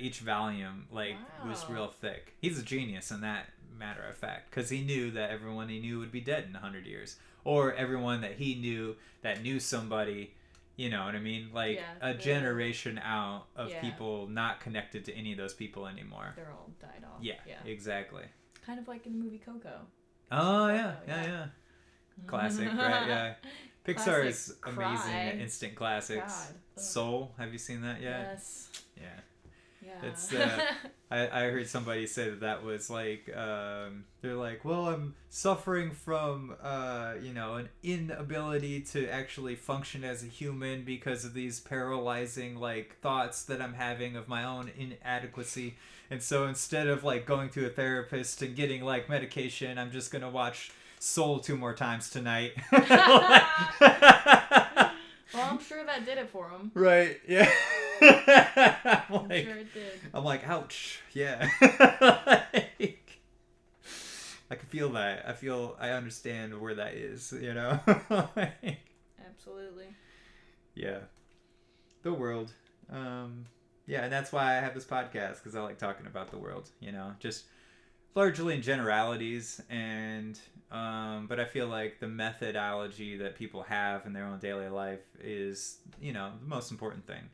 Speaker 1: Each volume was real thick. He's a genius in that matter of fact, because he knew that everyone he knew would be dead in 100 years, or everyone that he knew that knew somebody, you know what I mean, like a generation out of people not connected to any of those people anymore.
Speaker 2: They're all died off.
Speaker 1: Yeah, exactly.
Speaker 2: Kind of like in the movie Coco.
Speaker 1: Oh yeah. Classic, right? Yeah. Pixar is amazing at instant classics. Soul, have you san that yet?
Speaker 2: Yes.
Speaker 1: Yeah. It's I heard somebody say that was like they're like, well, I'm suffering from an inability to actually function as a human because of these paralyzing like thoughts that I'm having of my own inadequacy, and so instead of like going to a therapist and getting like medication, I'm just gonna watch Soul 2 more times tonight.
Speaker 2: Well, I'm sure that did it for him.
Speaker 1: Right, yeah.
Speaker 2: I'm sure it did.
Speaker 1: I'm like, ouch, yeah. I can feel that. I understand where that is,
Speaker 2: Absolutely.
Speaker 1: Yeah. The world. And that's why I have this podcast, because I like talking about the world, just largely in generalities, and but I feel like the methodology that people have in their own daily life is, the most important thing.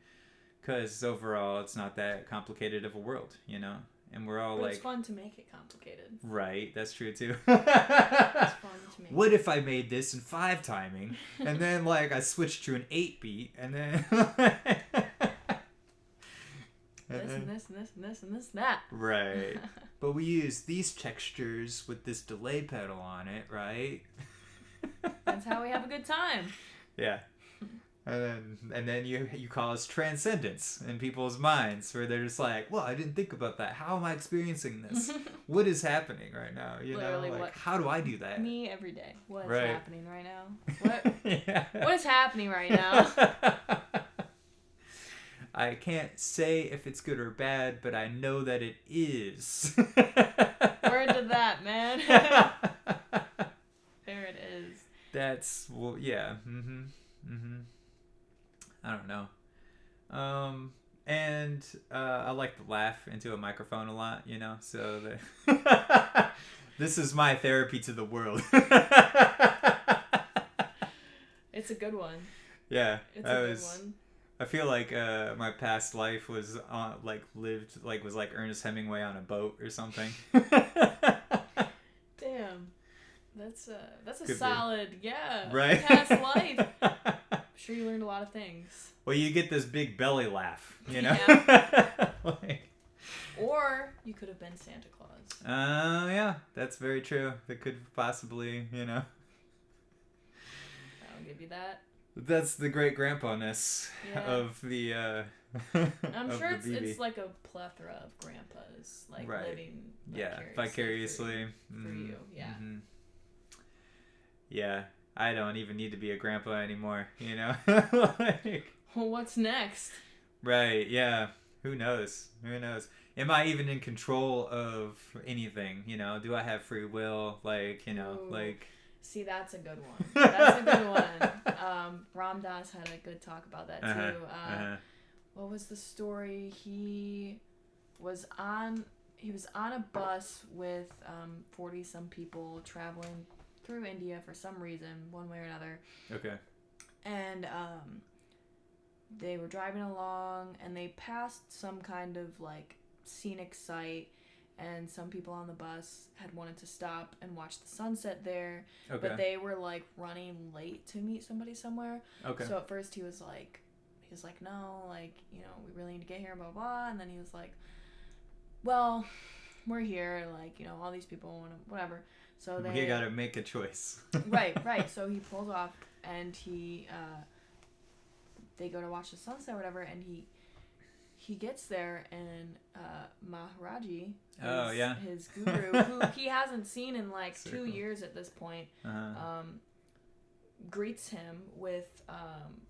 Speaker 1: Because overall, it's not that complicated of a world, and we're all
Speaker 2: it's fun to make it complicated.
Speaker 1: Right, that's true too.
Speaker 2: It's fun to make.
Speaker 1: What if I made this in 5 timing, and then like I switched to an 8-beat, and then
Speaker 2: and this and this and this and this and that.
Speaker 1: Right, but we use these textures with this delay pedal on it, right?
Speaker 2: That's how we have a good time.
Speaker 1: Yeah. And then you cause transcendence in people's minds, where they're just like, well, I didn't think about that. How am I experiencing this? What is happening right now?
Speaker 2: Literally,
Speaker 1: how do I do that?
Speaker 2: Me every day. What is happening right now? What? What is happening right now?
Speaker 1: I can't say if it's good or bad, but I know that it is.
Speaker 2: Word to that, man. There it is.
Speaker 1: That's, well, yeah. I don't know. And I like to laugh into a microphone a lot, so that this is my therapy to the world. It's
Speaker 2: a good one.
Speaker 1: Yeah.
Speaker 2: It's a good one.
Speaker 1: I feel like my past life was was like Ernest Hemingway on a boat or something.
Speaker 2: Damn. That's a
Speaker 1: Could
Speaker 2: solid,
Speaker 1: right?
Speaker 2: past life. I'm sure you learned a lot of things.
Speaker 1: Well, you get this big belly laugh, you know?
Speaker 2: Yeah.
Speaker 1: Like,
Speaker 2: Or you could have been Santa Claus.
Speaker 1: yeah, that's very true. That could possibly,
Speaker 2: I'll give you that.
Speaker 1: That's the great grandpa-ness of the
Speaker 2: I'm
Speaker 1: of
Speaker 2: sure
Speaker 1: the BB.
Speaker 2: it's like a plethora of grandpas like living
Speaker 1: vicariously
Speaker 2: for you. Yeah.
Speaker 1: Mm-hmm. Yeah, I don't even need to be a grandpa anymore, you know? Like,
Speaker 2: well, what's next?
Speaker 1: Right, yeah. Who knows? Who knows? Am I even in control of anything, you know? Do I have free will? Like, you know, like...
Speaker 2: See, that's a good one. That's a good one. Ram Dass had a good talk about that, too. What was the story? He was on a bus with 40-some people traveling through India for some reason, one way or another.
Speaker 1: Okay.
Speaker 2: And they were driving along, and they passed some kind of, like, scenic site, and some people on the bus had wanted to stop and watch the sunset there, but they were, like, running late to meet somebody somewhere.
Speaker 1: Okay.
Speaker 2: So at first he was like, no, like, you know, we really need to get here, blah, blah, and then he was like, well, we're here, like, you know, all these people want to, whatever. So
Speaker 1: you gotta make a choice.
Speaker 2: Right. So he pulls off, and they go to watch the sunset or whatever, and he gets there, and Maharaji, his guru, who he hasn't seen in like 2 years at this point, greets him with,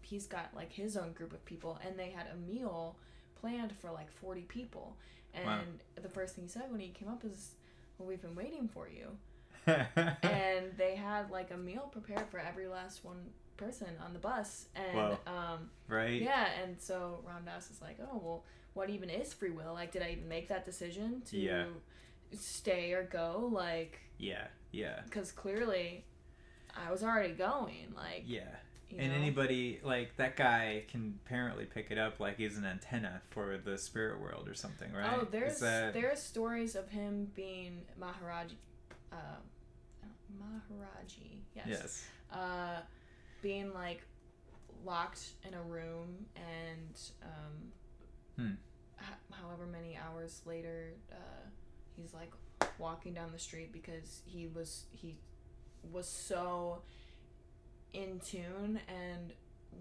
Speaker 2: he's got like his own group of people, and they had a meal planned for like 40 people. And the first thing he said when he came up is, well, we've been waiting for you. And they had like a meal prepared for every last one person on the bus. And
Speaker 1: right.
Speaker 2: Yeah, and so Ram Dass is like, oh, well, what even is free will? Like, did I even make that decision to stay or go? Like,
Speaker 1: yeah
Speaker 2: because clearly I was already going, like,
Speaker 1: and anybody, like, that guy can apparently pick it up like he's an antenna for the spirit world or something, right?
Speaker 2: Oh, there's stories of him being Maharaji, yes. Being like locked in a room, and however many hours later, he's like walking down the street because he was so in tune and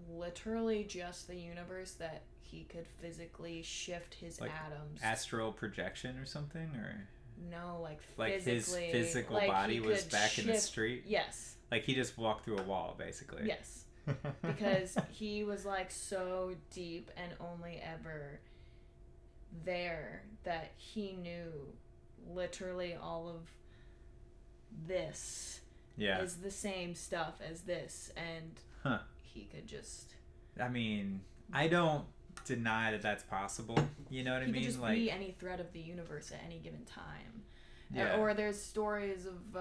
Speaker 2: literally just the universe that he could physically shift his
Speaker 1: like
Speaker 2: atoms.
Speaker 1: Astral projection or something, or
Speaker 2: no, like
Speaker 1: his physical body was back in the street.
Speaker 2: Yes.
Speaker 1: Like he just walked through a wall, basically.
Speaker 2: Yes. Because he was like so deep and only ever there that he knew literally all of this is the same stuff as this, and he could just...
Speaker 1: I mean, I don't deny that that's possible. You know what I mean?
Speaker 2: He could just
Speaker 1: like,
Speaker 2: be any thread of the universe at any given time.
Speaker 1: Yeah.
Speaker 2: Or there's stories of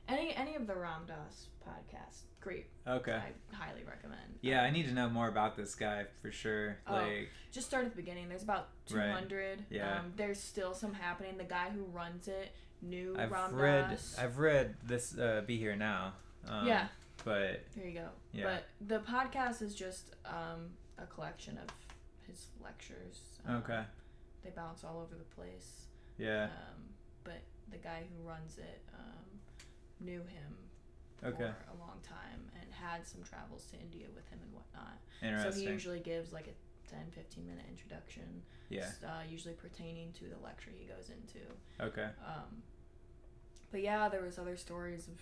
Speaker 2: any of the Ram Dass podcasts. Great.
Speaker 1: Okay.
Speaker 2: I highly recommend.
Speaker 1: Yeah, I need to know more about this guy for sure. Like,
Speaker 2: just start at the beginning. There's about 200.
Speaker 1: Right. Yeah.
Speaker 2: There's still some happening. The guy who runs it knew Ram Dass.
Speaker 1: I've read this Be Here Now.
Speaker 2: Yeah.
Speaker 1: But
Speaker 2: there you go.
Speaker 1: Yeah.
Speaker 2: But the podcast is just a collection of his lectures.
Speaker 1: Okay.
Speaker 2: They bounce all over the place.
Speaker 1: Yeah.
Speaker 2: But the guy who runs it knew him for a long time and had some travels to India with him and whatnot.
Speaker 1: Interesting.
Speaker 2: So he usually gives like a 10-15 minute introduction.
Speaker 1: Yeah.
Speaker 2: Usually pertaining to the lecture he goes into.
Speaker 1: Okay.
Speaker 2: But yeah, there was other stories of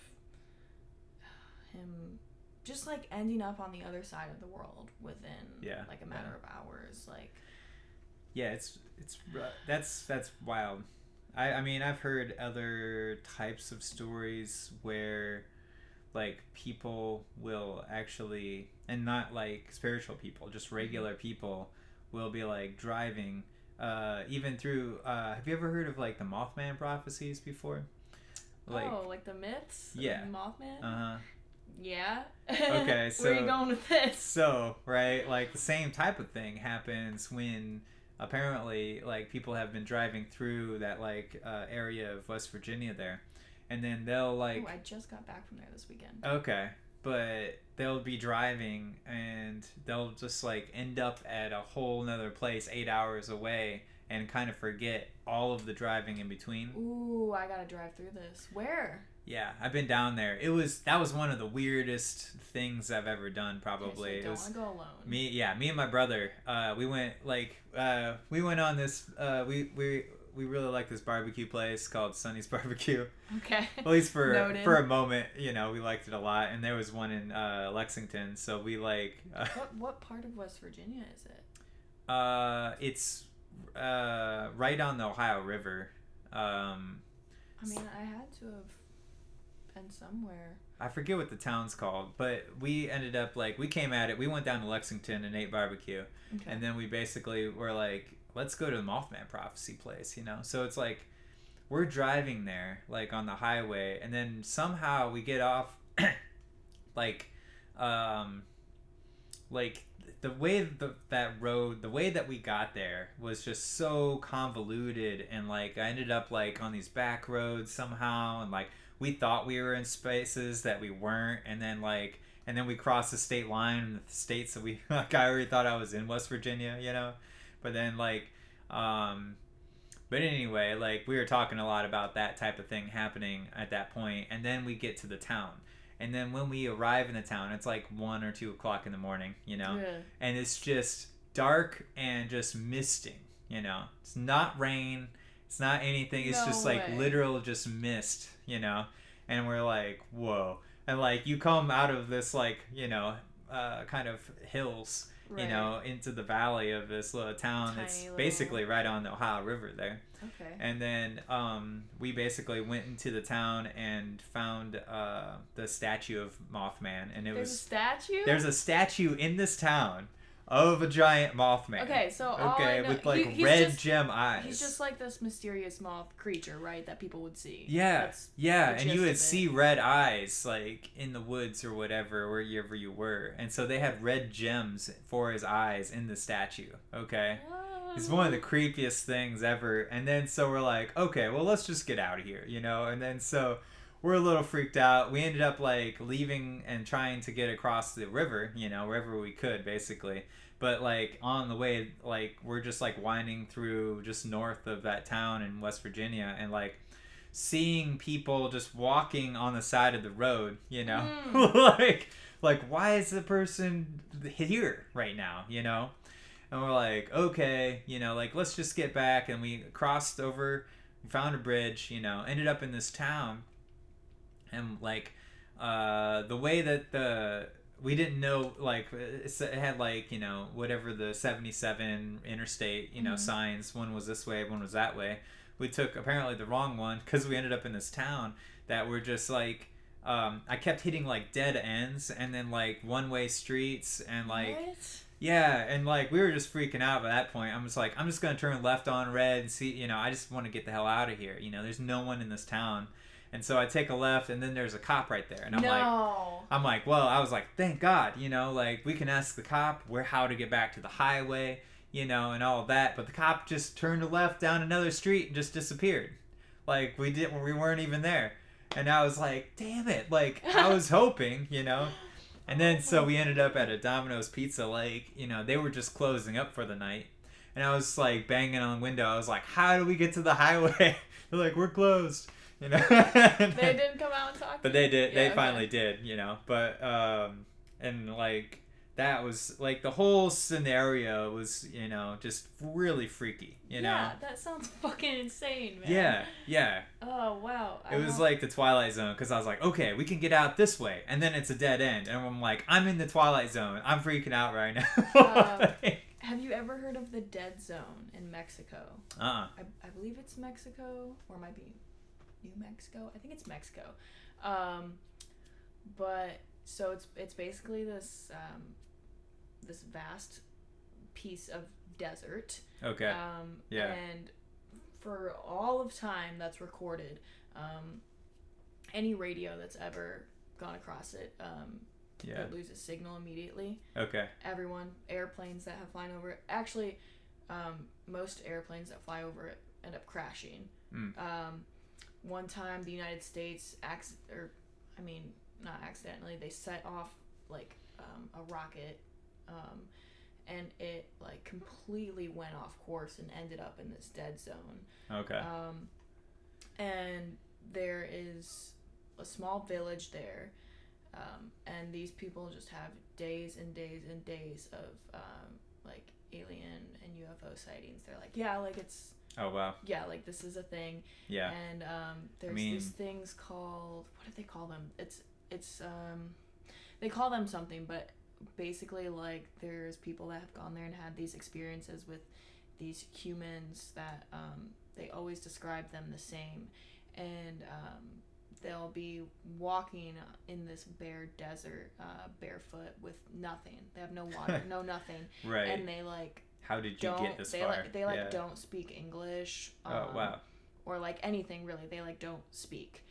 Speaker 2: him just like ending up on the other side of the world within like a matter of hours. Like,
Speaker 1: yeah, that's wild. I mean, I've heard other types of stories where like people will actually, and not like spiritual people, just regular people will be like driving even through have you ever heard of like the Mothman Prophecies before?
Speaker 2: Like the myths of Mothman? Yeah.
Speaker 1: Okay, so
Speaker 2: where are you going with this?
Speaker 1: So, right, like the same type of thing happens when apparently like people have been driving through that like area of West Virginia there, and then they'll like
Speaker 2: Oh, I just got back from there this weekend.
Speaker 1: okay, but they'll be driving and they'll just like end up at a whole nother place 8 hours away and kind of forget all of the driving in between.
Speaker 2: Ooh, I gotta drive through this. Where?
Speaker 1: Yeah, I've been down there. That was one of the weirdest things I've ever done. Probably.
Speaker 2: Okay, so you don't want to go alone.
Speaker 1: Me and my brother. We went we went on this. We really like this barbecue place called Sonny's Barbecue.
Speaker 2: Okay.
Speaker 1: At least for
Speaker 2: Noted.
Speaker 1: for a moment, you know, we liked it a lot. And there was one in Lexington, so we like.
Speaker 2: What part of West Virginia is it?
Speaker 1: It's right on the Ohio River.
Speaker 2: I mean, I had to have been somewhere.
Speaker 1: I forget what the town's called, but we ended up like we came at it. We went down to Lexington and ate barbecue, and then we basically were like, let's go to the Mothman Prophecy place, you know. So it's like we're driving there like on the highway, and then somehow we get off, like the way that road, the way that we got there was just so convoluted, and like I ended up like on these back roads somehow, and like we thought we were in spaces that we weren't, and then we crossed the state line in the states that we like I already thought I was in West Virginia, you know, but then but anyway, like we were talking a lot about that type of thing happening at that point, and then we get to the town. And then when we arrive in the town, it's like 1 or 2 o'clock in the morning, you know?
Speaker 2: Yeah.
Speaker 1: And it's just dark and just misting, you know? It's not rain. It's not anything. It's just like literal just mist, you know? And we're like, whoa. And like you come out of this like, you know, kind of hills, you know, into the valley of this little town that's basically right on the Ohio River there.
Speaker 2: Okay.
Speaker 1: And then we basically went into the town and found the statue of Mothman, and
Speaker 2: There's a statue?
Speaker 1: There's a statue in this town of a giant Mothman.
Speaker 2: Okay, so all I know,
Speaker 1: with like red gem eyes.
Speaker 2: He's just like this mysterious moth creature, right? That people would see.
Speaker 1: Yeah,
Speaker 2: That's
Speaker 1: and you would see red eyes like in the woods or whatever, wherever you were, and so they had red gems for his eyes in the statue. Okay. It's one of the creepiest things ever. And then so we're like, okay, well let's just get out of here, you know? And then so we're a little freaked out. We ended up like leaving and trying to get across the river, you know, wherever we could basically. But like on the way, like we're just like winding through just north of that town in West Virginia, and like seeing people just walking on the side of the road, you know? like why is the person here right now, you know? And we're like, okay, you know, like, let's just get back. And we crossed over, found a bridge, you know, ended up in this town. And, like, the way that we didn't know, like, it had, like, you know, whatever the 77 interstate, you know, signs. One was this way, one was that way. We took, apparently, the wrong one because we ended up in this town that were just, like, I kept hitting, like, dead ends and then, like, one-way streets and, like...
Speaker 2: What?
Speaker 1: Yeah, and like we were just freaking out by that point. I'm just like, I'm just gonna turn left on red and see, you know, I just want to get the hell out of here. You know, there's no one in this town, and so I take a left, and then there's a cop right there, and I'm like, well, I was like, thank God, you know, like we can ask the cop how to get back to the highway, you know, and all of that. But the cop just turned left down another street and just disappeared, like we weren't even there, and I was like, damn it, like I was hoping, you know. And then, so we ended up at a Domino's Pizza, like, you know, they were just closing up for the night. And I was, like, banging on the window. I was like, how do we get to the highway? They're like, we're closed, you know.
Speaker 2: They didn't come out and talk to
Speaker 1: But
Speaker 2: you?
Speaker 1: they did. They finally did, you know. But, and, like, that was, like, the whole scenario was, you know, just really freaky, you know.
Speaker 2: Yeah, that sounds fucking insane, man.
Speaker 1: Yeah.
Speaker 2: Oh, wow.
Speaker 1: It was like the Twilight Zone, because I was like, okay, we can get out this way, and then it's a dead end, and I'm like, I'm in the Twilight Zone. I'm freaking out right now.
Speaker 2: Have you ever heard of the Dead Zone in Mexico? I believe it's Mexico, or it might be New Mexico. I think it's Mexico. But so it's basically this this vast piece of desert.
Speaker 1: Okay.
Speaker 2: And for all of time that's recorded, any radio that's ever gone across it.
Speaker 1: Yeah.
Speaker 2: It loses signal immediately.
Speaker 1: Okay.
Speaker 2: Airplanes that have flown over it. Actually, most airplanes that fly over it end up crashing. One time, the United States, not accidentally, they set off like a rocket, and it like completely went off course and ended up in this dead zone.
Speaker 1: Okay.
Speaker 2: And there is a small village there, and these people just have days and days and days of like alien and UFO sightings. They're like, yeah, like it's.
Speaker 1: Oh wow.
Speaker 2: Yeah, like this is a thing.
Speaker 1: Yeah.
Speaker 2: And there's these things called, what do they call them? It's they call them something, but basically like there's people that have gone there and had these experiences with these humans that they always describe them the same, and they'll be walking in this bare desert barefoot with nothing. They have no water, no nothing.
Speaker 1: Right.
Speaker 2: And they like.
Speaker 1: How did you get this far?
Speaker 2: They don't speak English.
Speaker 1: Oh wow.
Speaker 2: Or like anything really. They like don't speak.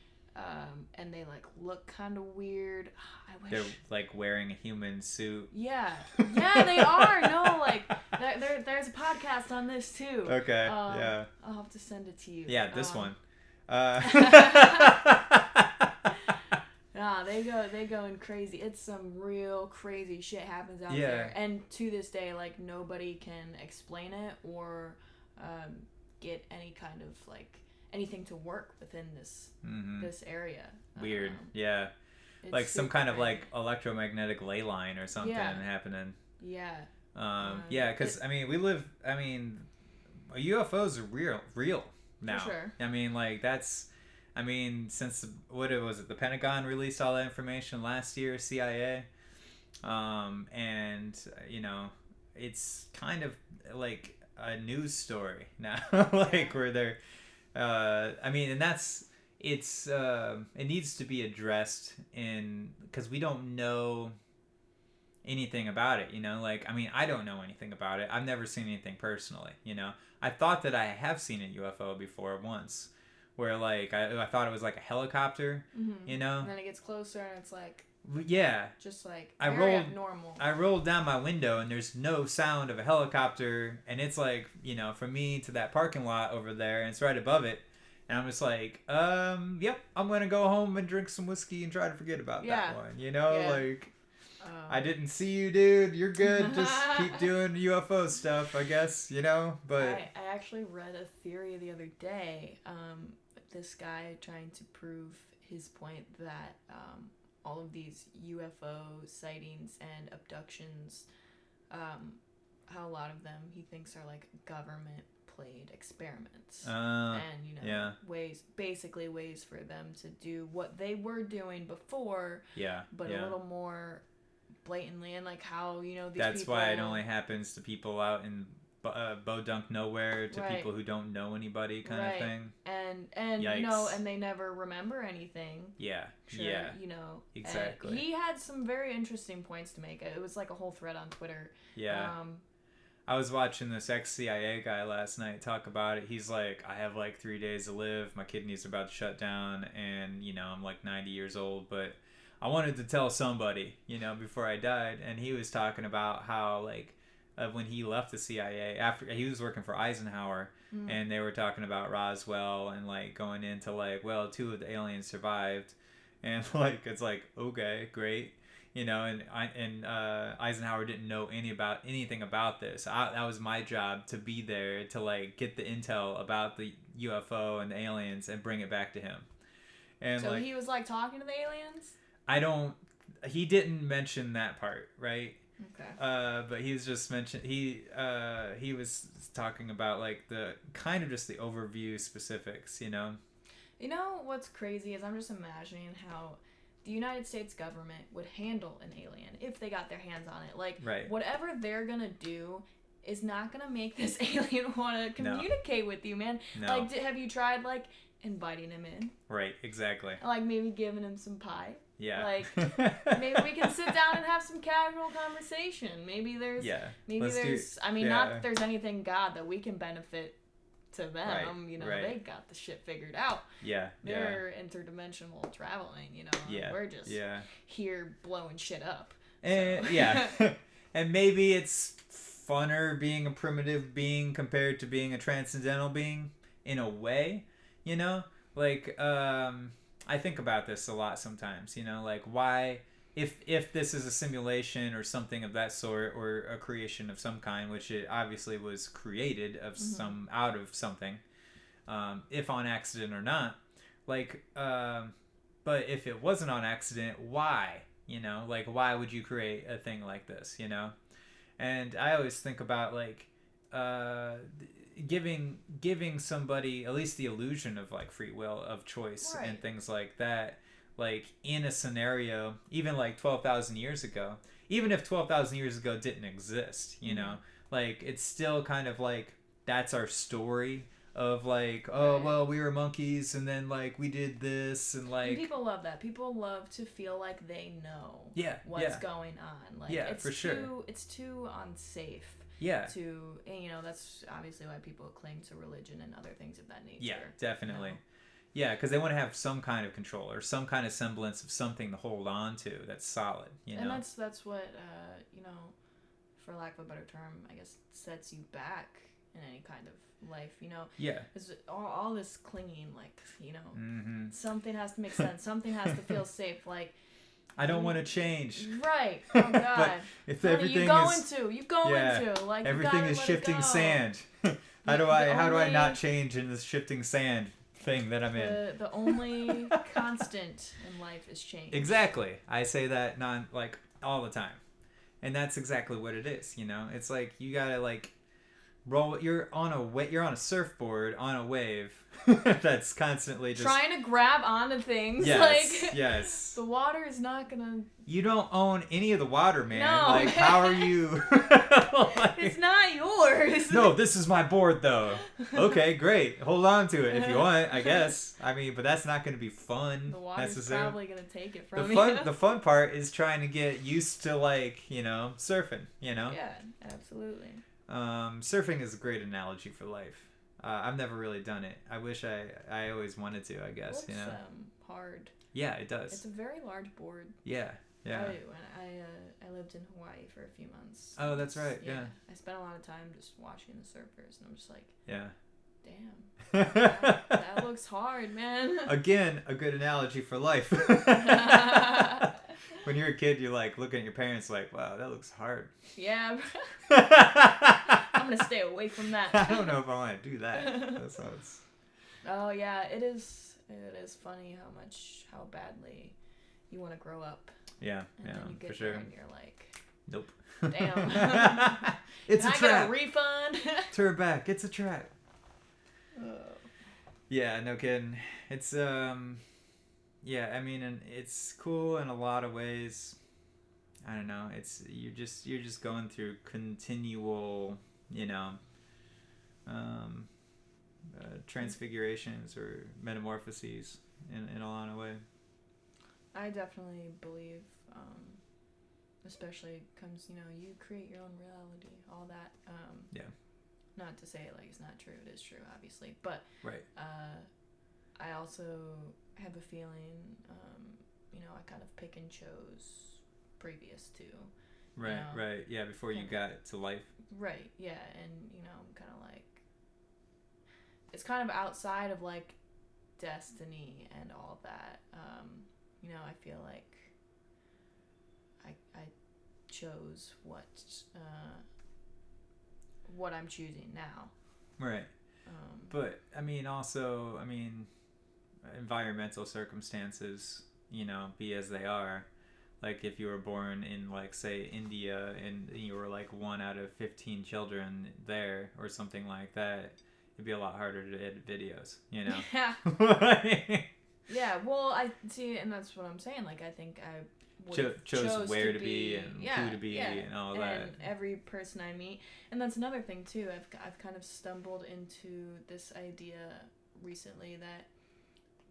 Speaker 2: And they like look kind of weird. I wish
Speaker 1: they're like wearing a human suit.
Speaker 2: Yeah, they are. No, like there's a podcast on this too.
Speaker 1: Okay. Yeah.
Speaker 2: I'll have to send it to you.
Speaker 1: Yeah, this one.
Speaker 2: Nah, they going crazy. It's some real crazy shit happens out there. And to this day, like nobody can explain it or get any kind of like anything to work within this area.
Speaker 1: Weird. Yeah. Like some kind of like electromagnetic ley line or something happening.
Speaker 2: Yeah.
Speaker 1: Yeah, because UFOs are real now.
Speaker 2: For sure.
Speaker 1: I mean, like since the Pentagon released all that information last year, CIA, and it's kind of like a news story now, like where they're, and it needs to be addressed because we don't know anything about it, I don't know anything about it. I've never seen anything personally, I thought that I have seen a UFO before once, where like I thought it was like a helicopter,
Speaker 2: And then it gets closer and it's like just like abnormal.
Speaker 1: I rolled down my window and there's no sound of a helicopter, and it's like from me to that parking lot over there, and it's right above it, and I'm just like yep, I'm gonna go home and drink some whiskey and try to forget about that one, like I didn't see you, dude. You're good. Just keep doing UFO stuff, I guess, but
Speaker 2: I actually read a theory the other day. This guy trying to prove his point that all of these UFO sightings and abductions, how a lot of them he thinks are like government played experiments, and ways for them to do what they were doing before, but a little more blatantly, and like how these
Speaker 1: that's
Speaker 2: people,
Speaker 1: why it only happens to people out in Bodunk nowhere, to people who don't know anybody kind of thing, and
Speaker 2: Yikes. And they never remember anything.
Speaker 1: Exactly.
Speaker 2: And he had some very interesting points to make. It was like a whole thread on Twitter.
Speaker 1: I was watching this ex-CIA guy last night talk about it. He's like, I have like 3 days to live, my kidneys are about to shut down, and I'm like 90 years old, but I wanted to tell somebody, before I died. And he was talking about how like when he left the CIA, after he was working for Eisenhower, and they were talking about Roswell and like going into like, well, 2 of the aliens survived, and like it's like, okay, great, and Eisenhower didn't know anything about this. That was my job, to be there to like get the intel about the UFO and the aliens and bring it back to him. And
Speaker 2: so he was like talking to the aliens?
Speaker 1: He didn't mention that part, right?
Speaker 2: Okay.
Speaker 1: But he was just he was talking about like the kind of just the overview specifics,
Speaker 2: What's crazy is I'm just imagining how the United States government would handle an alien if they got their hands on it. Like, whatever they're gonna do is not gonna make this alien want to communicate with you, man.
Speaker 1: No.
Speaker 2: Like, have you tried like inviting him in?
Speaker 1: Right, exactly.
Speaker 2: Like maybe giving him some pie.
Speaker 1: Yeah.
Speaker 2: Like maybe we can sit down and have some casual conversation. Maybe there's not that there's anything God that we can benefit to them. You know, they got the shit figured out.
Speaker 1: Yeah.
Speaker 2: They're interdimensional traveling. You know,
Speaker 1: yeah.
Speaker 2: we're just here blowing shit up.
Speaker 1: And
Speaker 2: so.
Speaker 1: And maybe it's funner being a primitive being compared to being a transcendental being in a way, you know? Like, I think about this a lot sometimes, you know, like why, if this is a simulation or something of that sort, or a creation of some kind, which it obviously was created of out of something, if on accident or not, like, but if it wasn't on accident, why? You know, like, why would you create a thing like this, you know? And I always think about, like, giving somebody at least the illusion of, like, free will, of choice, and things like that, like, in a scenario, even, like, 12,000 years ago, even if 12,000 years ago didn't exist, you know, like, it's still kind of, like, that's our story of, like, well, we were monkeys, and then, like, we did this, and, like...
Speaker 2: And people love that. People love to feel like they know what's going on. Like, it's
Speaker 1: for sure.
Speaker 2: It's too unsafe.
Speaker 1: Yeah.
Speaker 2: And, you know, that's obviously why people cling to religion and other things of that nature.
Speaker 1: Yeah, definitely.
Speaker 2: You know?
Speaker 1: Yeah, because they want to have some kind of control or some kind of semblance of something to hold on to that's solid, you know?
Speaker 2: And that's what, you know, for lack of a better term, I guess, sets you back in any kind of life, you know?
Speaker 1: Yeah.
Speaker 2: Because all this clinging, like, you know, something has to make sense. Something has to feel safe. Like,
Speaker 1: I don't want to change.
Speaker 2: Right. Oh, God.
Speaker 1: But if everything
Speaker 2: you going to. Like,
Speaker 1: everything is shifting sand. How do I not change in this shifting sand thing that I'm in?
Speaker 2: The only constant in life is change.
Speaker 1: Exactly. I say that all the time. And that's exactly what it is, you know? It's like you got to, like, roll. You're on a surfboard on a wave that's constantly just
Speaker 2: trying to grab onto things.
Speaker 1: Yes,
Speaker 2: like,
Speaker 1: yes.
Speaker 2: The water is not gonna.
Speaker 1: You don't own any of the water, man.
Speaker 2: No,
Speaker 1: like,
Speaker 2: man.
Speaker 1: How are you?
Speaker 2: Like, it's not yours.
Speaker 1: No, this is my board, though. Okay, great. Hold on to it if you want, I guess. I mean, but that's not going to be fun.
Speaker 2: The water's probably going to take it from
Speaker 1: you. The fun part is trying to get used to, like, you know, surfing. You know.
Speaker 2: Yeah, absolutely.
Speaker 1: Surfing is a great analogy for life. I've never really done it. I wish I always wanted to, I guess, you know.
Speaker 2: It's hard.
Speaker 1: Yeah, it does.
Speaker 2: It's a very large board.
Speaker 1: Yeah.
Speaker 2: I lived in Hawaii for a few months.
Speaker 1: Oh, that's right. Yeah.
Speaker 2: I spent a lot of time just watching the surfers, and I'm just like,
Speaker 1: yeah.
Speaker 2: Damn. that looks hard, man.
Speaker 1: Again, a good analogy for life. When you're a kid, you're like looking at your parents like, wow, that looks hard.
Speaker 2: Yeah. I'm going to stay away from that.
Speaker 1: I don't know if I want to do that. That sounds...
Speaker 2: Oh, yeah. It is funny how badly you want to grow up.
Speaker 1: Yeah.
Speaker 2: And then you get
Speaker 1: for sure.
Speaker 2: there and you're like,
Speaker 1: nope.
Speaker 2: Damn.
Speaker 1: It's a trap.
Speaker 2: I get a refund.
Speaker 1: Turn back. It's a trap.
Speaker 2: Oh.
Speaker 1: Yeah, no kidding. It's yeah, I mean, and it's cool in a lot of ways. I don't know. It's you're just going through continual, you know, transfigurations or metamorphoses in a lot of ways.
Speaker 2: I definitely believe, especially comes, you know, you create your own reality, all that.
Speaker 1: Yeah.
Speaker 2: Not to say like it's not true. It is true, obviously, but
Speaker 1: right.
Speaker 2: I also have a feeling, you know, I kind of pick and chose previous to.
Speaker 1: Right,
Speaker 2: you know,
Speaker 1: right. Yeah, before you got to life.
Speaker 2: Right, yeah, and, you know, I'm kind of like, it's kind of outside of, like, destiny and all that. You know, I feel like I chose what I'm choosing now.
Speaker 1: Right. But, I mean, also, environmental circumstances, you know, be as they are. Like, if you were born in, like, say, India, and you were, like, 1 out of 15 children there, or something like that, it'd be a lot harder to edit videos, you know?
Speaker 2: Yeah. Yeah, well, I see, and that's what I'm saying. Like, I think I
Speaker 1: chose where to be and who to be and all that.
Speaker 2: And every person I meet. And that's another thing, too. I've kind of stumbled into this idea recently that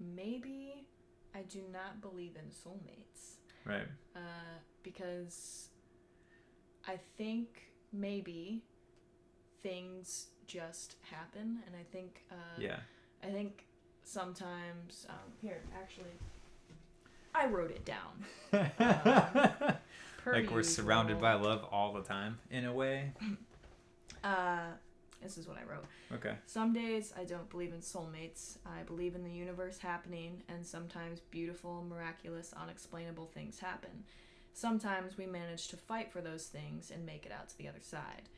Speaker 2: maybe I do not believe in soulmates.
Speaker 1: Right.
Speaker 2: Because I think maybe things just happen. And I think
Speaker 1: yeah.
Speaker 2: I think sometimes here actually I wrote it down.
Speaker 1: Like we're surrounded by love all the time in a way.
Speaker 2: This is what I wrote.
Speaker 1: Okay.
Speaker 2: Some days I don't believe in soulmates. I believe in the universe happening, and sometimes beautiful, miraculous, unexplainable things happen. Sometimes we manage to fight for those things and make it out to the other side.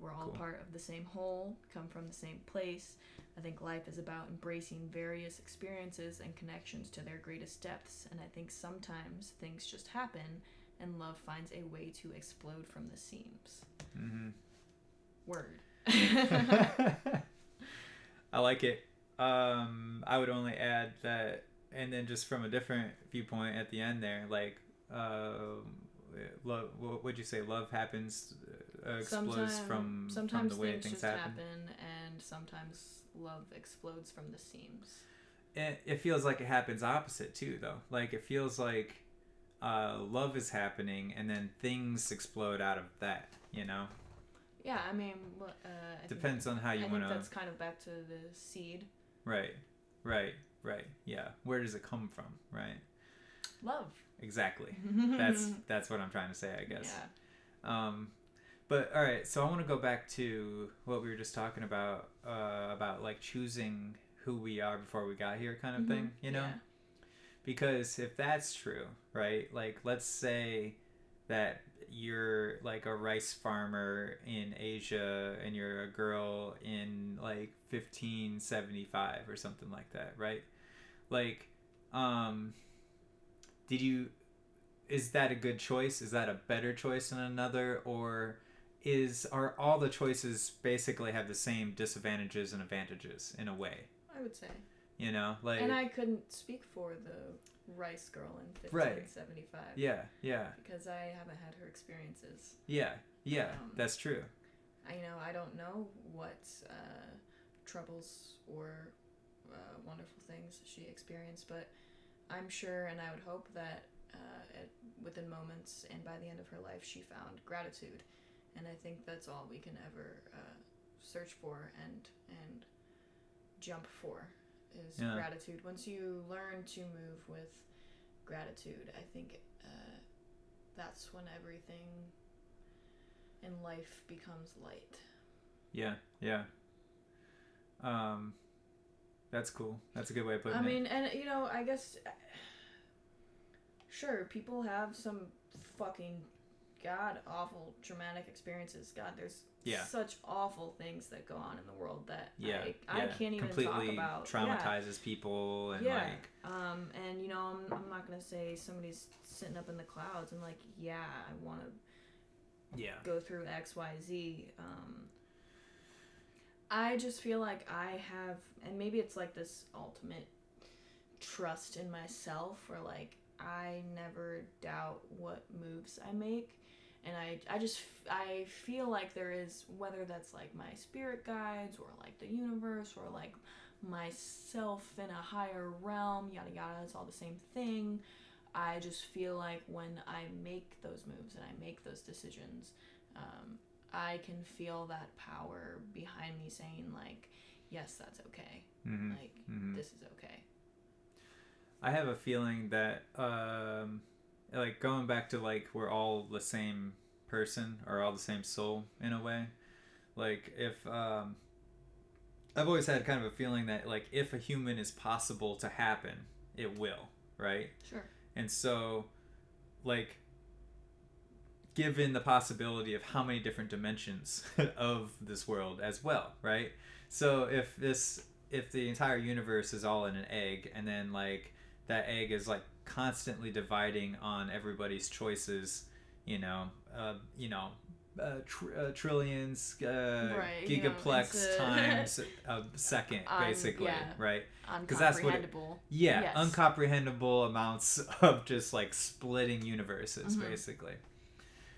Speaker 2: We're all part of the same whole, come from the same place. I think life is about embracing various experiences and connections to their greatest depths, and I think sometimes things just happen, and love finds a way to explode from the seams.
Speaker 1: Mm-hmm.
Speaker 2: Word.
Speaker 1: I like it. I would only add that, and then just from a different viewpoint at the end there, like, love. What would you say? Love happens, explodes from the way things happen,
Speaker 2: and sometimes love explodes from the seams.
Speaker 1: It feels like it happens opposite too, though. Like it feels like love is happening, and then things explode out of that. You know.
Speaker 2: Yeah, I mean,
Speaker 1: depends on how you want to.
Speaker 2: I think that's kind of back to the seed.
Speaker 1: Right. Yeah. Where does it come from? Right.
Speaker 2: Love.
Speaker 1: Exactly. That's what I'm trying to say, I guess.
Speaker 2: Yeah.
Speaker 1: But all right, so I want to go back to what we were just talking about like choosing who we are before we got here, kind of thing. You know.
Speaker 2: Yeah.
Speaker 1: Because if that's true, right? Like, let's say that you're like a rice farmer in Asia and you're a girl in like 1575 or something like that, right? Like, is that a good choice? Is that a better choice than another? Or are all the choices basically have the same disadvantages and advantages in a way?
Speaker 2: I would say.
Speaker 1: You know, like.
Speaker 2: And I couldn't speak for the rice girl in 1575.
Speaker 1: Right. Yeah.
Speaker 2: Because I haven't had her experiences.
Speaker 1: Yeah, that's true.
Speaker 2: I don't know what troubles or wonderful things she experienced, but I'm sure, and I would hope that within moments and by the end of her life, she found gratitude. And I think that's all we can ever search for and jump for. Is gratitude. Once you learn to move with gratitude, I think that's when everything in life becomes light.
Speaker 1: Yeah. That's cool. That's a good way of putting it.
Speaker 2: I mean, and I guess sure, people have some fucking god awful traumatic experiences. God, there's such awful things that go on in the world that I can't even
Speaker 1: completely
Speaker 2: talk about.
Speaker 1: Traumatizes people and like.
Speaker 2: And I'm not gonna say somebody's sitting up in the clouds and like I want to go through X, Y, Z. I just feel like I have, and maybe it's like this ultimate trust in myself, where like I never doubt what moves I make. And I feel like there is, whether that's like my spirit guides or like the universe or like myself in a higher realm, yada yada, it's all the same thing. I just feel like when I make those moves and I make those decisions, I can feel that power behind me saying like, yes, that's okay.
Speaker 1: Mm-hmm.
Speaker 2: Like, this is okay.
Speaker 1: I have a feeling that, like going back to like we're all the same person or all the same soul in a way. Like if I've always had kind of a feeling that like if a human is possible to happen, it will, right?
Speaker 2: Sure.
Speaker 1: And so, like, given the possibility of how many different dimensions of this world as well, right? So if the entire universe is all in an egg, and then like that egg is like constantly dividing on everybody's choices, trillions, gigaplex times a second, basically, right?
Speaker 2: Because that's what
Speaker 1: uncomprehendable amounts of just like splitting universes, basically.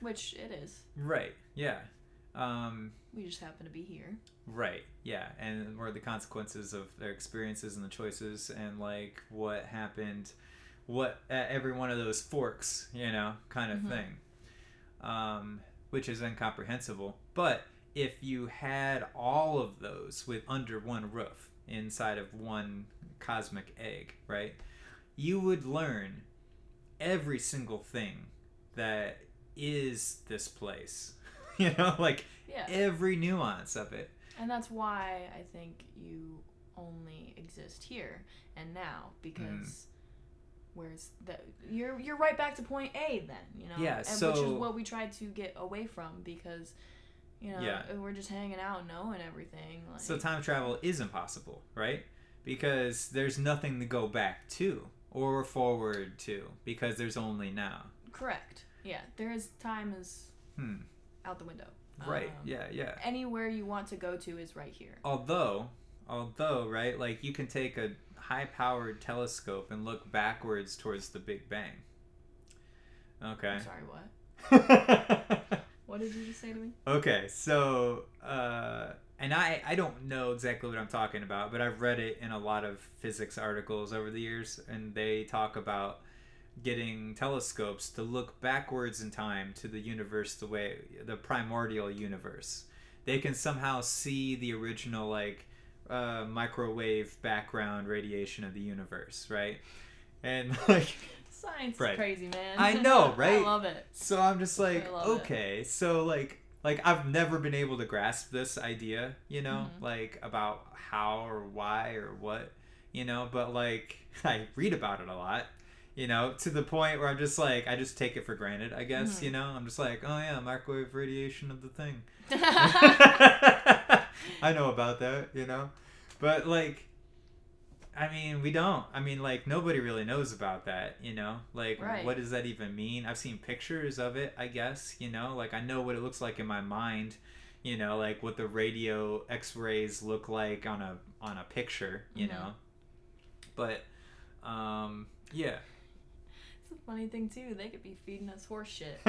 Speaker 2: Which it is.
Speaker 1: Right. Yeah.
Speaker 2: We just happen to be here.
Speaker 1: Right. Yeah. And what are the consequences of their experiences and the choices and like what happened, at every one of those forks, kind of thing, which is incomprehensible. But if you had all of those with under one roof inside of one cosmic egg, right? You would learn every single thing that is this place. You know, like
Speaker 2: Yeah.
Speaker 1: every nuance of it.
Speaker 2: And that's why I think you only exist here and now, because where's the you're right back to point A then, you know?
Speaker 1: Yeah,
Speaker 2: and
Speaker 1: so
Speaker 2: which is what we tried to get away from, because you know,
Speaker 1: yeah.
Speaker 2: we're just hanging out knowing everything. Like,
Speaker 1: So time travel is impossible, right? Because there's nothing to go back to or forward to, because there's only now.
Speaker 2: correct. Yeah, time is out the window.
Speaker 1: Right. Yeah.
Speaker 2: Anywhere you want to go to is right here.
Speaker 1: Although, right, like you can take a high-powered telescope and look backwards towards the Big Bang. Okay.
Speaker 2: I'm sorry, what? What did you just say to me?
Speaker 1: Okay, so and I don't know exactly what I'm talking about, but I've read it in a lot of physics articles over the years, and they talk about getting telescopes to look backwards in time to the universe, the primordial universe. They can somehow see the original like microwave background radiation of the universe, right? And like
Speaker 2: science
Speaker 1: right.
Speaker 2: is crazy, man.
Speaker 1: I know, right?
Speaker 2: I love it.
Speaker 1: So I'm just like, okay,
Speaker 2: it.
Speaker 1: so like I've never been able to grasp this idea, you know, like about how or why or what, you know, but like I read about it a lot, you know, to the point where I'm just like, I just take it for granted, I guess, you know. I'm just like, oh yeah, microwave radiation of the thing. I know about that, you know, but like, I mean, we don't. I mean, like, nobody really knows about that, you know? Like,
Speaker 2: right.
Speaker 1: What does that even mean? I've seen pictures of it, I guess, you know? Like, I know what it looks like in my mind, you know? Like, what the radio X-rays look like on a picture, you know? But, yeah.
Speaker 2: It's a funny thing, too. They could be feeding us horse shit.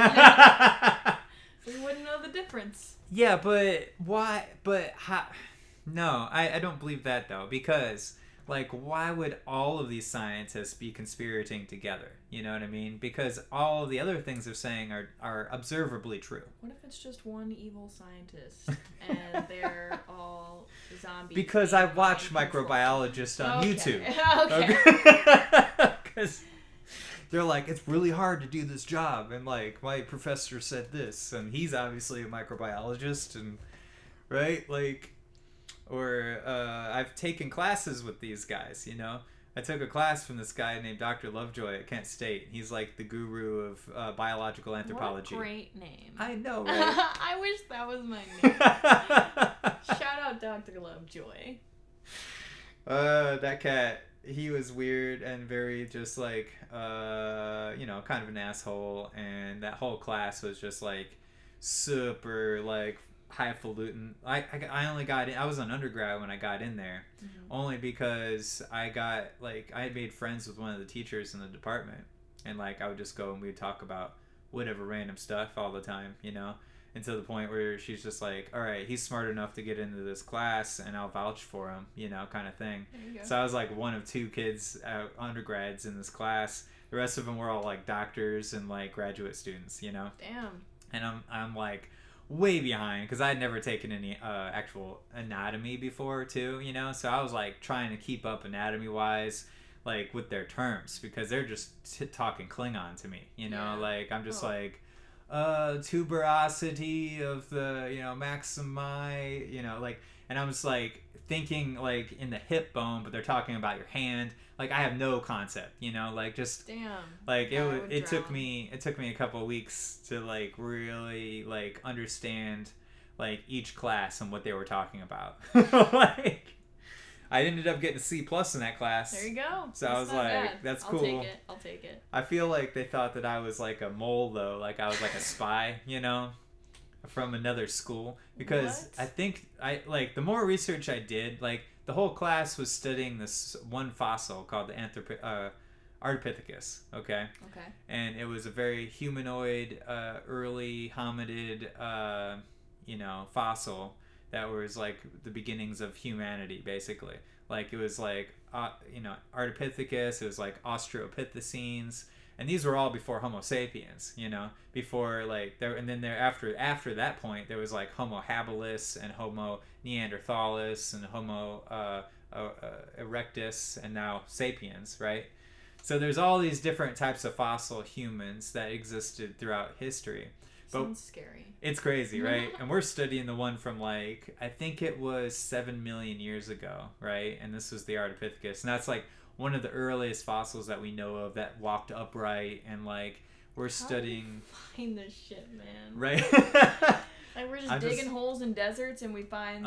Speaker 2: We wouldn't know the difference.
Speaker 1: Yeah, but why? But how? No, I don't believe that, though, because... like, why would all of these scientists be conspirating together? You know what I mean? Because all of the other things they're saying are observably true.
Speaker 2: What if it's just one evil scientist and they're all zombies?
Speaker 1: Because I watch microbiologists on YouTube.
Speaker 2: Okay.
Speaker 1: Because they're like, it's really hard to do this job. And, like, my professor said this. And he's obviously a microbiologist. And, right? Like... or I've taken classes with these guys, you know. I took a class from this guy named Dr. Lovejoy at Kent State. He's like the guru of biological anthropology.
Speaker 2: What a great name.
Speaker 1: I know, right?
Speaker 2: I wish that was my name. Shout out Dr. Lovejoy.
Speaker 1: That cat, he was weird and very just like, you know, kind of an asshole. And that whole class was just like super like highfalutin. I only got in, I was an undergrad when I got in there, only because I had made friends with one of the teachers in the department, and like I would just go and we'd talk about whatever random stuff all the time, you know, and to the point where she's just like, all right, he's smart enough to get into this class and I'll vouch for him, you know, kind of thing. So I was like one of two kids, undergrads in this class. The rest of them were all like doctors and like graduate students, you know.
Speaker 2: Damn.
Speaker 1: And I'm like way behind because I had never taken any actual anatomy before too, you know. So I was like trying to keep up anatomy wise, like with their terms, because they're just talking Klingon to me, you know.
Speaker 2: Yeah.
Speaker 1: Like I'm just like tuberosity of the, you know, maximi, you know, like, and I'm just like thinking like in the hip bone, but they're talking about your hand. Like I have no concept, you know, like just
Speaker 2: damn.
Speaker 1: Like it took me a couple of weeks to like really like understand like each class and what they were talking about. Like I ended up getting a C+ in that class.
Speaker 2: There you go.
Speaker 1: So I was like,
Speaker 2: bad.
Speaker 1: that's cool.
Speaker 2: I'll take it.
Speaker 1: I feel like they thought that I was like a mole though, like I was like a spy, you know, from another school, because
Speaker 2: what?
Speaker 1: I think the more research I did, like the whole class was studying this one fossil called the Ardipithecus, okay?
Speaker 2: Okay.
Speaker 1: And it was a very humanoid, early hominid, you know, fossil that was like the beginnings of humanity, basically. Like it was like, you know, Ardipithecus, it was like Australopithecines, And these were all before Homo sapiens, you know, before like there, and then there after that point there was like Homo habilis and Homo neanderthalis and Homo erectus and now sapiens, right? So there's all these different types of fossil humans that existed throughout history. But
Speaker 2: Sounds scary.
Speaker 1: it's crazy, right? And we're studying the one from like, I think it was 7 million years ago, right? And this was the Ardipithecus. And that's like one of the earliest fossils that we know of that walked upright. And like, we're studying.
Speaker 2: Find this shit, man.
Speaker 1: Right?
Speaker 2: Like, we're just digging holes in deserts and we find.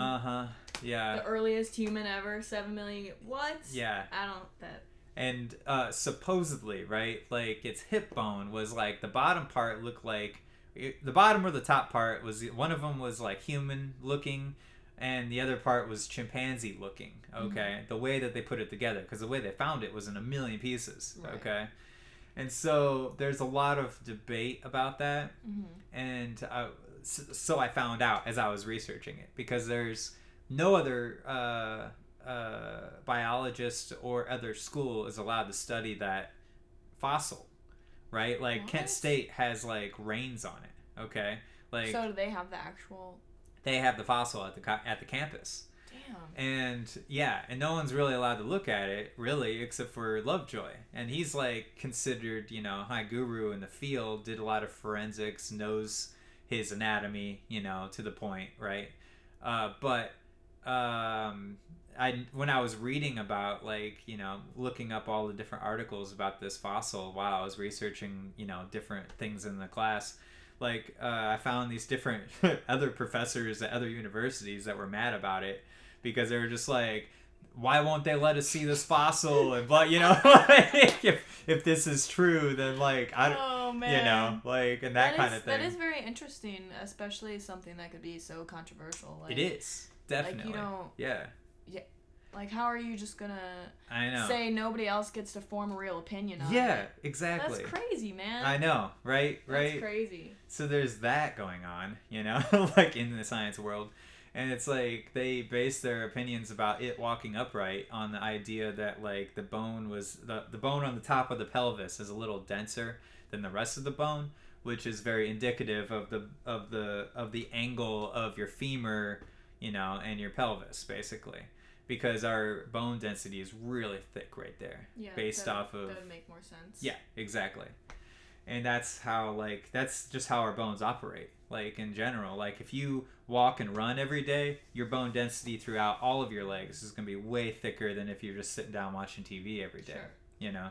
Speaker 1: Yeah.
Speaker 2: The earliest human ever, 7 million. What?
Speaker 1: Yeah.
Speaker 2: I don't. That.
Speaker 1: And supposedly, right? Like, its hip bone was like the bottom part looked like. The bottom or the top part was, one of them was like human looking and the other part was chimpanzee looking, okay? The way that they put it together, because the way they found it was in a million pieces, okay? And so there's a lot of debate about that. And so I found out as I was researching it, because there's no other biologist or other school is allowed to study that fossil. Right, like what? Kent State has like reins on it. Okay, like
Speaker 2: so do they have the actual?
Speaker 1: They have the fossil at the campus.
Speaker 2: Damn.
Speaker 1: And yeah, and no one's really allowed to look at it really, except for Lovejoy, and he's like considered, you know, high guru in the field. Did a lot of forensics, knows his anatomy, you know, to the point, right? But when I was reading about, like, you know, looking up all the different articles about this fossil while I was researching, you know, different things in the class, like, I found these different other professors at other universities that were mad about it because they were just like, why won't they let us see this fossil? And but you know, like, if this is true, then like I don't, you know, like, and that kind of thing.
Speaker 2: That is very interesting, especially something that could be so controversial. Like,
Speaker 1: it is definitely.
Speaker 2: Like, you don't.
Speaker 1: Yeah.
Speaker 2: Yeah. Like, how are you just gonna say nobody else gets to form a real opinion on it?
Speaker 1: Yeah, exactly.
Speaker 2: That's crazy, man.
Speaker 1: I know, right?
Speaker 2: That's crazy.
Speaker 1: So there's that going on, you know, like in the science world. And it's like they base their opinions about it walking upright on the idea that like the bone was the bone on the top of the pelvis is a little denser than the rest of the bone, which is very indicative of the angle of your femur, you know, and your pelvis basically. Because our bone density is really thick right there.
Speaker 2: Yeah,
Speaker 1: based off of...
Speaker 2: That would make more sense.
Speaker 1: Yeah, exactly. And that's how, like, that's just how our bones operate. Like, in general. Like, if you walk and run every day, your bone density throughout all of your legs is going to be way thicker than if you're just sitting down watching TV every day.
Speaker 2: Sure.
Speaker 1: You know?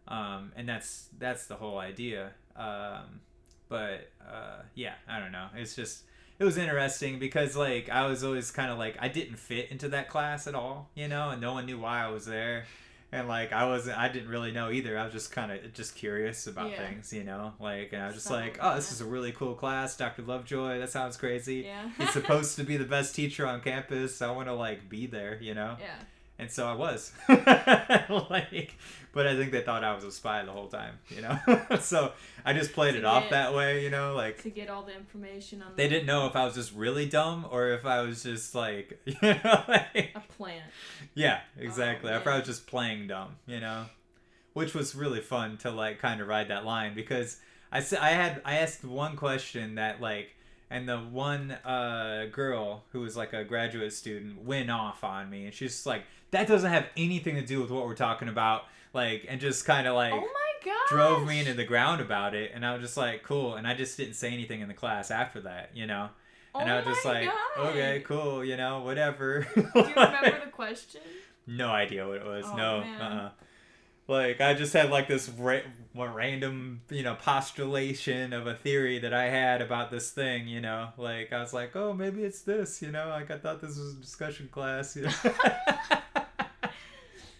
Speaker 1: And that's the whole idea. Yeah, I don't know. It's just... It was interesting because, like, I was always kind of like, I didn't fit into that class at all, you know, and no one knew why I was there. And, like, I didn't really know either. I was just kind of just curious about things, you know, like, and I was just like, oh, this is a really cool class. Dr. Lovejoy, that sounds crazy.
Speaker 2: Yeah.
Speaker 1: He's supposed to be the best teacher on campus. I want to, like, be there, you know?
Speaker 2: Yeah.
Speaker 1: And so I was. Like, but I think they thought I was a spy the whole time, you know? So I just played it off that way, you know? Like,
Speaker 2: to get all the information on
Speaker 1: they didn't know if I was just really dumb or if I was just like, you know, like,
Speaker 2: a plant.
Speaker 1: Yeah, exactly.
Speaker 2: Oh,
Speaker 1: I probably was just playing dumb, you know? Which was really fun to, like, kind of ride that line because I asked one question that, like, and the one girl who was like a graduate student went off on me, and she's just like, that doesn't have anything to do with what we're talking about, like, and just kind of like,
Speaker 2: oh my gosh,
Speaker 1: drove me into the ground about it. And I was just like, cool. And I just didn't say anything in the class after that, you know? And I was just like, okay, cool, you know, whatever.
Speaker 2: Do you remember the question?
Speaker 1: No idea what it was.
Speaker 2: Oh,
Speaker 1: no,
Speaker 2: man.
Speaker 1: Like, I just had, like, this random, you know, postulation of a theory that I had about this thing, you know? Like, I was like, oh, maybe it's this, you know? Like, I thought this was a discussion class, you know?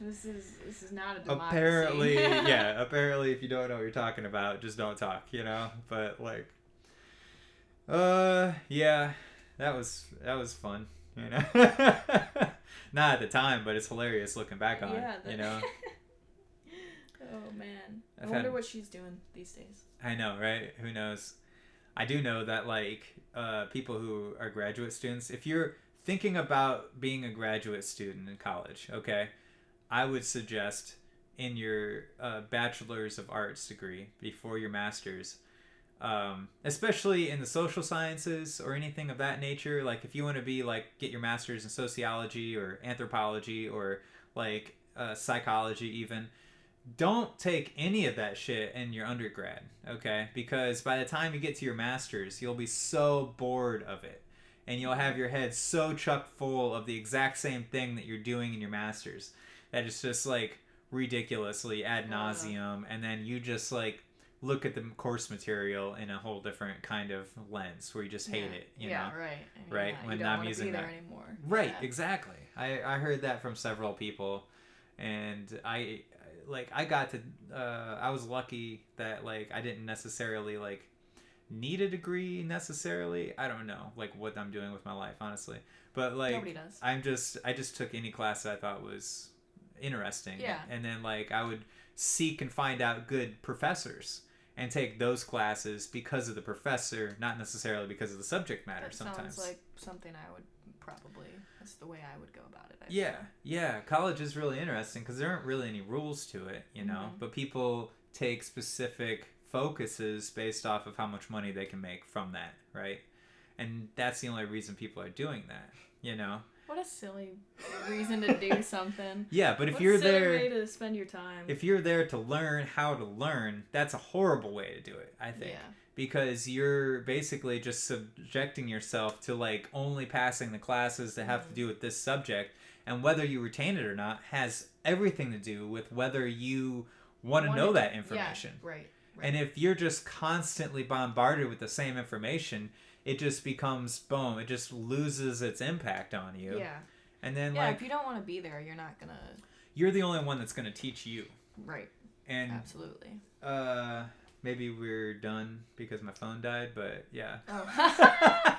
Speaker 2: This is not a democracy.
Speaker 1: Apparently, if you don't know what you're talking about, just don't talk, you know? But, like, yeah, that was fun, you know? Not at the time, but it's hilarious looking back on it, you know?
Speaker 2: Oh, man. I wonder what she's doing these days.
Speaker 1: I know, right? Who knows? I do know that, like, people who are graduate students, if you're thinking about being a graduate student in college, okay, I would suggest in your bachelor's of arts degree before your master's, especially in the social sciences or anything of that nature. Like if you want to be like get your master's in sociology or anthropology or like psychology even, don't take any of that shit in your undergrad, okay? Because by the time you get to your master's, you'll be so bored of it. And you'll have your head so chock full of the exact same thing that you're doing in your master's that it's just like ridiculously ad nauseum. And then you just like look at the course material in a whole different kind of lens where you just hate it, you know?
Speaker 2: Right.
Speaker 1: Right?
Speaker 2: Yeah,
Speaker 1: when
Speaker 2: you don't
Speaker 1: I'm
Speaker 2: want to
Speaker 1: using
Speaker 2: be there
Speaker 1: that.
Speaker 2: anymore.
Speaker 1: Right,
Speaker 2: Yeah.
Speaker 1: exactly. I heard that from several people. And I got to I was lucky that like I didn't necessarily like need a degree necessarily. I don't know like what I'm doing with my life honestly, but like
Speaker 2: Nobody does.
Speaker 1: I just took any class that I thought was interesting.
Speaker 2: Yeah.
Speaker 1: And then like I would seek and find out good professors and take those classes because of the professor, not necessarily because of the subject matter.
Speaker 2: That
Speaker 1: sometimes
Speaker 2: sounds like something I would probably. That's the way I would go about it.
Speaker 1: Yeah. College is really interesting because there aren't really any rules to it, you know.
Speaker 2: Mm-hmm.
Speaker 1: But people take specific focuses based off of how much money they can make from that, right? And that's the only reason people are doing that, you know.
Speaker 2: What a silly reason to do something.
Speaker 1: Yeah, but if
Speaker 2: what
Speaker 1: you're
Speaker 2: a silly
Speaker 1: there,
Speaker 2: way to spend your time.
Speaker 1: if you're there to learn how to learn, that's a horrible way to do it, I think.
Speaker 2: Yeah.
Speaker 1: Because you're basically just subjecting yourself to like only passing the classes that have to do with this subject, and whether you retain it or not has everything to do with whether you want to know that information.
Speaker 2: Yeah, right.
Speaker 1: And if you're just constantly bombarded with the same information, it just becomes boom, it just loses its impact on you.
Speaker 2: Yeah.
Speaker 1: And then
Speaker 2: if you don't want to be there, you're not gonna.
Speaker 1: You're the only one that's gonna teach you.
Speaker 2: Right.
Speaker 1: And
Speaker 2: absolutely.
Speaker 1: Maybe we're done because my phone died, but yeah.
Speaker 2: Oh.